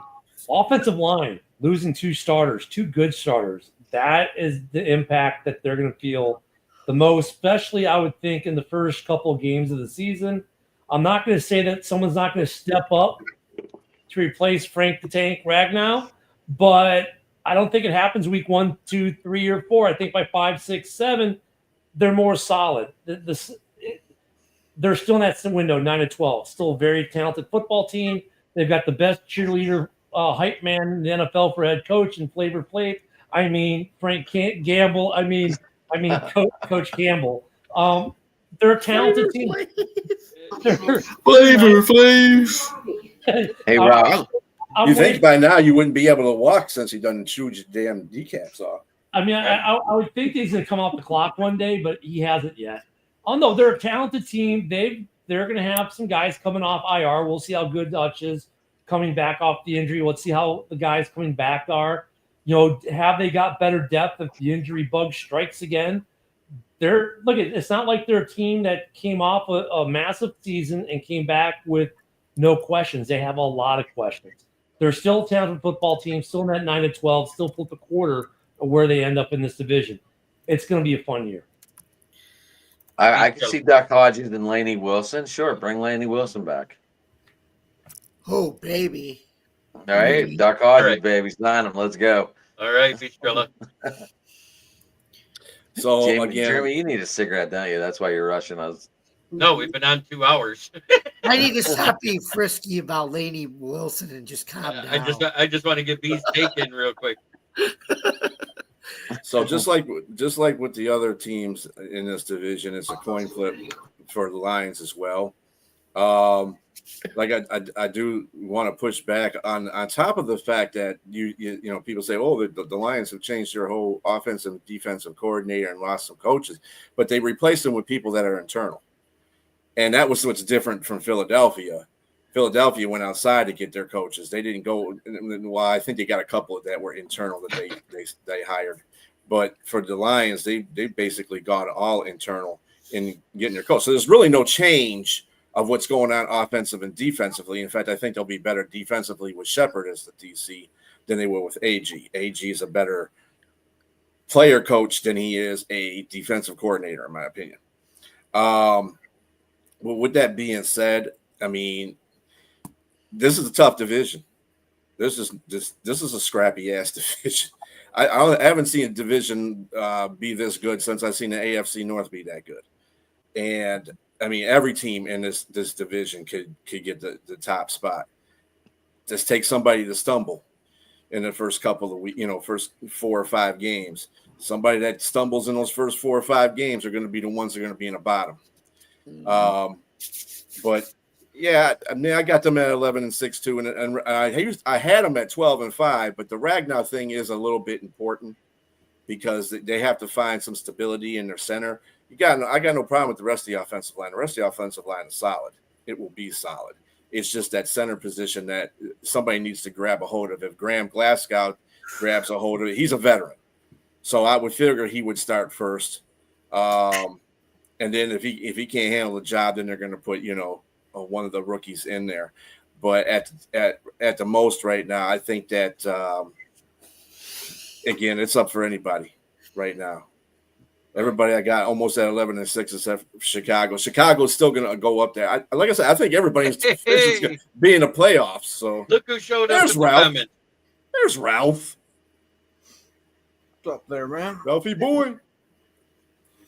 Offensive line, losing 2 starters, 2 good starters. That is the impact that they're going to feel the most, especially I would think in the first couple of games of the season. I'm not going to say that someone's not going to step up to replace Frank the Tank Ragnow, but I don't think it happens week 1, 2, 3, or 4. I think by 5, 6, 7, they're more solid. they're still in that window, 9-12. Still a very talented football team. They've got the best cheerleader hype man in the NFL for head coach and Flavor Flav. I mean, Frank Gamble. I mean, Coach Campbell. They're a talented team. Flavor Flav. Hey, Rob. You think by now you wouldn't be able to walk since he doesn't shoot your damn kneecaps off. I mean, I would think he's going to come off the clock one day, but he hasn't yet. Oh no, they're a talented team. They're going to have some guys coming off IR. We'll see how good Dutch is coming back off the injury. Let's see how the guys coming back are. You know, have they got better depth if the injury bug strikes again? It's not like they're a team that came off a massive season and came back with no questions. They have a lot of questions. They're still a talented football team, still in that 9-12, still flip a quarter of where they end up in this division. It's going to be a fun year. I can see Duck Hodges and Laney Wilson. Sure, bring Laney Wilson back. Oh, baby. All right, Duck Hodges, baby. Sign him. Let's go. All right, Beachtrilla. So, Jeremy, you need a cigarette, don't you? That's why you're rushing us. No, we've been on 2 hours. I need to stop being frisky about Laney Wilson and just calm down. I just want to get B's take in real quick. So just like with the other teams in this division, it's a coin flip for the Lions as well. I do want to push back on top of the fact that you know people say, oh, the Lions have changed their whole offensive and defensive coordinator and lost some coaches, but they replaced them with people that are internal, and that was what's different from Philadelphia. Philadelphia went outside to get their coaches. They didn't go. Well, I think they got a couple that were internal that they hired, but for the Lions, they basically got all internal in getting their coach. So there's really no change of what's going on offensive and defensively. In fact, I think they'll be better defensively with Shepard as the DC than they will with AG. AG is a better player coach than he is a defensive coordinator, in my opinion. Well, with that being said, I mean, this is a tough division. This is a scrappy ass division. I haven't seen a division be this good since I've seen the AFC North be that good. And I mean, every team in this division could get the top spot. Just take somebody to stumble in the first couple of weeks, first 4 or 5 games. Somebody that stumbles in those first 4 or 5 games are going to be the ones that are going to be in the bottom. Mm-hmm. But yeah, I mean, I got them at 11-6 too, and I had them at 12-5. But the Ragnar thing is a little bit important because they have to find some stability in their center. I got no problem with the rest of the offensive line. The rest of the offensive line is solid. It will be solid. It's just that center position that somebody needs to grab a hold of. If Graham Glasgow grabs a hold of it, he's a veteran. So I would figure he would start first. And then if he can't handle the job, then they're going to put, one of the rookies in there. But at the most right now, I think that, again, it's up for anybody right now. Everybody I got almost at 11-6 except Chicago. Chicago's still going to go up there. Like I said, I think everybody's going to be in the playoffs. So look who showed up. There's Ralph. There's Ralph. What's up there, man? Ralphie boy.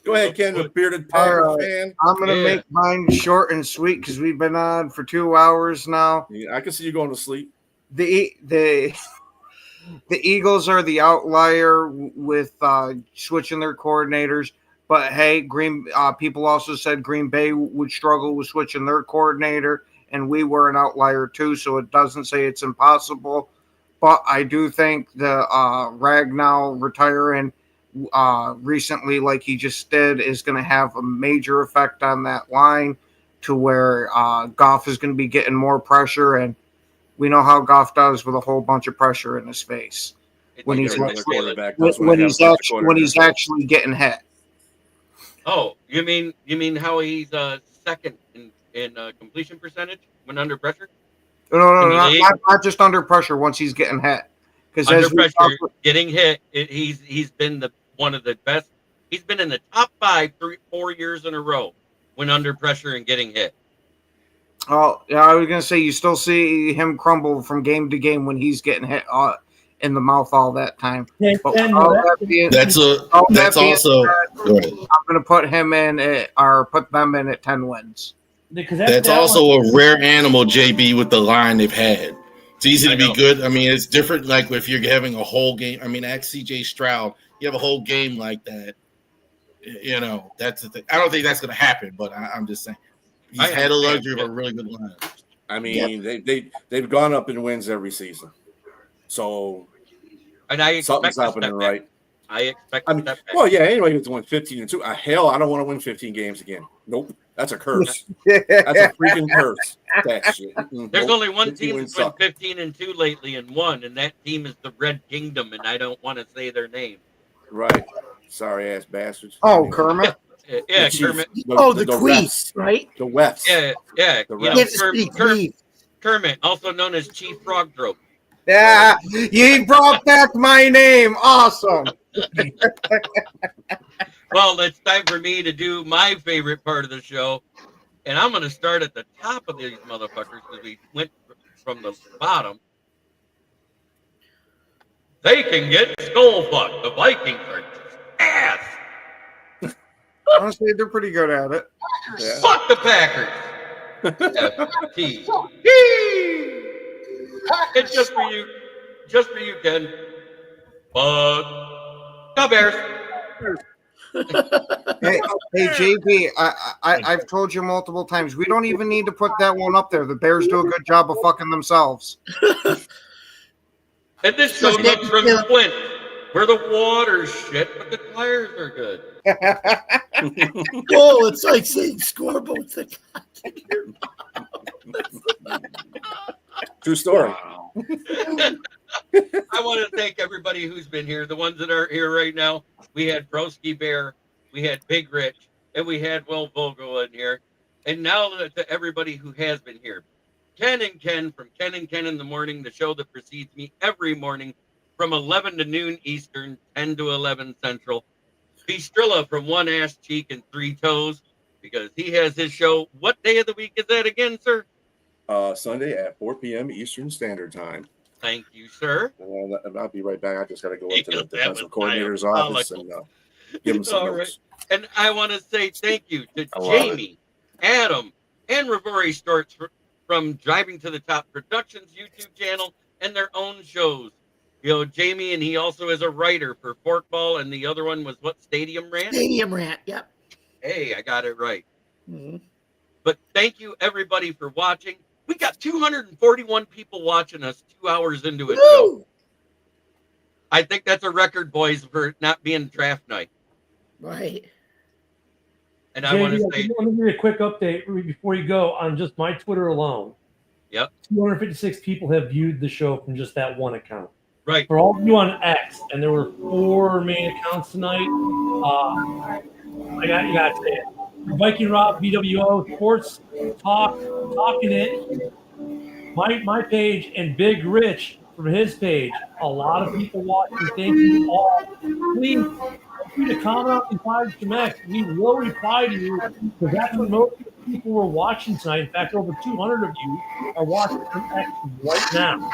Go ahead, Ken, the bearded Packer fan. I'm going to make mine short and sweet because we've been on for 2 hours now. Yeah, I can see you going to sleep. The Eagles are the outlier with switching their coordinators, but hey, people also said Green Bay would struggle with switching their coordinator, and we were an outlier too, so it doesn't say it's impossible. But I do think the Ragnow retiring recently, like he just did, is going to have a major effect on that line to where Goff is going to be getting more pressure, and we know how Goff does with a whole bunch of pressure in his face when he's actually getting hit. Oh, you mean how he's second in completion percentage when under pressure? No, not just under pressure. Once he's getting hit, because under pressure, getting hit, he's been one of the best. He's been in the top 5 4 years in a row when under pressure and getting hit. Oh, yeah, I was going to say you still see him crumble from game to game when he's getting hit in the mouth all that time. Yeah, But and all that- that being- That's all that being also. said, Go ahead. I'm going to put him in or put them in at 10 wins. because That's also a rare animal, JB, with the line they've had. It's easy to be good. I mean, it's different. Like if you're having a whole game. I mean, at CJ Stroud, you have a whole game like that. You know, that's the thing. I don't think that's going to happen, but I'm just saying he's had a luxury of a really good line. I mean, they've gone up in wins every season, so And I something's happening right. I expect. I mean, well, yeah. Anybody who's won 15-2, hell, I don't want to win 15 games again. Nope, that's a curse. That's a freaking curse. That shit. There's Nope. only one 15 team wins that's won suck. 15-2 lately and won, and that team is the Red Kingdom, and I don't want to say their name. Right. Sorry ass bastards. Oh, Kermit. Yeah, The Chiefs. Kermit. the refs. Queef, right? The refs. Yeah. The You know, refs. Kermit, also known as Chief Frog Throat. Yeah, you brought back my name. Awesome. Well, it's time for me to do my favorite part of the show, and I'm going to start at the top of these motherfuckers because we went from the bottom. They can get skull fucked. The Vikings are ass. Honestly, they're pretty good at it. Yeah. Fuck the Packers. F-T. It's just for you, Ken. But go Bears. Hey, JB, I've told you multiple times, we don't even need to put that one up there. The Bears do a good job of fucking themselves. And this show comes from Flint, where the water's shit, but the tires are good. Oh, it's like saying scoreboard. True story. I want to thank everybody who's been here. The ones that are here right now. We had Broski Bear, we had Big Rich, and we had Will Vogel in here. And now to everybody who has been here. Ken and Ken from Ken and Ken in the Morning, the show that precedes me every morning from 11 to noon Eastern, 10 to 11 Central. Bistrilla from One Ass Cheek and Three Toes, because he has his show. What day of the week is that again, sir? Sunday at 4 p.m. Eastern Standard Time. Thank you, sir. And I'll be right back. I just got to go into the That defensive was coordinator's office and give him some All notes. right. And I want to say thank you to I love Jamie, Adam, and Rory Storts from Driving to the Top Productions YouTube channel and their own shows. You know, Jamie, and he also is a writer for Forkball, and the other one was what, Stadium Rant? Stadium Rant, yep. Hey, I got it right. Mhm. But thank you, everybody, for watching. We got 241 people watching us 2 hours into a show. I think that's a record, boys, for it not being draft night. Right. And I want to say, let me give you a quick update before you go on just my Twitter alone. Yep. 256 people have viewed the show from just that one account. Right. For all of you on X, and there were 4 main accounts tonight. You got to say it. Viking Rob, BWO, Sports Talk, Talking It, my page, and Big Rich from his page. A lot of people watching. Thank you all. Please feel free to comment on these lives from X. We will reply to you because that's what most people were watching tonight. In fact, over 200 of you are watching from X right now.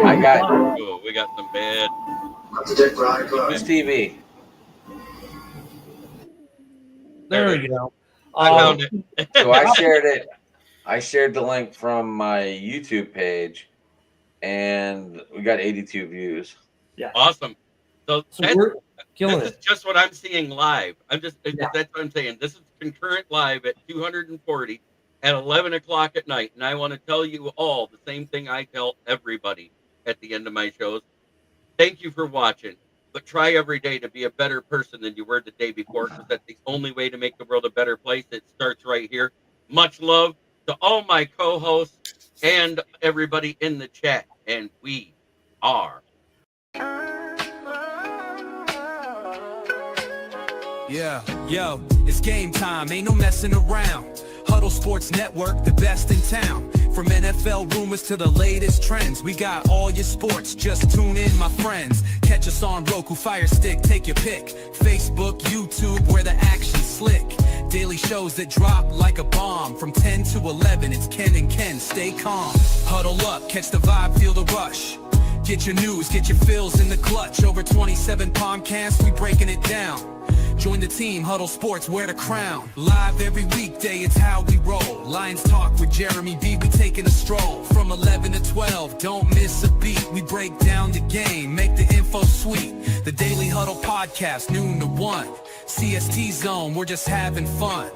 I got oh, we got some bad. Who's TV. There we go. I found it. So I shared it. I shared the link from my YouTube page, and we got 82 views. Yeah. Awesome. So that's, we're killing this it. is just what I'm seeing live. That's what I'm saying. This is concurrent live at 240 at 11 o'clock at night. And I want to tell you all the same thing I tell everybody at the end of my shows. Thank you for watching. But try every day to be a better person than you were the day before, because that's the only way to make the world a better place. It starts right here. Much love to all my co-hosts and everybody in the chat. And we are. Yeah, yo, it's game time, ain't no messing around. Huddle Sports Network, the best in town. From NFL rumors to the latest trends, we got all your sports, just tune in, my friends. Catch us on Roku, Fire Stick, take your pick. Facebook, YouTube, where the action's slick. Daily shows that drop like a bomb. From 10 to 11, it's Ken and Ken, stay calm. Huddle up, catch the vibe, feel the rush. Get your news, get your fills in the clutch. Over 27 podcasts, we breaking it down. Join the team, Huddle Sports, wear the crown. Live every weekday, it's how we roll. Lions Talk with Jeremy B, we taking a stroll. From 11 to 12, don't miss a beat. We break down the game, make the info sweet. The Daily Huddle Podcast, noon to 1. CST Zone, we're just having fun.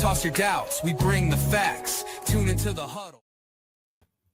Toss your doubts, we bring the facts. Tune into the Huddle.